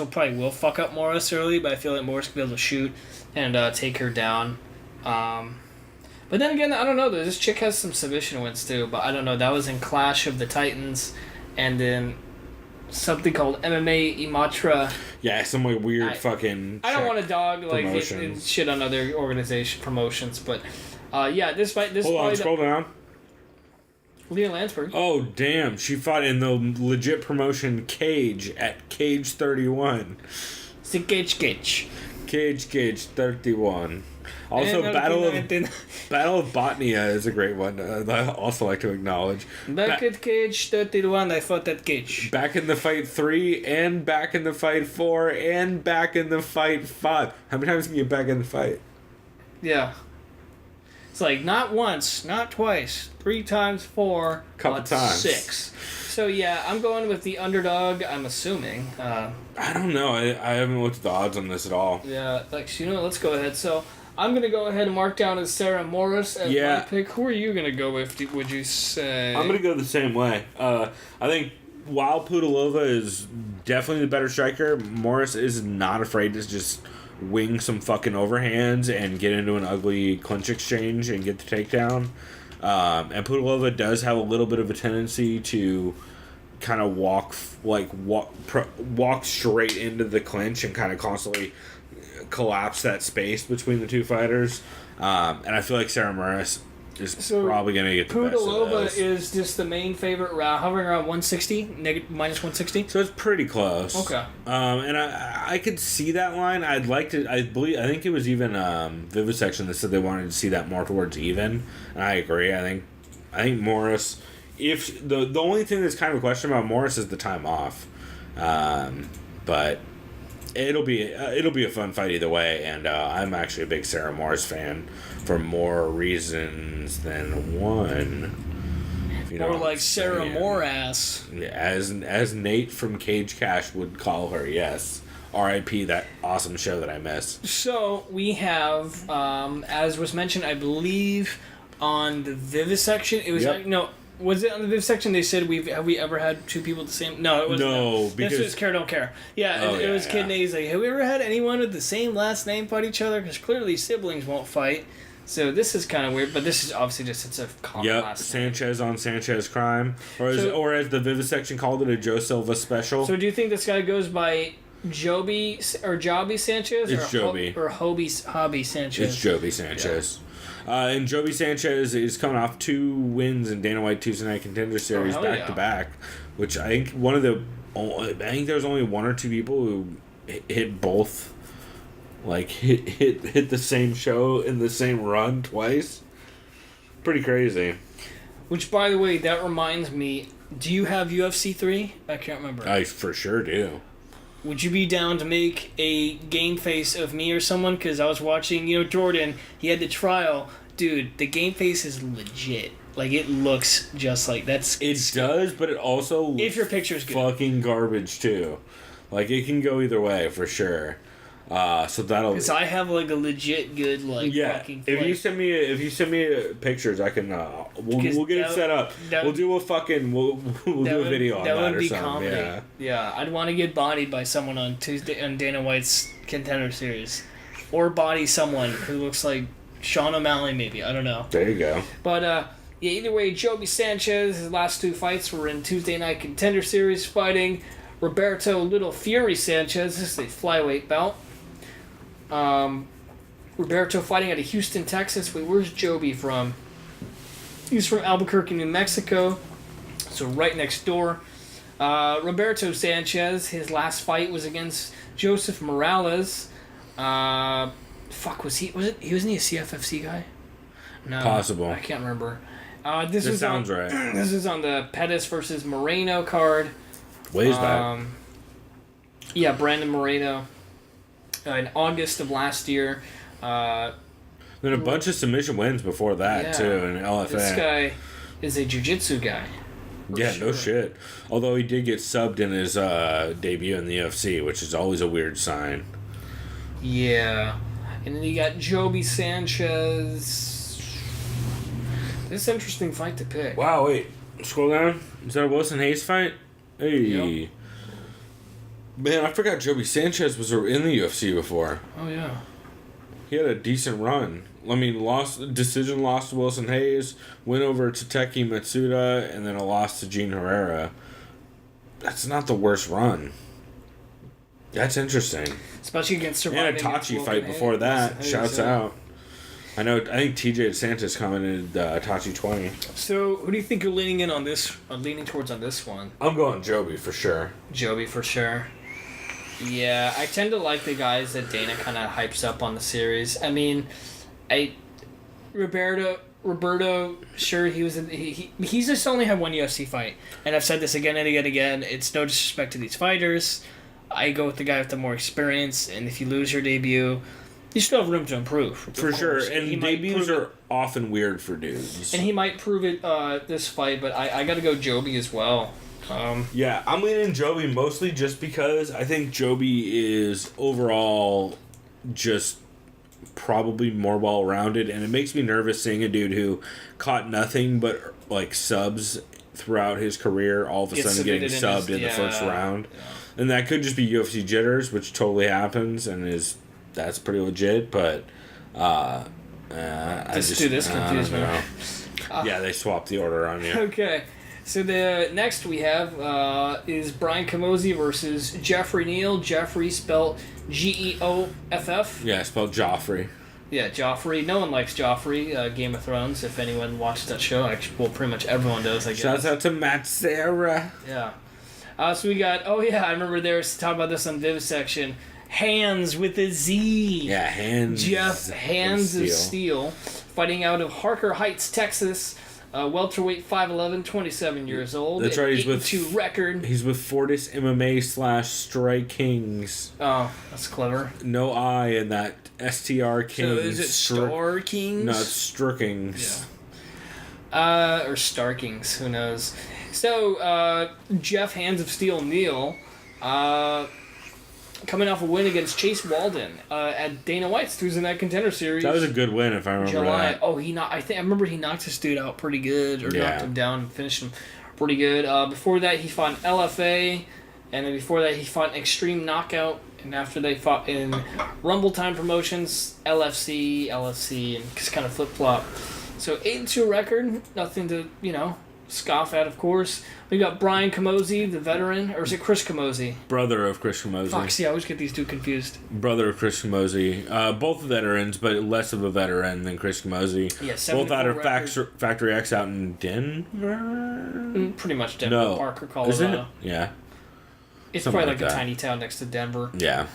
probably will fuck up Morris early, but I feel like Morris could be able to shoot and take her down. But then again, I don't know. This chick has some submission wins too, but I don't know. That was in Clash of the Titans, and then something called MMA Imatra. Yeah, some like weird fucking. I don't want to dog like and shit on other organization promotions, but this fight. Hold on, scroll down. Leah Landsberg. Oh damn! She fought in the legit promotion Cage at Cage 31. It's a Cage. Cage 31. Also, Battle of Botnia is a great one. I also like to acknowledge. Back at Cage 31, I fought at Cage. Back in the fight 3, and back in the fight 4, and back in the fight 5. How many times can you get back in the fight? Yeah. It's like not once, not twice, 3 times, 4, couple times, 6. So yeah, I'm going with the underdog. I'm assuming. I don't know. I haven't looked at the odds on this at all. Yeah, let's go ahead. So I'm gonna go ahead and mark down as Sarah Morris as my pick. Who are you gonna go with? Would you say? I'm gonna go the same way. I think while Pudilova is definitely the better striker, Morris is not afraid to just wing some fucking overhands and get into an ugly clinch exchange and get the takedown. And Pudilova does have a little bit of a tendency to kind of walk straight into the clinch and kind of constantly collapse that space between the two fighters. And I feel like Sarah Morris is probably going to get the best of those. Pudilova is just the main favorite, hovering around 160, minus 160. So it's pretty close. Okay. And I could see that line. I think it was even Vivisection that said they wanted to see that more towards even. And I agree. I think Morris. If the only thing that's kind of a question about Morris is the time off, but it'll be a fun fight either way. And I'm actually a big Sarah Morris fan for more reasons than one. Or like Sarah Morass. As Nate from Cage Cash would call her, yes. R.I.P. that awesome show that I missed. So we have, as was mentioned, I believe, on the Vivisection. It was was it on the Vivisection? They said have we ever had two people the same? No, it wasn't. No, because this was Care Don't Care. Yeah, it was Kid Nate's like, have we ever had anyone with the same last name fight each other? Because clearly siblings won't fight. So this is kind of weird, but this is obviously it's a common last name. Sanchez on Sanchez crime, or as the Vivisection called it, a Joe Silva special. So do you think this guy goes by Joby Sanchez? It's Joby. Or Hobby Sanchez? It's Joby Sanchez. Yeah. And Joby Sanchez is coming off 2 wins in Dana White Tuesday Night Contender Series back to back, which I think there's only 1 or 2 people who hit both. Like hit the same show in the same run twice. Pretty crazy. Which, by the way, that reminds me. Do you have UFC 3? I can't remember. I for sure do. Would you be down to make a game face of me or someone? Because I was watching, Jordan. He had the trial. Dude, the game face is legit. Like, it looks just like that's. It does, but it also looks if your picture's good. Fucking garbage too. Like, it can go either way for sure. So that'll. Because I have like a legit good fucking flight. If you send me pictures, I can. We'll get it set up. We'll do a fucking. We'll do a video on that would or be something. Comedy. Yeah, I'd want to get bodied by someone on Tuesday on Dana White's Contender Series, or body someone who looks like Sean O'Malley. Maybe I don't know. There you go. But either way, Joby Sanchez. His last 2 fights were in Tuesday Night Contender Series, fighting Roberto Little Fury Sanchez. This is a flyweight bout. Roberto fighting out of Houston, Texas. Wait, where's Joby from? He's from Albuquerque, New Mexico. So right next door. Roberto Sanchez, his last fight was against Joseph Morales. Was he a CFFC guy? No. Possible. I can't remember. This sounds right. This is on the Pettis versus Moreno card. Ways back. Yeah, Brandon Moreno. In August of last year. Then a bunch of submission wins before that, too, in LFA. This guy is a jiu-jitsu guy. No shit. Although he did get subbed in his debut in the UFC, which is always a weird sign. Yeah. And then you got Joby Sanchez. This is an interesting fight to pick. Wow, wait. Scroll down. Is that a Wilson Hayes fight? Hey. Yep. Man, I forgot Joby Sanchez was in the UFC before. Oh, yeah. He had a decent run. I mean, lost to Wilson Hayes, win over to Teki Matsuda, and then a loss to Gene Herrera. that's not the worst run. That's interesting. Especially against surviving. And a Tachi fight before that. Shouts out. I think TJ DeSantis commented Tachi 20. So, who do you think you're leaning in on this? Leaning towards on this one? I'm going Joby for sure. Joby for sure. Yeah, I tend to like the guys that Dana kind of hypes up on the series. I mean, Roberto, sure, he's just only had one UFC fight, and I've said this again and again and again. It's no disrespect to these fighters. I go with the guy with the more experience, and if you lose your debut, you still have room to improve. For sure, and debuts are often weird for dudes. And he might prove it this fight, but I got to go Joby as well. Yeah, I'm leaning Joby mostly just because I think Joby is overall just probably more well-rounded, and it makes me nervous seeing a dude who caught nothing but like subs throughout his career all of a sudden getting subbed in the first round. Yeah. And that could just be UFC jitters, which totally happens and that's pretty legit, but this confused me. Yeah, they swapped the order on you. Okay. So the next we have is Brian Camozzi versus Jeffrey Neal. Jeffrey spelled Geoff. Yeah, spelled Joffrey. Yeah, Joffrey. No one likes Joffrey. Game of Thrones. If anyone watched that show, well, pretty much everyone does. I guess. Shouts out to Matt Serra. Yeah. So we got. Oh yeah, I remember there was talking about this on Vivisection. Hands with a Z. Yeah, Hands. Jeff Hands of Steel, fighting out of Harker Heights, Texas. Welterweight, 5'11", 27 years old. That's right. He's with 8-2 record. He's with Fortis MMA / Strike Kings. Oh, that's clever. No I in that STR Kings. So is it Star Kings? No, it's Strookings. Yeah. Or Star Kings. Who knows? So Jeff Hands of Steel Neal, coming off a win against Chase Walden at Dana White's Tuesday Night Contender Series. That was a good win, if I remember that. Oh, I remember he knocked this dude out pretty good, or knocked him down and finished him pretty good. Before that, he fought in LFA, and then before that, he fought in Extreme Knockout, and after they fought in Rumble Time Promotions, LFC, and just kind of flip-flop. So 8-2 record, nothing to, scoff at, of course. We got Brian Camozzi, the veteran, or is it Chris Camozzi? Brother of Chris Camozzi. Fuck, see, I always get these two confused. Brother of Chris Camozzi. Both veterans, but less of a veteran than Chris Camozzi. Yeah, both out of Factory X out in Denver? Pretty much Denver, no. Parker, Colorado. Isn't it? Yeah. It's something probably like a tiny town next to Denver. Yeah.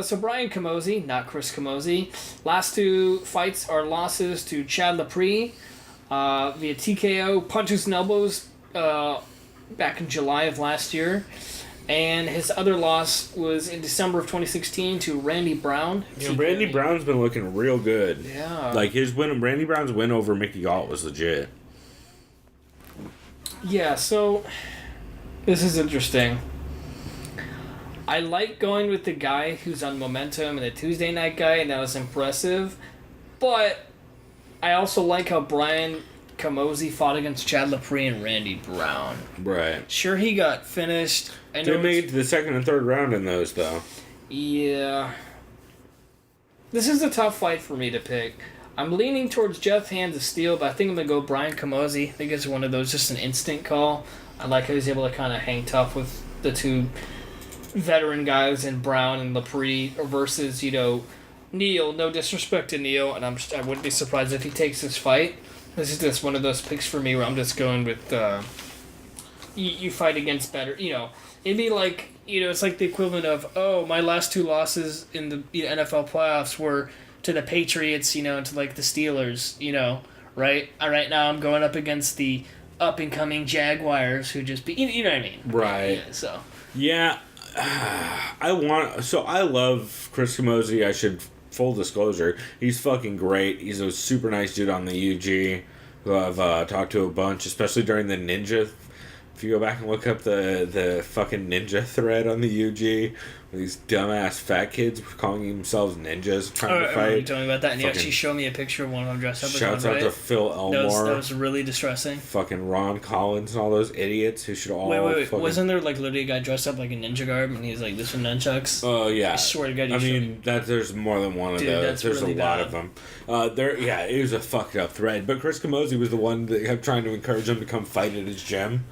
So Brian Camozzi, not Chris Camozzi. Last two fights are losses to Chad Lepre via TKO, punches and elbows back in July of last year. And his other loss was in December of 2016 to Randy Brown. Randy Brown's been looking real good. Yeah. Like Randy Brown's win over Mickey Galt was legit. Yeah, so this is interesting. I like going with the guy who's on momentum and the Tuesday night guy, and that was impressive. But I also like how Brian Camozzi fought against Chad Lepre and Randy Brown. Right. Sure, he got finished. They made it to the second and third round in those, though. Yeah. This is a tough fight for me to pick. I'm leaning towards Jeff Hands of Steel, but I think I'm going to go Brian Camozzi. I think it's one of those, just an instant call. I like how he's able to kind of hang tough with the two veteran guys in Brown and Lepre versus, Neal. No disrespect to Neal, and I wouldn't be surprised if he takes this fight. This is just one of those picks for me where I'm just going with you fight against better. It'd be like it's like the equivalent of my last two losses in the NFL playoffs were to the Patriots, to like the Steelers, right? Right now I'm going up against the up and coming Jaguars who just you know what I mean, right? Yeah, so yeah. I love Chris Camozzi. I should full disclosure. He's fucking great. He's a super nice dude on the UG who I've talked to a bunch, especially during the Ninja. If you go back and look up the fucking Ninja thread on the UG, where these dumbass fat kids were calling themselves ninjas trying to fight. You told me about that, and you actually showed me a picture of one of them dressed up as one, Shouts out to Phil Elmore. That was really distressing. Fucking Ron Collins and all those idiots who should all... Wait. Wasn't there literally a guy dressed up like a ninja garb, and he's like, this one nunchucks? Oh, yeah. I swear to God, there's more than one of those. There's really a lot of them. It was a fucked up thread. But Chris Camozzi was the one that kept trying to encourage him to come fight at his gym.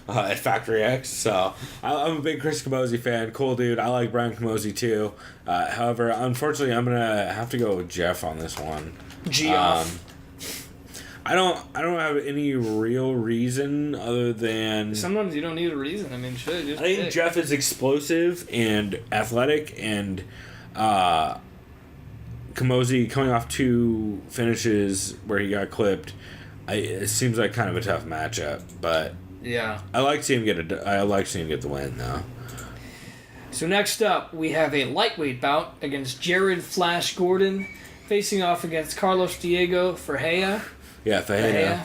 at Factory X. So I'm a big Chris Camozzi fan. Cool dude. I like Brian Camozzi too. However, unfortunately, I'm gonna have to go with Jeff on this one. I don't have any real reason other than sometimes you don't need a reason. I mean, shit. Just I think Jeff is explosive and athletic, and Camozzi coming off 2 finishes where he got clipped. It seems like kind of a tough matchup, but yeah, I like seeing him get the win though. So next up, we have a lightweight bout against Jared Flash Gordon, facing off against Carlos Diego Ferreira. Yeah, Ferreira.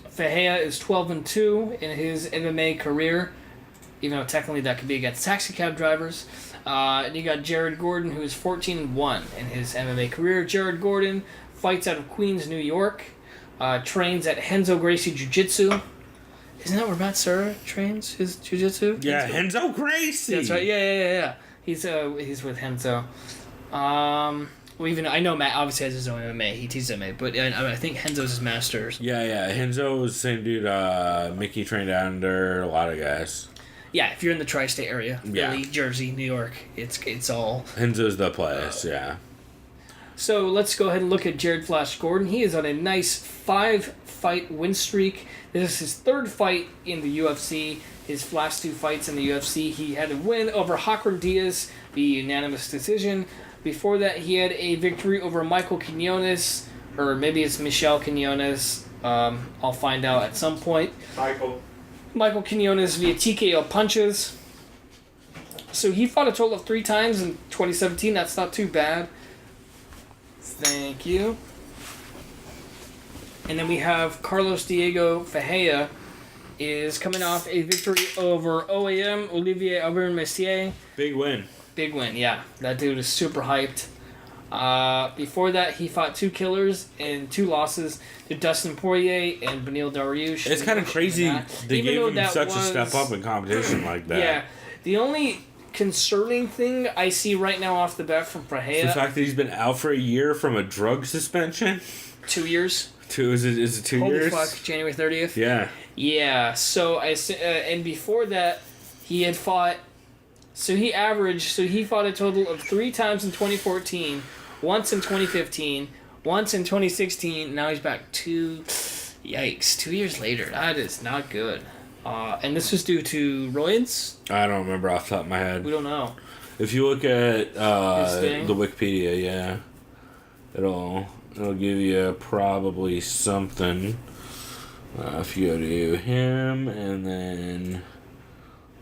Ferreira is 12-2 in his MMA career, even though technically that could be against taxi cab drivers. And you got Jared Gordon, who is 14-1 in his MMA career. Jared Gordon fights out of Queens, New York. Trains at Renzo Gracie Jiu-Jitsu. Isn't that where Matt Serra trains his jiu-jitsu? Yeah, Renzo Gracie. That's right. Yeah. He's with Renzo. Well, even I know Matt obviously has his own MMA. He teaches MMA, but I think Renzo's his master. Yeah. Renzo was the same dude. Mickey trained under a lot of guys. Yeah, if you're in the tri-state area, Philly, Jersey, New York, it's all. Renzo's the place. Yeah. So let's go ahead and look at Jared Flash Gordon. He is on a nice 5-fight win streak. This is his 3rd fight in the UFC. His last 2 fights in the UFC, he had a win over Hakron Diaz via unanimous decision. Before that, he had a victory over Michael Quinones, or maybe it's Michelle Quinones. I'll find out at some point. Michael Quinones via TKO punches. So he fought a total of 3 times in 2017. That's not too bad. Thank you. And then we have Carlos Diego Ferreira is coming off a victory over OAM, Olivier Aubin Messier. Big win, yeah. That dude is super hyped. Before that, he fought 2 killers and 2 losses to Dustin Poirier and Beneil Dariush. It's kind of crazy they gave him such a step up in competition like that. Yeah. The only concerning thing I see right now off the bat from Ferreira... The fact that he's been out for a year from a drug suspension. 2 years. Is it 2 years? Holy fuck, January 30th? Yeah. Yeah, so and before that, he had fought... So he fought a total of 3 times in 2014, once in 2015, once in 2016, now he's back 2... Yikes, 2 years later. That is not good. And this was due to roids? I don't remember off the top of my head. We don't know. If you look at the Wikipedia, yeah, it'll give you probably something. If you go to him and then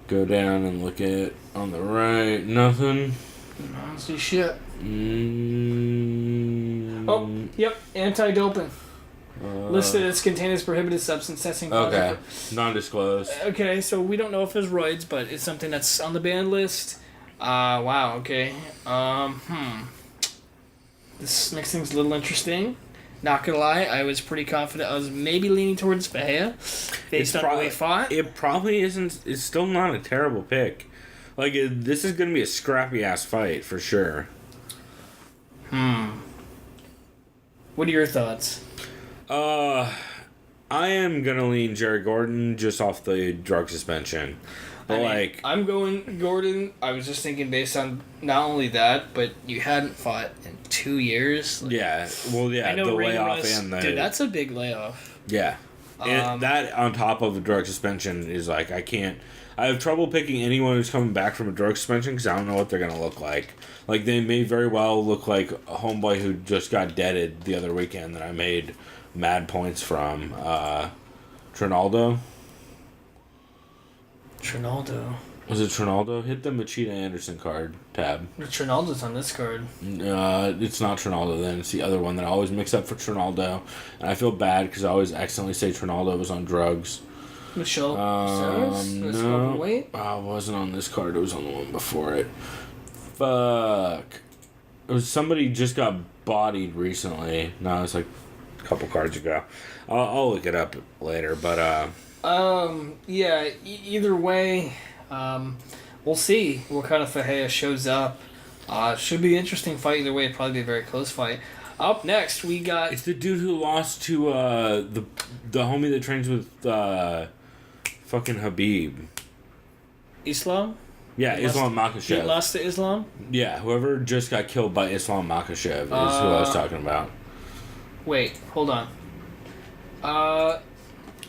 go down and look at on the right, nothing. I don't see shit. Oh, yep, anti-doping. Listed as contains prohibited substance testing. Okay, non-disclosed. Okay, so we don't know if it's roids, but it's something that's on the ban list. Wow, okay. This makes things a little interesting. Not gonna lie, I was pretty confident. I was maybe leaning towards Bahia based on who he fought. It probably isn't. It's still not a terrible pick. Like, this is gonna be a scrappy-ass fight, for sure. What are your thoughts? I am gonna lean Jared Gordon just off the drug suspension. But I'm going Gordon. I was just thinking based on not only that, but you hadn't fought in 2 years. Yeah, well, yeah, the layoff and the... Dude, that's a big layoff. Yeah. And that on top of a drug suspension is like, I have trouble picking anyone who's coming back from a drug suspension because I don't know what they're going to look like. Like, they may very well look like a homeboy who just got deaded the other weekend that I made mad points from. Trinaldo? Was it Trinaldo? Hit the Machida Anderson card tab. Trinaldo's on this card. It's not Trinaldo then. It's the other one that I always mix up for Trinaldo. And I feel bad because I always accidentally say Trinaldo was on drugs. Michelle no, it wasn't on this card. It was on the one before it. Fuck. It was somebody just got bodied recently. No, it's like a couple cards ago. I'll look it up later, but yeah, either way, we'll see what kind of Ferreira shows up. Should be an interesting fight either way. It'll probably be a very close fight. Up next, we got... It's the dude who lost to the homie that trains with fucking Habib. Islam? Yeah, Islam Makhachev. He lost to Islam? Yeah, whoever just got killed by Islam Makhachev is who I was talking about. Wait, hold on.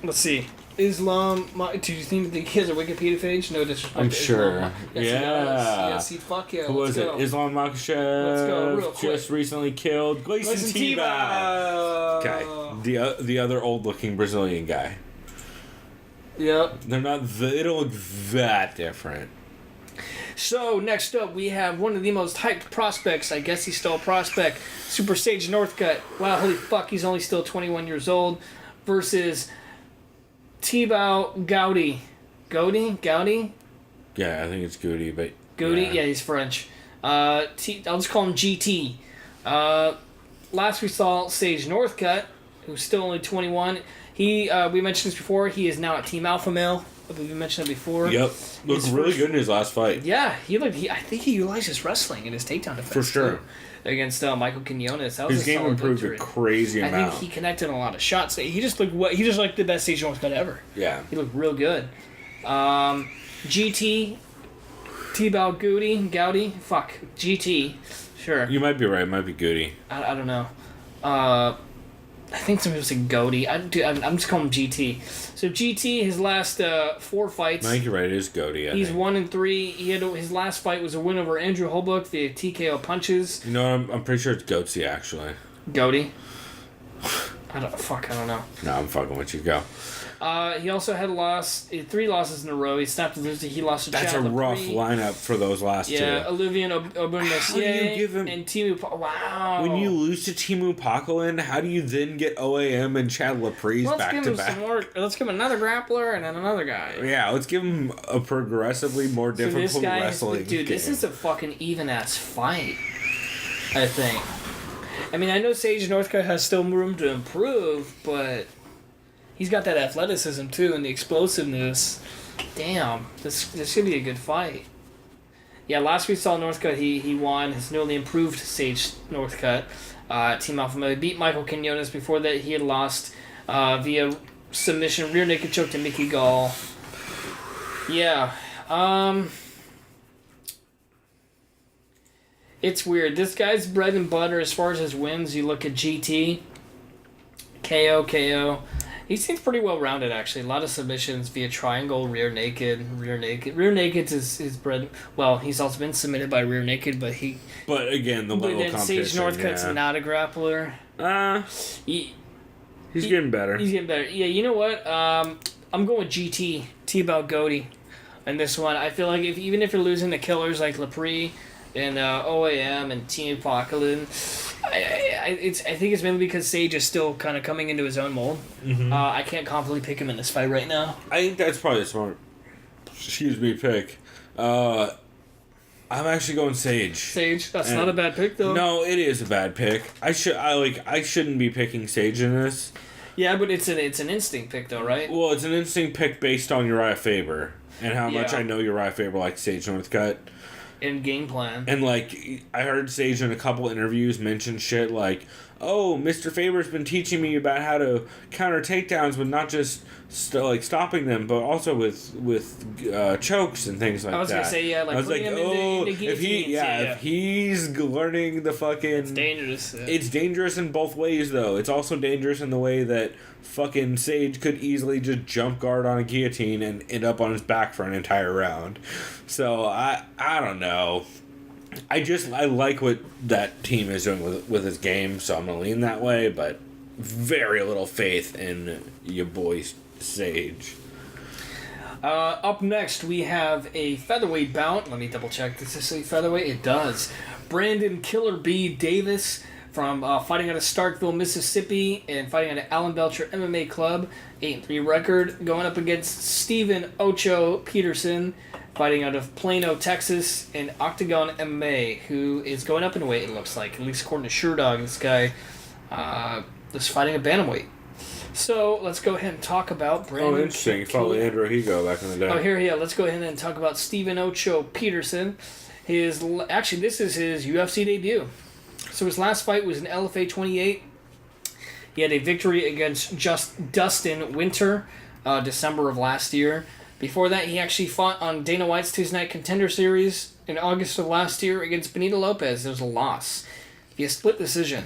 Let's see. Islam... Do you think that he has a Wikipedia page? No disrespect I'm to sure. Islam. Yes, he does. Yes, fuck yeah. Who was it? Islam Makhachev. Let's go, real quick. Just recently killed Gleison Tibau. Okay. The other old-looking Brazilian guy. Yep. They don't look that different. So, next up, we have one of the most hyped prospects. I guess he's still a prospect. Super Sage Northcutt. Wow, holy fuck, he's only still 21 years old. Versus Tibau Goudy. Goudy? Yeah, I think it's Goody, but... Goody? Yeah, he's French. I'll just call him GT. Last we saw Sage Northcutt, who's still only 21. We mentioned this before, he is now at Team Alpha Male. I believe we mentioned it before. Yep. Looked really good in his last fight. Yeah, I think he utilized his wrestling in his takedown defense. For sure. Too, against Michael Quinones. That was his game improved a crazy amount. I think he connected a lot of shots. He just looked like the best Sage Northcutt ever. Yeah. He looked real good. GT, Tibau Goudy. Fuck. GT. Sure. You might be right. It might be Goody. I don't know. I think some people say Goody. I'm just calling him GT. So GT, his last 4 fights. I think you're right. It is Goody. He's 1-3. His last fight was a win over Andrew Holbrook via TKO punches. You know, I'm pretty sure it's Goatsy actually. Goaty. I don't know. No, I'm fucking with you. Go. He also had 3 losses in a row. He snapped to lose. He lost to That's Chad a Lepre. rough lineup for those last two. Yeah, Olivier Aubin-Mercier and Timu. Wow. When you lose to Timu Pakulin, how do you then get OAM and Chad Lepre's back to back? Let's give him another grappler and then another guy. Yeah, let's give him a progressively more difficult wrestling. Dude, this is a fucking even ass fight. I think. I mean, I know Sage Northcutt has still room to improve, but he's got that athleticism too and the explosiveness. Damn, this should be a good fight. Yeah, last we saw Northcutt, he won his newly improved Sage Northcutt. Team Alpha Male beat Michael Quinones. Before that, he had lost via submission, rear naked choke to Mickey Gall. Yeah, it's weird. This guy's bread and butter as far as his wins. You look at GT, KO. He seems pretty well rounded actually. A lot of submissions via triangle, rear naked. Rear naked is his bread. Well, he's also been submitted by rear naked, but he. But again, the level of competition. Sage Northcutt's not a grappler. He's getting better. He's getting better. Yeah, you know what? I'm going with GT, Tibau Goudy, in this one. I feel like even if you're losing to killers like Lepre and OAM and Timu Pakulin, I think it's mainly because Sage is still kind of coming into his own mold. Mm-hmm. I can't confidently pick him in this fight right now. I think that's probably a smart pick. I'm actually going Sage. Sage, that's not a bad pick though. No, it is a bad pick. I shouldn't be picking Sage in this. Yeah, but it's an instinct pick though, right? Well, it's an instinct pick based on Uriah Faber and how much I know Uriah Faber likes Sage Northcutt. In game plan. And, I heard Sage in a couple interviews mention shit like, oh, Mr. Faber's been teaching me about how to counter takedowns with not just, stopping them, but also with chokes and things like that. I was going to say, yeah, I was like, if he's learning the fucking... It's dangerous. Yeah. It's dangerous in both ways, though. It's also dangerous in the way that fucking Sage could easily just jump guard on a guillotine and end up on his back for an entire round. So, I don't know. I like what that team is doing with his game, so I'm going to lean that way, but very little faith in your boy Sage. Up next, we have a featherweight bout. Let me double check. Does this say featherweight? It does. Brandon Killer B Davis from fighting out of Starkville, Mississippi, and fighting out of Allen Belcher MMA Club, 8-3 record, going up against Steven Ocho Peterson, fighting out of Plano, Texas, in Octagon MMA, who is going up in weight, it looks like. At least according to SureDog, this guy is fighting a bantamweight. So, let's go ahead and talk about Brandon. Oh, interesting. He fought with Andrew Higo back in the day. Let's go ahead and talk about Steven Ocho Peterson. This is his UFC debut. So his last fight was in LFA 28. He had a victory against Dustin Winter, December of last year. Before that, he actually fought on Dana White's Tuesday Night Contender Series in August of last year against Benito Lopez. It was a loss via split decision.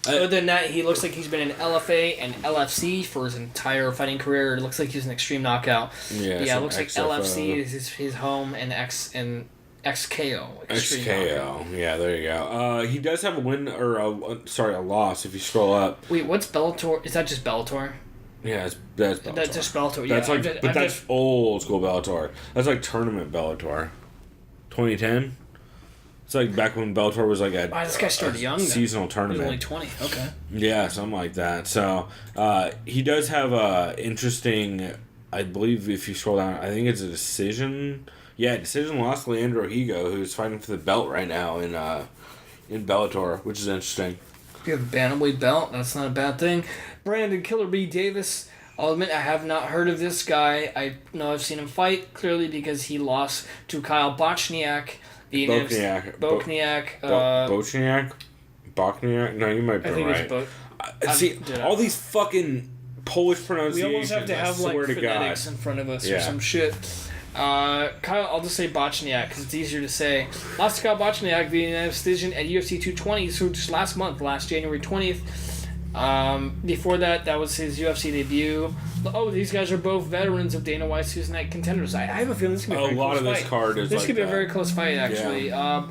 Other than that, he looks like he's been in LFA and LFC for his entire fighting career. It looks like he's an Extreme Knockout. Yeah, it looks like LFC is his home and XKO. XKO. Yeah, there you go. He does have a win or a loss if you scroll up. Wait, what's Bellator? Is that just Bellator? Yeah, that's Bellator. That's just Bellator. Yeah, that's old school Bellator. That's like tournament Bellator. 2010. It's like back when Bellator was like this guy started young. Seasonal tournament. He was only 20. Okay. Yeah, something like that. So he does have a interesting. I believe if you scroll down, I think it's a decision. Yeah, decision loss to Leandro Higo, who's fighting for the belt right now in Bellator, which is interesting. If you have a bantamweight belt, that's not a bad thing. Brandon Killer B Davis. I'll admit I have not heard of this guy. I know I've seen him fight, clearly because he lost to Kyle Bochniak. Bochniak. No, you might be right. See, all these fucking Polish pronunciations. We almost have to have like phonetics in front of us or some shit. Kyle, I'll just say Bochniak because it's easier to say. Lost to Kyle Bochniak via decision at UFC 220, so just last January 20th. Before that was his UFC debut. Oh, these guys are both veterans of Dana White's Tuesday Night Contenders. I have a feeling this could be a very close fight. This card is This could be a very close fight, actually. Yeah.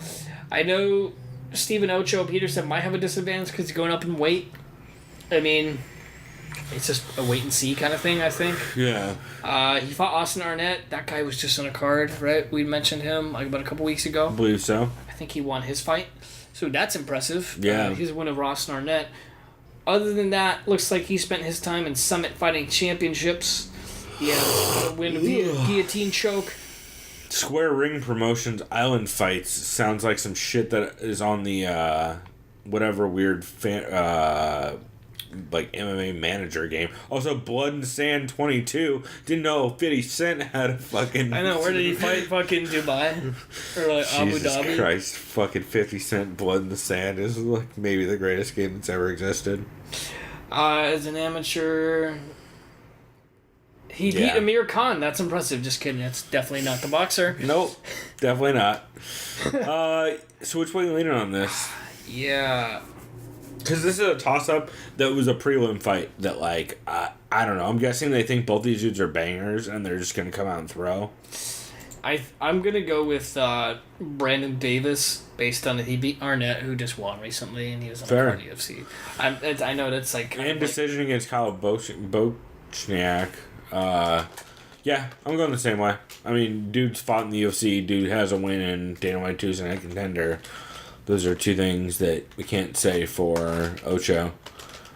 I know Stephen Ocho Peterson might have a disadvantage because he's going up in weight. I mean, it's just a wait and see kind of thing, I think. Yeah. He fought Austin Arnett. That guy was just on a card, right? We mentioned him like about a couple weeks ago. I believe so. I think he won his fight. So that's impressive. Yeah. He's a win over Austin Arnett. Other than that, looks like he spent his time in Summit Fighting Championships. He had a win via guillotine choke. Square Ring Promotions Island Fights sounds like some shit that is on the whatever weird like MMA manager game. Also, Blood and Sand 22. Didn't know 50 Cent had a fucking. I know. Where did he fight? Fucking Dubai or like Abu Dhabi? Jesus Christ! Fucking 50 Cent Blood in the Sand is like maybe the greatest game that's ever existed. As an amateur, he beat Amir Khan. That's impressive. Just kidding. That's definitely not the boxer. Nope, definitely not. So which way are you leaning on this? Yeah. Because this is a toss-up that was a prelim fight that, like, I don't know. I'm guessing they think both these dudes are bangers and they're just going to come out and throw. I'm going to go with Brandon Davis based on it. He beat Arnett, who just won recently, and he was on the UFC. I know that's like... And decision against Kyle Bochniak. Yeah, I'm going the same way. I mean, dude's fought in the UFC. Dude has a win in Dana White Tuesday Night Contender. Those are two things that we can't say for Ocho.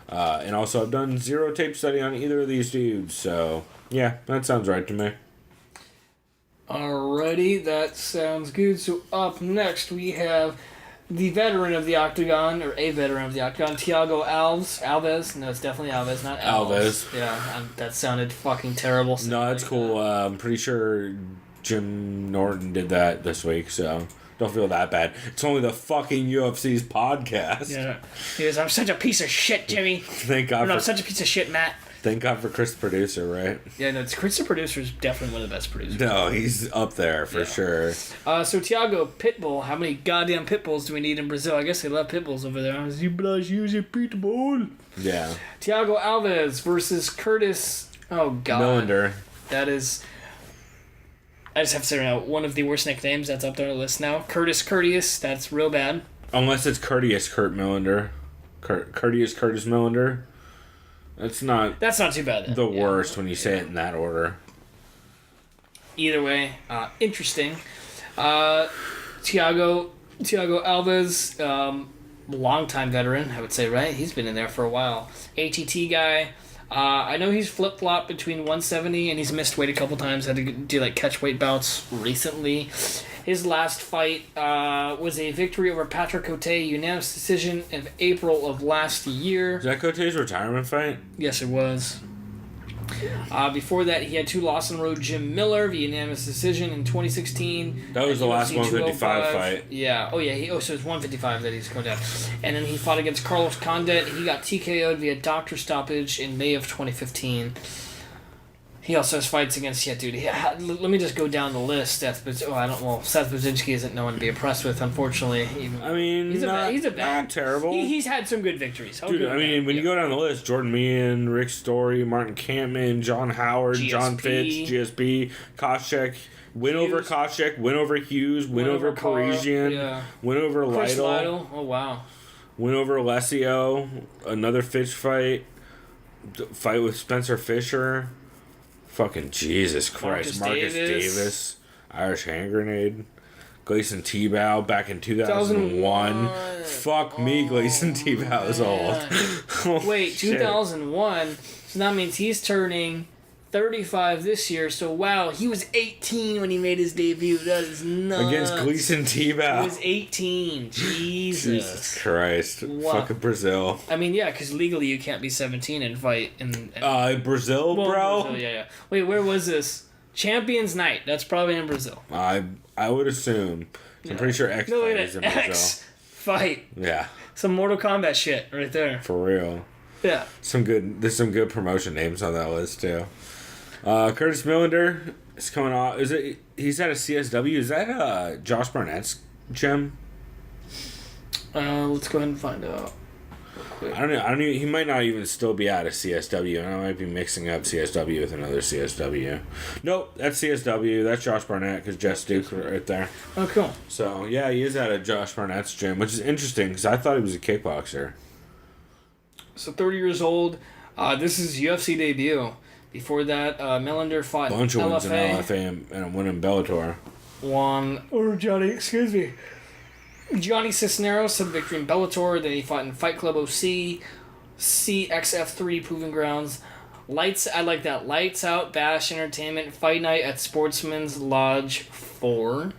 And also, I've done zero tape study on either of these dudes. So, yeah, that sounds right to me. Alrighty, that sounds good. So, up next, we have the veteran of the Octagon, or a veteran of the Octagon, Thiago Alves. No, it's definitely Alves, not Alves. Yeah, that sounded fucking terrible. No, that's cool. I'm pretty sure Jim Norton did that this week, so... Don't feel that bad. It's only the fucking UFC's podcast. Yeah. He goes, I'm such a piece of shit, Jimmy. Thank God I'm such a piece of shit, Matt. Thank God for Chris the Producer, right? Yeah, no, Chris the Producer is definitely one of the best producers. No, he's up there for sure. So, Thiago, Pitbull. How many goddamn Pitbulls do we need in Brazil? I guess they love Pitbulls over there. Pitbull. Yeah. Thiago Alves versus Curtis. Oh, God. Millender. That is... I just have to say right now, one of the worst nicknames that's up there on the list now. Curtis Courteous, that's real bad. Unless it's Courteous Kurt Millender. Courteous Curtis Millender. That's not too bad then. The worst when you say it in that order. Either way, interesting. Thiago Alves, longtime veteran, I would say, right? He's been in there for a while. ATT guy. I know he's flip-flopped between 170 and he's missed weight a couple times. Had to do like catch weight bouts recently. His last fight was a victory over Patrick Cote, unanimous decision in April of last year. Is that Cote's retirement fight? Yes, it was. Before that, he had 2 losses in a row. Jim Miller via unanimous decision in 2016. That was the last 155 fight. Yeah. Oh, yeah. So it's 155 that he's going down. And then he fought against Carlos Condit. He got TKO'd via doctor stoppage in May of 2015. He also has fights against, let me just go down the list. Seth Brzezinski isn't no one to be impressed with, unfortunately. He's not terrible. He's had some good victories. Dude, when you go down the list, Jordan Meehan, Rick Story, Martin Kampman, John Howard, GSP. John Fitz, GSP, Koscheck, win over Koscheck, win over Hughes, win over Parisian, win over Chris Lytle. Lytle. Oh, wow. Win over Alessio, another Fitch fight with Spencer Fisher. Fucking Jesus Christ. Marcus Davis. Irish hand grenade. Gleason Tebow back in 2001. Fuck me, Gleason Tebow is old. Wait, 2001? So that means he's turning 35 this year. So, wow, he was 18 when he made his debut. That is nuts. Against Gleason Tebow. He was 18. Jesus Christ. Wow. Fucking Brazil. Because legally you can't be 17 and fight in Brazil, bro? Brazil, yeah. Wait, where was this? Champions Night. That's probably in Brazil. I would assume. I'm pretty sure X fight is in Brazil. X fight. Yeah. Some Mortal Kombat shit right there. For real. Yeah. There's some good promotion names on that list too. Curtis Millender is coming off. He's at a CSW? Is that Josh Barnett's gym? Let's go ahead and find out. I don't know. He might not even still be at a CSW, and I might be mixing up CSW with another CSW. Nope, that's CSW. That's Josh Barnett because Jess Duke right there. Oh, cool. So yeah, he is at a Josh Barnett's gym, which is interesting because I thought he was a kickboxer. So 30 years old. This is UFC debut. Before that, Millender fought a bunch of wins LFA. in LFA and a win in Bellator. Johnny Cisneros had victory in Bellator. Then he fought in Fight Club OC, CXF3 Proving Grounds. I like that. Lights Out Bash Entertainment Fight Night at Sportsman's Lodge 4.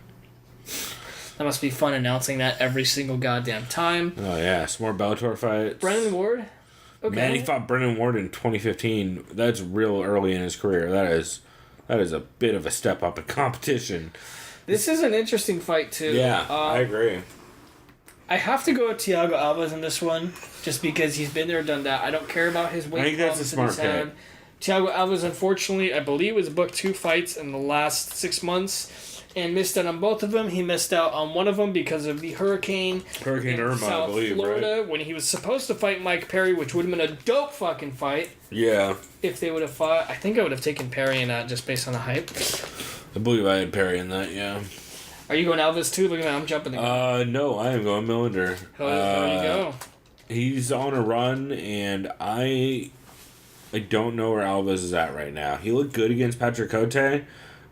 That must be fun announcing that every single goddamn time. Oh yeah, some more Bellator fights. Brendan Ward. Okay. Man, he fought Brendan Ward in 2015. That's real early in his career. That is a bit of a step up in competition. This is an interesting fight too. Yeah, I agree. I have to go with Thiago Alves in this one, just because he's been there, done that. I don't care about his weight. I think that's a smart pick. Thiago Alves, unfortunately, I believe was booked 2 fights in the last 6 months, and missed out on both of them. He missed out on one of them because of the Hurricane Irma, South I believe, Florida, right? When he was supposed to fight Mike Perry, which would have been a dope fucking fight. Yeah. If they would have fought, I think I would have taken Perry in that just based on the hype. I believe I had Perry in that. Yeah. Are you going Alves too? Look at that, I'm jumping the gun. No, I am going Millender. There you go. He's on a run, and I don't know where Alves is at right now. He looked good against Patrick Cote,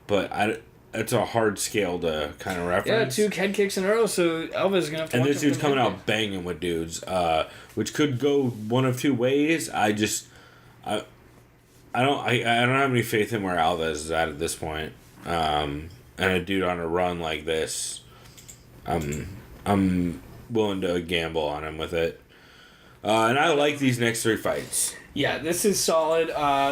but it's a hard scale to kind of reference. Yeah, 2 head kicks in a row, so Alves is going to have to And watch this dude's coming out banging with dudes, which could go one of 2 ways. I don't have any faith in where Alves is at this point. And a dude on a run like this, I'm willing to gamble on him with it. And I like these next 3 fights. Yeah, this is solid.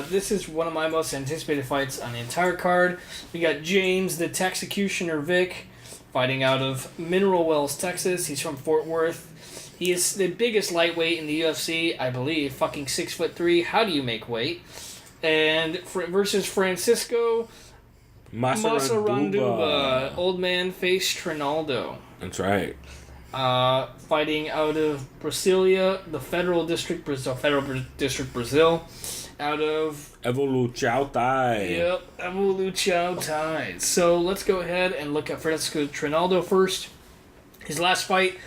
This is one of my most anticipated fights on the entire card. We got James the Texecutioner Vick fighting out of Mineral Wells, Texas. He's from Fort Worth. He is the biggest lightweight in the UFC, I believe. Fucking 6'3". How do you make weight? And versus Francisco Masaranduba. Old man faced Trinaldo. That's right. Fighting out of Brasilia, the Federal District Brazil. Out of Evolução Tai. Yep, Evolução Tai. So let's go ahead and look at Francisco Trinaldo first. His last fight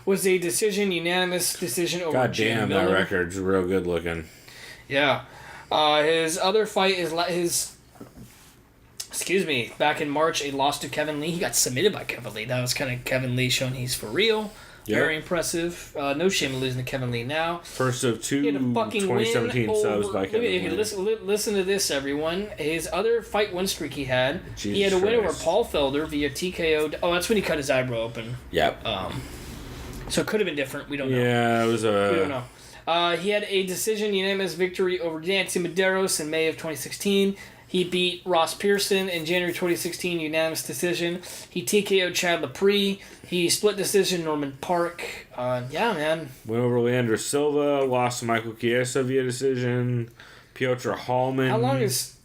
was a unanimous decision over God damn, that record's real good looking. Yeah. His other fight is back in March, a loss to Kevin Lee. He got submitted by Kevin Lee. That was kind of Kevin Lee showing he's for real. Yep. Very impressive. No shame in losing to Kevin Lee now. First of 2 2017 subs by Kevin Lee. Listen to this, everyone. His other fight win streak he had, he had a win over Paul Felder via TKO. Oh, that's when he cut his eyebrow open. Yep. So it could have been different. We don't know. Yeah, it was a... We don't know. He had a decision unanimous victory over Nancy Medeiros in May of 2016. He beat Ross Pearson in January 2016, unanimous decision. He TKO'd Chad Lepre. He split decision Norman Park. Yeah, man. Went over Leandro Silva, lost to Michael Chiesa via decision. Piotr Hallman. How long is...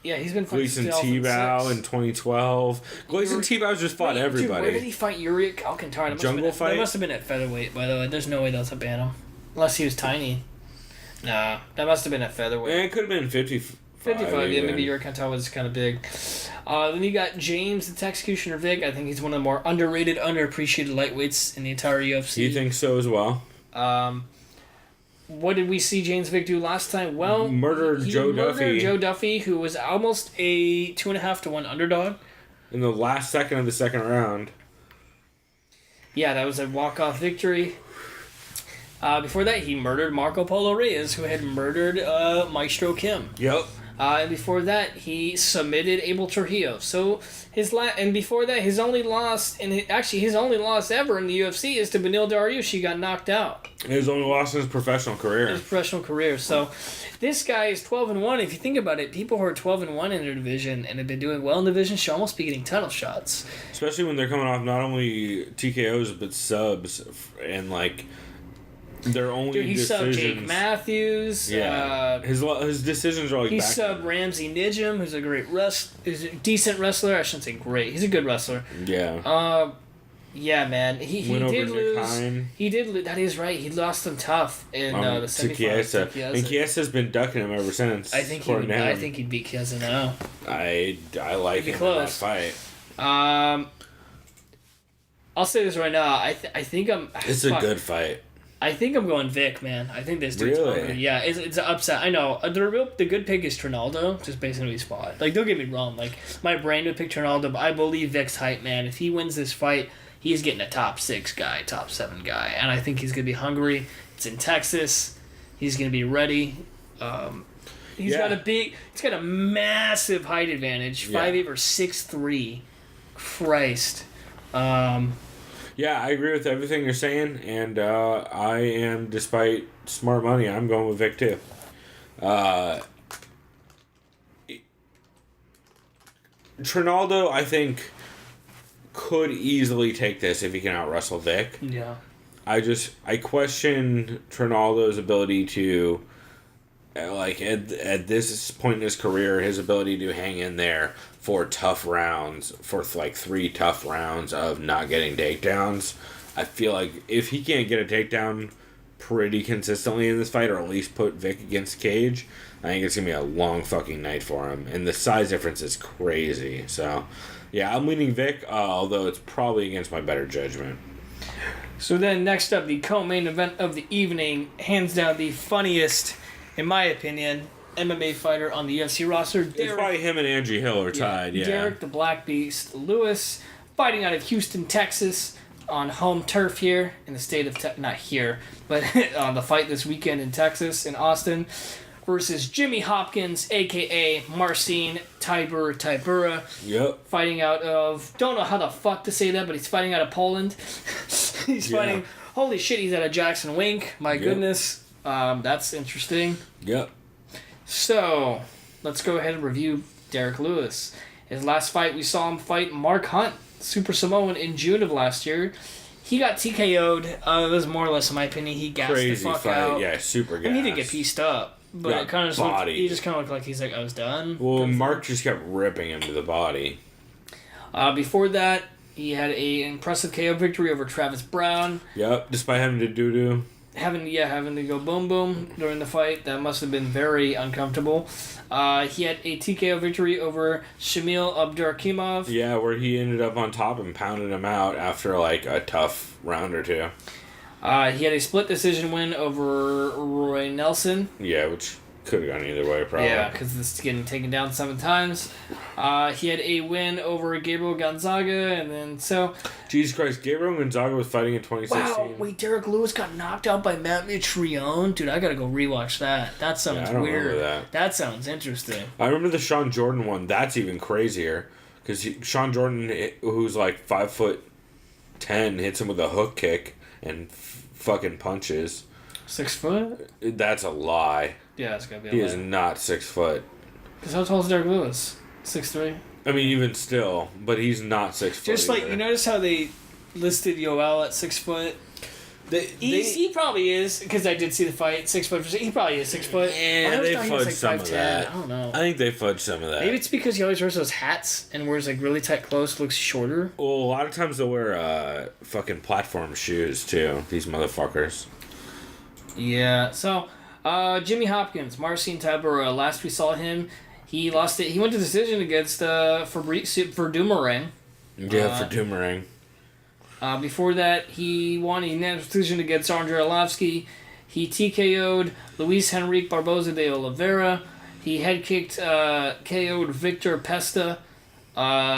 Yeah, he's been fighting Gleason Tebow in 2012. Gleason Tebow just fought everybody. Dude, where did he fight Yuri Alcantara? Jungle fight? That must have been at featherweight, by the way. There's no way that's a bantam. Unless he was tiny. Nah, that must have been at featherweight. Yeah, it could have been 55. 55, yeah, maybe Yuri Alcantara was kind of big. Then you got James the Executioner Vick. I think he's one of the more underrated, underappreciated lightweights in the entire UFC. You think so as well? What did we see James Vick do last time? Well, he murdered Joe Duffy, who was almost a 2.5-1 underdog. In the last second of the second round. Yeah, that was a walk-off victory. Before that, he murdered Marco Polo Reyes, who had murdered Maestro Kim. Yep. And before that, he submitted Abel Trujillo. So and before that, his only loss, his only loss ever in the UFC is to Beneil Dariush. He got knocked out. His only loss in his professional career. So this guy is 12-1. If you think about it, people who are 12-1 in their division and have been doing well in the division should almost be getting title shots. Especially when they're coming off not only TKOs but subs and like. Their only he decisions. Subbed Jake Matthews. Yeah, his decisions are like. He subbed Ramsey Nijam, who's a who's a decent wrestler. I shouldn't say great. He's a good wrestler. Yeah. Yeah, man. He did lose. He did lose. That is right. He lost them tough in the semifinals. And Chiesa's been ducking him ever since. I think he'd beat Chiesa now. I like him in that fight. I'll say this right now. I think I'm. It's a good fight. I think I'm going Vic, man. I think this dude's hungry. Yeah, it's an upset. I know. The good pick is Trinaldo, just based on who he's fought. Like, don't get me wrong. Like, my brain would pick Trinaldo, but I believe Vic's hype, man. If he wins this fight, he's getting a top 6 guy, top 7 guy. And I think he's going to be hungry. It's in Texas. He's going to be ready. He's got a massive height advantage. 5'8" or 6'3". Christ. Yeah, I agree with everything you're saying, and I am, despite smart money, I'm going with Vic too. Trinaldo, I think, could easily take this if he can out-wrestle Vic. Yeah. I question Trinaldo's ability to, like, at this point in his career, his ability to hang in there for tough rounds, for like 3 tough rounds of not getting takedowns. I feel like if he can't get a takedown pretty consistently in this fight, or at least put Vic against Cage, I think it's going to be a long fucking night for him. And the size difference is crazy. So, yeah, I'm leaning Vic, although it's probably against my better judgment. So then next up, the co-main event of the evening, hands down the funniest, in my opinion, MMA fighter on the UFC roster. It's probably him and Andrew Hill are tied, yeah. Derek the Black Beast Lewis, fighting out of Houston, Texas, on home turf here in the state of not here, but on the fight this weekend in Texas, in Austin, versus Jimmy Hopkins, a.k.a. Marcin Tybura. Yep. Fighting out of, don't know how the fuck to say that, but he's fighting out of Poland. He's fighting, holy shit, he's out of Jackson Wink. My goodness. That's interesting. Yep. So, let's go ahead and review Derek Lewis. His last fight, we saw him fight Mark Hunt, Super Samoan, in June of last year. He got TKO'd. It was more or less, in my opinion, he gassed the fuck out. Yeah, super gas. And he didn't get pieced up. But it kind of he just kind of looked like he's like, I was done. Well, Mark just kept ripping him to the body. Before that, he had an impressive KO victory over Travis Brown. Yep, despite having to doo-doo. Having to go boom boom during the fight. That must have been very uncomfortable. He had a TKO victory over Shamil Abdurakhimov. Yeah, where he ended up on top and pounded him out after like a tough round or two. He had a split decision win over Roy Nelson. Yeah, which could have gone either way, probably. Yeah, because it's getting taken down 7 times. He had a win over Gabriel Gonzaga, and then so... Jesus Christ, Gabriel Gonzaga was fighting in 2016. Wow, wait, Derek Lewis got knocked out by Matt Mitrione? Dude, I gotta go rewatch that. That sounds weird. Remember that sounds interesting. I remember the Sean Jordan one. That's even crazier. Because Sean Jordan, who's like 5'10", hits him with a hook kick and fucking punches. 6 foot? That's a lie. Yeah, it's gonna be. He is not 6 foot. Because how tall is Derek Lewis? 6'3". I mean, even still, but he's not 6 foot. Just like either. you notice how they listed Yoel at 6 foot. He probably is, because I did see the fight. 6 foot. He probably is 6 foot. Yeah, they fudged some of that. I don't know. I think they fudged some of that. Maybe it's because he always wears those hats and wears like really tight clothes, looks shorter. Well, a lot of times they'll wear fucking platform shoes too. These motherfuckers. Yeah. So, Jimmy Hopkins, Marcin Tybura. Last we saw him, he lost it. He went to decision against Verdumering. Yeah, Verdumering. Before that, he won a unanimous decision against Andrei Arlovsky. He TKO'd Luis Henrique Barboza de Oliveira. He head-kicked, KO'd Victor Pesta.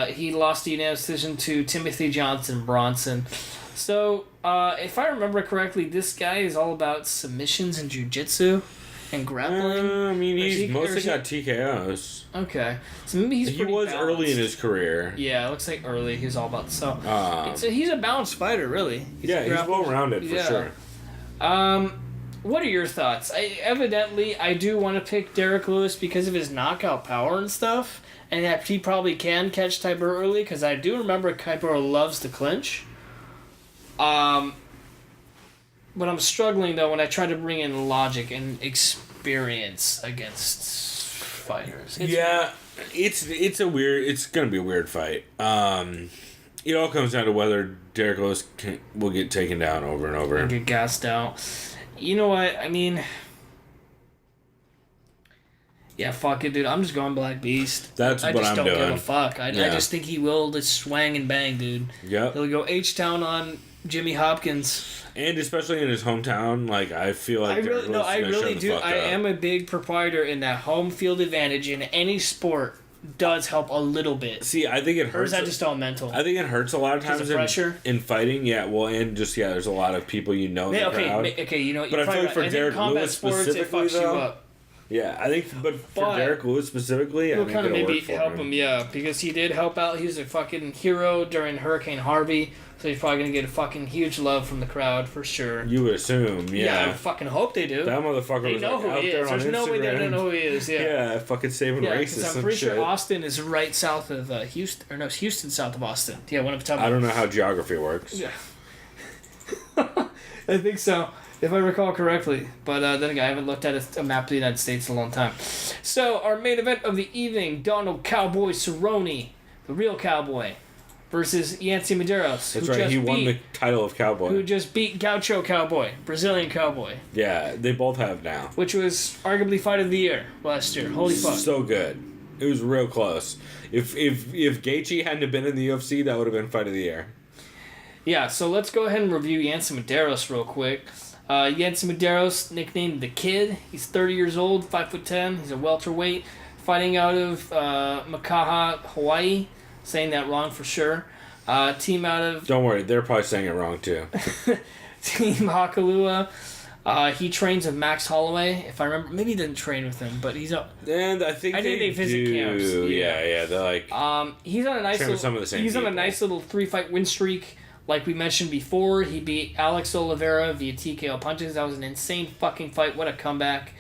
He lost a unanimous decision to Timothy Johnson Bronson. So, if I remember correctly, this guy is all about submissions and jiu-jitsu and grappling. I mean, he's mostly got TKOs. Okay. So maybe he was balanced. early in his career. Yeah, it looks like early. He's all about... So, he's a balanced fighter, really. He's well-rounded, for sure. What are your thoughts? I do want to pick Derek Lewis because of his knockout power and stuff, and that he probably can catch Tybura early, because I do remember Tybura loves to clinch. But I'm struggling, though, when I try to bring in logic and experience against fighters. It's gonna be a weird fight. It all comes down to whether Derek Lewis will get taken down over and over. And get gassed out. You know what? I mean... Yeah, fuck it, dude. I'm just going Black Beast. That's what I'm doing. I just don't give a fuck. I just think he will just swang and bang, dude. Yep. He'll go H-Town on Jimmy Hopkins. And especially in his hometown, like, I feel like I really do. I am a big proprietor in that home field advantage in any sport does help a little bit. See, I think it hurts. Or is that just all mental? I think it hurts a lot of times in fighting. Yeah, well, and just there's a lot of people in the crowd. Okay, you know what? But I feel like for Derek Lewis specifically, though. Yeah, I think, but for Derek Lewis specifically, I think it'll maybe help him. Yeah, because he did help out. He was a fucking hero during Hurricane Harvey, so he's probably gonna get a fucking huge love from the crowd for sure. You would assume, yeah. I fucking hope they do. That motherfucker was know who out he there is. on There's no way they don't know who he is. Yeah, yeah, fucking saving racists. I'm pretty sure Austin is right south of Houston, or no, it's Houston south of Austin. Yeah, one of the top. I don't know how geography works. Yeah, I think so. If I recall correctly. But then again, I haven't looked at a map of the United States in a long time. So, our main event of the evening, Donald Cowboy Cerrone, the real cowboy, versus Yancy Medeiros. That's right, he won the title of cowboy. Who just beat Gaucho Cowboy, Brazilian cowboy. Yeah, they both have now. Which was arguably fight of the year last year. Holy fuck. So good. It was real close. If Gaethje hadn't been in the UFC, that would have been fight of the year. Yeah, so let's go ahead and review Yancy Medeiros real quick. Yancy Medeiros, nicknamed The Kid. He's 30 years old, 5'10". He's a welterweight, fighting out of Makaha, Hawaii. Saying that wrong for sure. Team out of... Don't worry, they're probably saying it wrong too. Team Hakalua. He trains with Max Holloway, if I remember. Maybe he didn't train with him, but he's up. And I think they visit camps. Yeah, they're like... he's on a nice little... Some of the same he's people. on a nice little 3-fight win streak. Like we mentioned before, he beat Alex Oliveira via TKO punches. That was an insane fucking fight. What a comeback.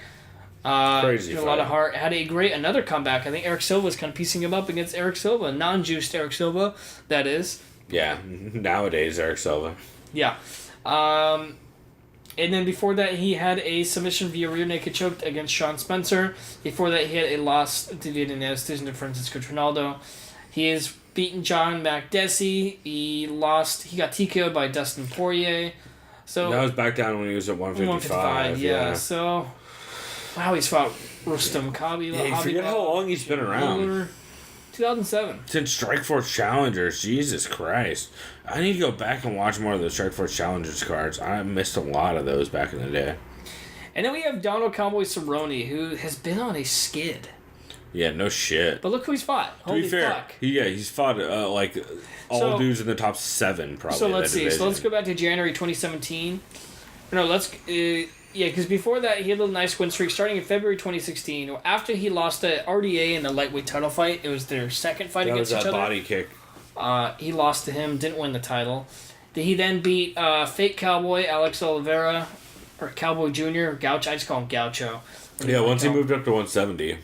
Crazy fight. A lot of heart. Had another comeback. I think Eric Silva was kind of piecing him up against Eric Silva. Non-juiced Eric Silva, that is. Yeah, nowadays Eric Silva. Yeah. And then before that, he had a submission via rear naked choke against Sean Spencer. Before that, he had a loss to the decision to Francisco Trinaldo. He is beaten John Makdessi. He got TKO'd by Dustin Poirier. So that was back down when he was at 155. Yeah. So, wow, he's fought Rustam Khabi. Yeah, forget how long he's been around. 2007. Since Strikeforce Challengers, Jesus Christ. I need to go back and watch more of the Strikeforce Challengers cards. I missed a lot of those back in the day. And then we have Donald Cowboy Cerrone, who has been on a skid. Yeah, no shit. But look who he's fought. Holy fuck. He's fought dudes in the top 7 probably. So let's see. So let's go back to January 2017. No, because before that he had a little nice win streak starting in February 2016. After he lost to RDA in the lightweight title fight, it was their second fight against each other. That was a body kick. He lost to him, didn't win the title. He then beat fake cowboy Alex Oliveira or Cowboy Jr. Gaucho. I just call him Gaucho. Yeah, once he moved up to 170.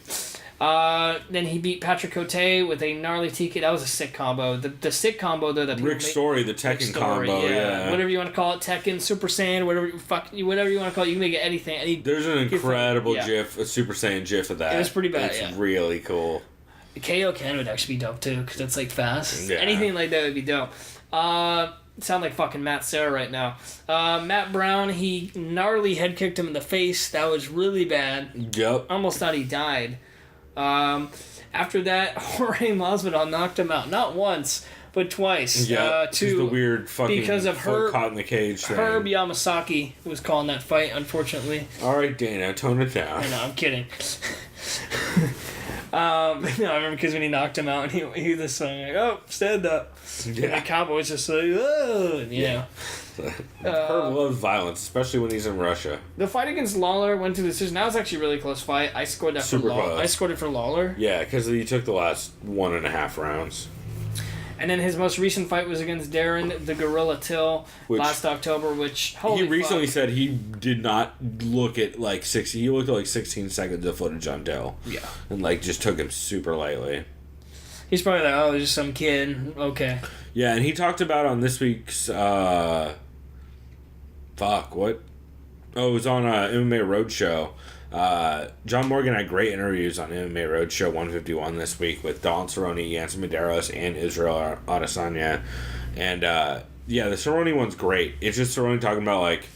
Then he beat Patrick Cote with a gnarly TK. That was a sick combo. The sick combo though that Rick Story, the Tekken combo, yeah. Whatever you want to call it, Tekken, Super Saiyan, whatever you want to call it, you can make it anything. There's an incredible GIF, a Super Saiyan GIF of that. It was pretty bad. It's really cool. KO Ken would actually be dope too, because it's like fast. Yeah. Anything like that would be dope. Sound like fucking Matt Serra right now. Matt Brown, he gnarly head kicked him in the face. That was really bad. Yep. Almost thought he died. After that, Jorge Masvidal knocked him out. Not once, but twice. Yeah, the weird fucking because of Herb, caught in the cage thing. Herb Yamasaki was calling that fight, unfortunately. All right, Dana, tone it down. I know, I'm kidding. No, I remember because when he knocked him out, and he was like, "Oh, stand up." Yeah. And the Cowboys just like, "Oh," and, you know. Herb loves violence, especially when he's in Russia. The fight against Lawler went to decision. That was actually a really close fight. I scored that Super for Lawler. close. I scored it for Lawler. Yeah, because he took the last 1.5 rounds. And then his most recent fight was against Darren the Gorilla Till last October, which he recently said he did not look at like 60. He looked at like 16 seconds of footage on Till. Yeah, and like just took him super lightly. He's probably like, oh, just some kid. Okay. Yeah, and he talked about on this week's it was on MMA Roadshow. John Morgan had great interviews on MMA Roadshow 151 this week with Don Cerrone, Yancy Medeiros, and Israel Adesanya. And the Cerrone one's great. It's just Cerrone talking about like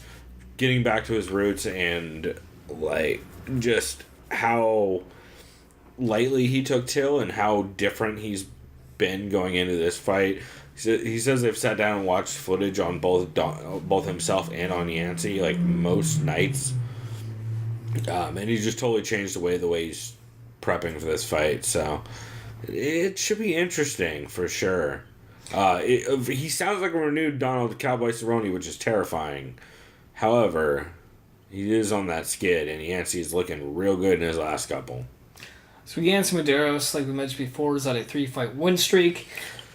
getting back to his roots and like just how lightly he took Till and how different he's been going into this fight. He says they've sat down and watched footage on both himself and on Yancy like most nights. And he just totally changed the way he's prepping for this fight. So it should be interesting for sure. He sounds like a renewed Donald Cowboy Cerrone, which is terrifying. However, he is on that skid, and Yancy is looking real good in his last couple. So Yancy Medeiros, like we mentioned before, is on a 3-fight win streak.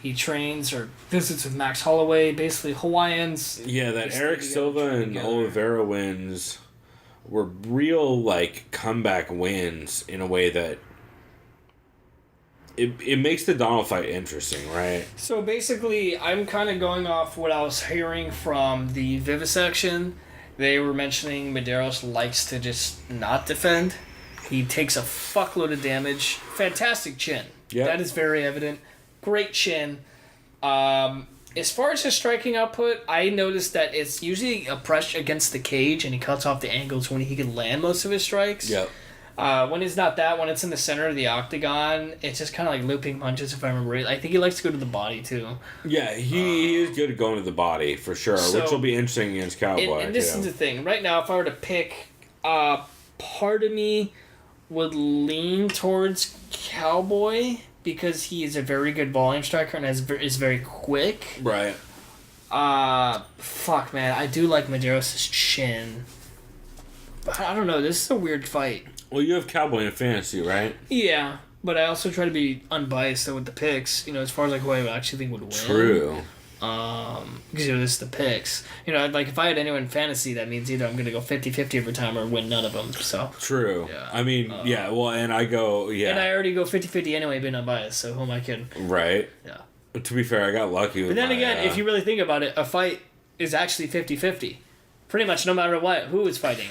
He trains or visits with Max Holloway, basically Hawaiians. Yeah, that Eric Silva and Oliveira wins were real like comeback wins in a way that it makes the Donald fight interesting, right? So basically, I'm kind of going off what I was hearing from the Vivisection. They were mentioning Medeiros likes to just not defend. He takes a fuckload of damage. Fantastic chin. Yep. That is very evident. Great chin. As far as his striking output, I noticed that it's usually a press against the cage, and he cuts off the angles when he can land most of his strikes. Yep. When it's not that, when it's in the center of the octagon, it's just kind of like looping punches, if I remember right. I think he likes to go to the body, too. Yeah, he is good at going to the body, for sure, which will be interesting against Cowboy, and this is the thing. Right now, if I were to pick, part of me would lean towards Cowboy, because he is a very good volume striker and is very quick. Right. Fuck, man. I do like Medeiros' chin. But I don't know. This is a weird fight. Well, you have Cowboy in fantasy, right? Yeah, but I also try to be unbiased with the picks, as far as like who I actually think would win. True. Because this is the picks. Like if I had anyone in fantasy, that means either I'm going to go 50-50 every time or win none of them. So true. Yeah. I mean, and I go, And I already go 50-50 anyway, being unbiased, so who am I kidding? Right. Yeah. But to be fair, I got lucky with But then again, if you really think about it, a fight is actually 50-50. Pretty much no matter who is fighting.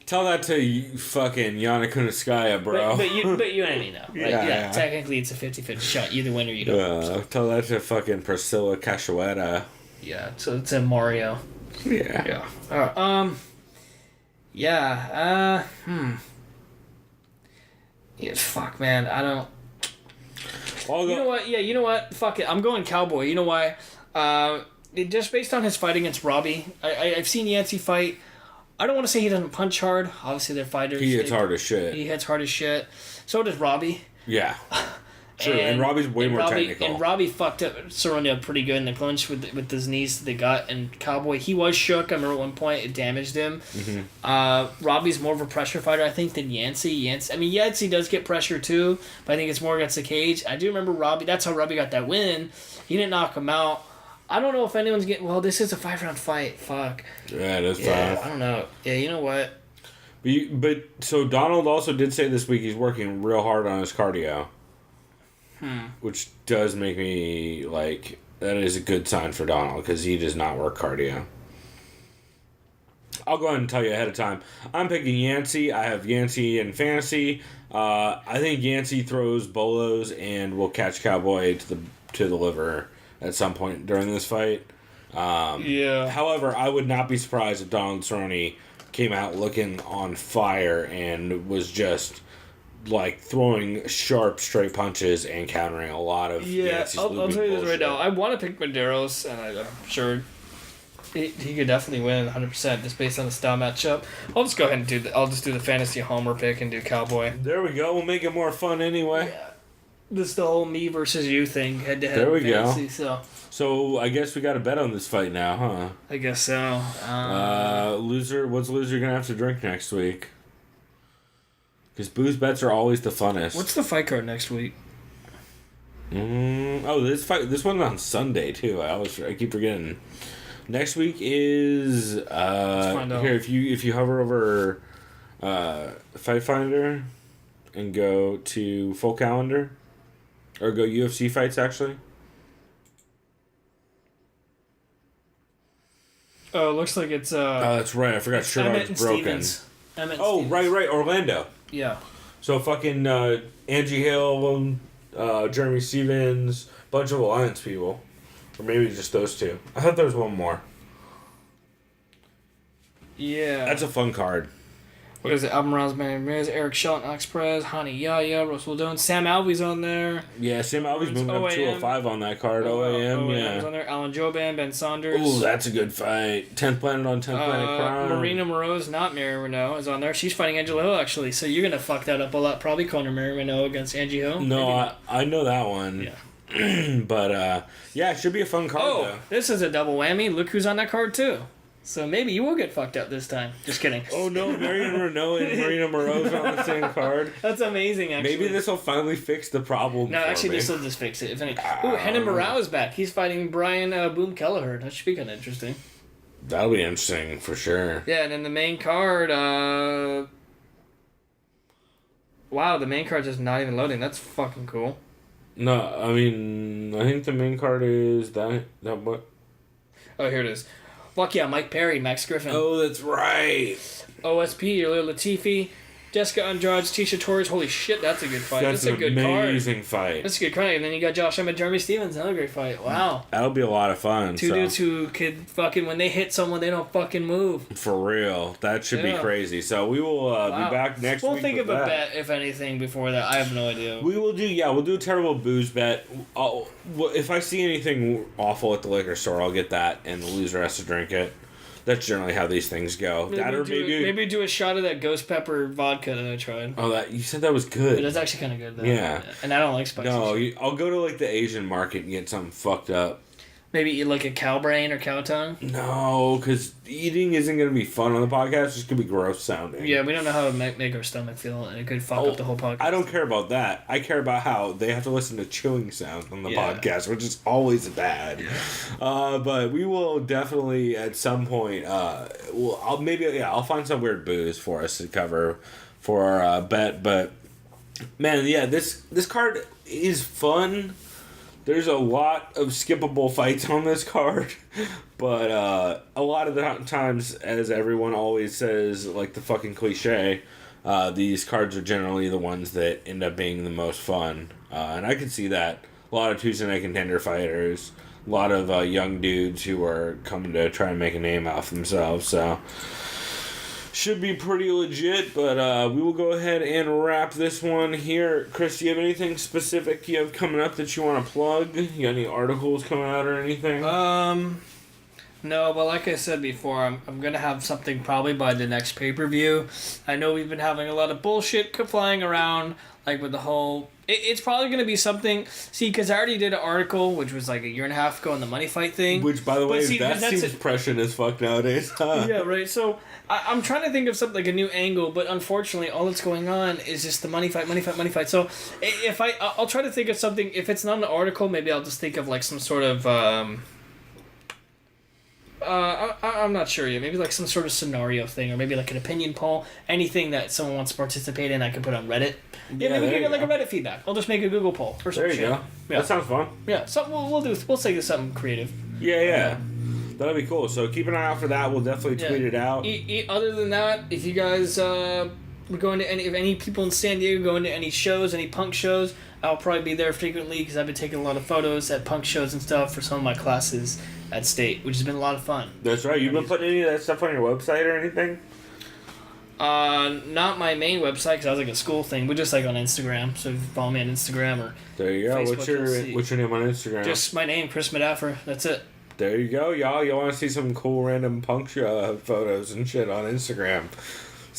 Tell that to fucking Yana Kunitskaya, bro. But you know what I mean, though. Right? Yeah, technically it's a 50-50 shot. Either win or you don't. Tell that to fucking Priscilla Cachoeira. Yeah, so it's a Mario. Yeah. Alright, yeah, fuck, man, I don't... You know what? Yeah, you know what? Fuck it. I'm going Cowboy. You know why? Just based on his fight against Robbie, I've seen Yancy fight. I don't want to say he doesn't punch hard. Obviously, they're fighters. He hits hard as shit. He hits hard as shit. So does Robbie. Yeah. True, and Robbie's way more technical. And Robbie fucked up Cerrone up pretty good in the clinch with his knees to the gut. And Cowboy, he was shook. I remember at one point it damaged him. Mm-hmm. Robbie's more of a pressure fighter, I think, than Yancy. Yancy does get pressure too, but I think it's more against the cage. I do remember Robbie. That's how Robbie got that win. He didn't knock him out. I don't know if anyone's getting... Well, this is a 5-round fight. Fuck. Yeah, it is 5. I don't know. Yeah, you know what? But so Donald also did say this week he's working real hard on his cardio. Which does make me, like... That is a good sign for Donald, because he does not work cardio. I'll go ahead and tell you ahead of time. I'm picking Yancey. I have Yancey in fantasy. I think Yancey throws bolos and will catch Cowboy to the liver at some point during this fight. However, I would not be surprised if Donald Cerrone came out looking on fire and was just like throwing sharp straight punches and countering a lot of Yancey's I'll tell you this bullshit. right now. I want to pick Medeiros, and I'm sure he could definitely win 100% just based on the style matchup. I'll just go ahead and do the fantasy homer pick and do Cowboy. There we go. We'll make it more fun anyway. Yeah. This is the whole me versus you thing, head to head. There we fantasy, go. So I guess we got to bet on this fight now, huh? I guess so. What's loser gonna have to drink next week? Because booze bets are always the funnest. What's the fight card next week? This one's on Sunday too. I keep forgetting. Next week is here. If you hover over Fight Finder and go to full calendar, or go UFC fights actually. Oh, it looks like it's Oh, that's right. I forgot. Sherrod's broken. Right. Orlando. Yeah. So fucking Angie Hill, Jeremy Stevens, bunch of Alliance people. Or maybe just those two. I thought there was one more. Yeah. That's a fun card. What is it? Almaraz, Ramirez, Eric Shelton, Alex Perez, Hani Yahya, Russell Doan, Sam Alvey's on there. Yeah, Sam Alvey's moving up 205 on that card. OAM, yeah. On there. Alan Joban, Ben Saunders. Ooh, that's a good fight. 10th Planet on 10th Planet Crown. Marina Moreau's not Mary Renault is on there. She's fighting Angela Hill, actually. So you're going to fuck that up a lot. Probably Conor Mary Renault against Angie Hill. No, I know that one. Yeah. But, it should be a fun card, though. This is a double whammy. Look who's on that card, too. So maybe you will get fucked up this time. Just kidding. Oh no, Marion Renault and Marina Moreau's on the same card. That's amazing, actually. Maybe this will finally fix the problem. No, actually, this will just fix it. If any. Ooh, Henan Morao is back. He's fighting Brian Boom Kelleher. That should be kind of interesting. That'll be interesting for sure. Yeah, and then the main card. Wow, the main card's just not even loading. That's fucking cool. No, I mean, I think the main card is that what? Oh, here it is. Fuck yeah, Mike Perry, Max Griffin. Oh, that's right. OSP, Yulio Latifi, Jessica Andrade, Tisha Torres. Holy shit, that's a good fight. That's a good card. Amazing fight. That's a good card. And then you got Josh Emmett, Jeremy Stevens. Another great fight. Wow. That'll be a lot of fun. Two dudes who could fucking, when they hit someone, they don't fucking move. For real. That should be crazy. So we will be back next week. We'll think of a bet, if anything, before that. I have no idea. We'll do a terrible booze bet. If I see anything awful at the liquor store, I'll get that, and the loser has to drink it. That's generally how these things go. Maybe do a shot of that ghost pepper vodka that I tried. Oh, you said that was good. But it's actually kind of good, though. Yeah. And I don't like spicy shit. I'll go to like the Asian market and get something fucked up. Maybe eat like a cow brain or cow tongue? No, because eating isn't going to be fun on the podcast. It's going to be gross sounding. Yeah, we don't know how to make our stomach feel, and it could fuck up the whole podcast. I don't care about that. I care about how they have to listen to chewing sounds on the podcast, which is always bad. Yeah. But we will definitely at some point. I'll find some weird booze for us to cover for our bet. But man, yeah, this card is fun. There's a lot of skippable fights on this card, but a lot of the times, as everyone always says, like the fucking cliche, these cards are generally the ones that end up being the most fun. And I can see that. A lot of Tuesday Night Contender fighters, a lot of young dudes who are coming to try and make a name out for themselves, so should be pretty legit, but we will go ahead and wrap this one here. Chris, do you have anything specific you have coming up that you want to plug? You got any articles coming out or anything? No, but like I said before, I'm going to have something probably by the next pay-per-view. I know we've been having a lot of bullshit flying around, like with the whole... It's probably going to be something... See, because I already did an article, which was like a year and a half ago on the money fight thing. Which, by the way, that seems prescient as fuck nowadays. Yeah, right. So, I'm trying to think of something like a new angle, but unfortunately, all that's going on is just the money fight. So, if I'll try to think of something... If it's not an article, maybe I'll just think of like some sort of... I'm not sure yet. Maybe like some sort of scenario thing, or maybe like an opinion poll. Anything that someone wants to participate in, I can put on Reddit. Yeah, maybe we can get like a Reddit feedback. I'll just make a Google poll or some shit. There you go. Yeah. That sounds fun. Yeah, so we'll say something creative. Yeah. That'll be cool. So keep an eye out for that. We'll definitely tweet it out. Other than that, if you guys we're going to any people in San Diego going to any shows, any punk shows, I'll probably be there frequently because I've been taking a lot of photos at punk shows and stuff for some of my classes at State, which has been a lot of fun. That's right. You've been putting any of that stuff on your website or anything? Not my main website because I was like a school thing, but just like on Instagram. So if you follow me on Instagram or there you go. Facebook, what's your name on Instagram? Just my name, Chris Medeiros. That's it. There you go, y'all. You want to see some cool random punk photos and shit on Instagram.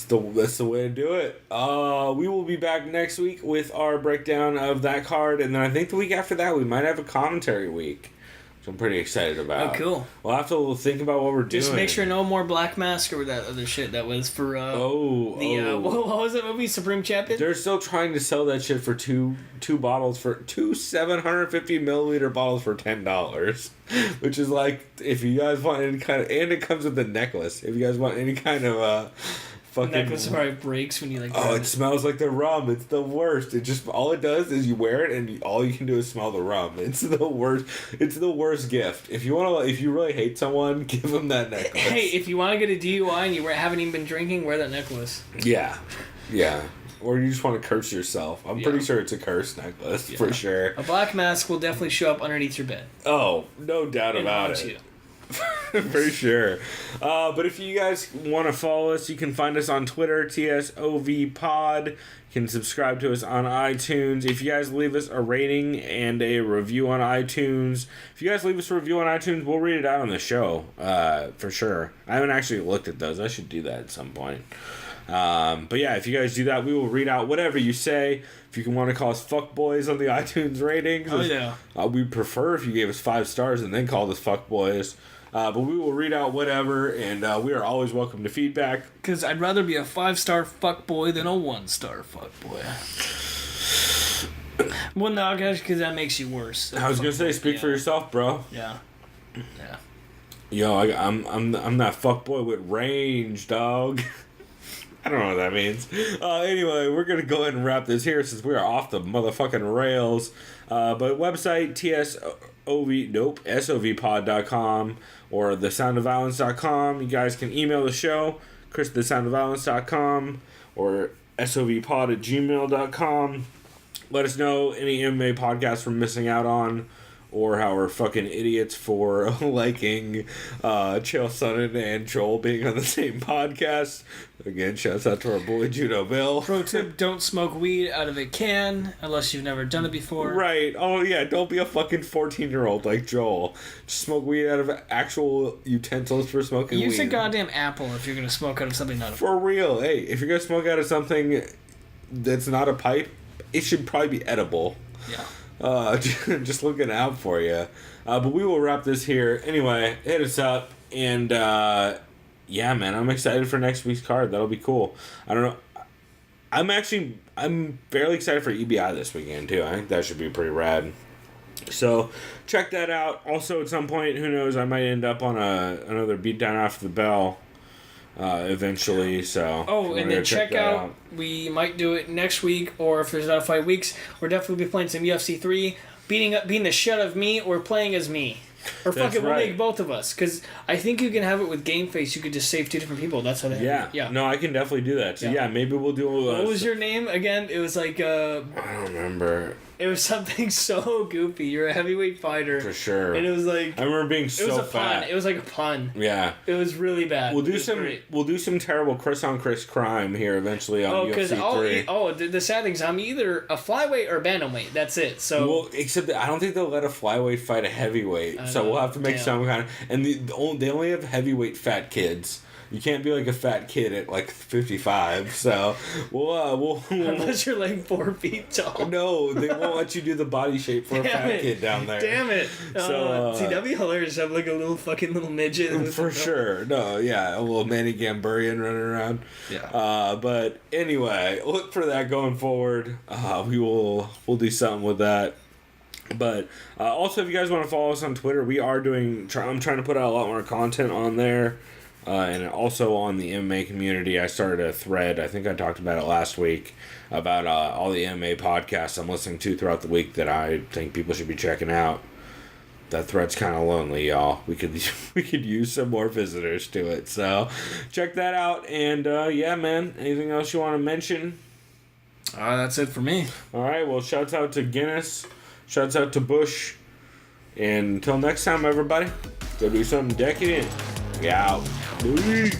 That's the way to do it. We will be back next week with our breakdown of that card, and then I think the week after that we might have a commentary week, which I'm pretty excited about. Oh, cool. We'll have to think about what we're doing. Just make sure no more Black Mask or that other shit that was for what was that movie, Supreme Champion? They're still trying to sell that shit for two bottles for two 750 milliliter bottles for $10, which is like if you guys want any kind of, and it comes with a necklace. If you guys want any kind of fucking necklace probably breaks when you like. Oh, it smells like the rum. It's the worst. It just all it does is you wear it and all you can do is smell the rum. It's the worst. It's the worst gift. If you really hate someone, give them that necklace. Hey, if you want to get a DUI and you haven't even been drinking, wear that necklace. Yeah. Or you just want to curse yourself. I'm pretty sure it's a curse necklace for sure. A Black Mask will definitely show up underneath your bed. Oh, no doubt about it. For sure. But if you guys want to follow us, you can find us on Twitter, TSOV Pod. You can subscribe to us on iTunes. If you guys leave us a rating and a review on iTunes, we'll read it out on the show, for sure. I haven't actually looked at those. I should do that at some point. But yeah, if you guys do that, we will read out whatever you say. If you want to call us fuckboys on the iTunes ratings, we'd prefer if you gave us 5 stars and then called us fuckboys. But we will read out whatever, and we are always welcome to feedback. Because I'd rather be a 5-star fuckboy than a 1-star fuckboy. Well, no, because that makes you worse. I was gonna say, speak for yourself, bro. Yeah. Yo, I'm that fuckboy with range, dog. I don't know what that means. Anyway, we're going to go ahead and wrap this here since we are off the motherfucking rails. But website, SOVpod.com or thesoundofviolence.com. You guys can email the show, chris@thesoundofviolence.com or sovpod@gmail.com. Let us know any MMA podcasts we're missing out on, or how we're fucking idiots for liking Chael Sonnen and Joel being on the same podcast. Again, shouts out to our boy Judo Bill. Pro tip, don't smoke weed out of a can unless you've never done it before. Right. Oh, yeah, don't be a fucking 14-year-old like Joel. Just smoke weed out of actual utensils for smoking weed. Use a goddamn apple if you're going to smoke out of something not a pipe. For real. Hey, if you're going to smoke out of something that's not a pipe, it should probably be edible. Yeah. Just looking out for you. But we will wrap this here. Anyway, hit us up. And, yeah, man, I'm excited for next week's card. That'll be cool. I don't know. I'm fairly excited for EBI this weekend, too. I think that should be pretty rad. So, check that out. Also, at some point, who knows, I might end up on another beatdown after the bell. Eventually, so. Oh, and then check out. We might do it next week, or if there's not 5 weeks, we're definitely be playing some UFC 3, beating the shit out of me, or playing as me, or fucking we'll make both of us. Because I think you can have it with Game Face. You could just save 2 different people. That's how they have it. Yeah. No, I can definitely do that. So yeah, maybe we'll do. What was your name again? It was like I don't remember. It was something so goofy. You're a heavyweight fighter. For sure. And it was like... I remember being so fat. Pun. It was like a pun. Yeah. It was really bad. We'll do some terrible Chris on Chris crime here eventually on UFC 3. The sad thing is I'm either a flyweight or a bantamweight. That's it. So... Well, except that I don't think they'll let a flyweight fight a heavyweight. So we'll have to make some kind of... And they only have heavyweight fat kids. You can't be like a fat kid at like 55, so we'll unless you're like 4 feet tall. No, they won't let you do the body shape for a fat kid down there. Damn it! So see, that'd be hilarious to have like a little midget. For sure. No, yeah, a little Manny Gambarian running around. Yeah. But anyway, look for that going forward. We'll do something with that. But also, if you guys want to follow us on Twitter, we are I'm trying to put out a lot more content on there. And also on the MMA community, I started a thread. I think I talked about it last week about all the MMA podcasts I'm listening to throughout the week that I think people should be checking out. That thread's kind of lonely, y'all. We could use some more visitors to it. So check that out. And yeah, man, anything else you want to mention? That's it for me. All right. Well, shouts out to Guinness. Shouts out to Bush. And until next time, everybody, go do something decadent. We out. Bye.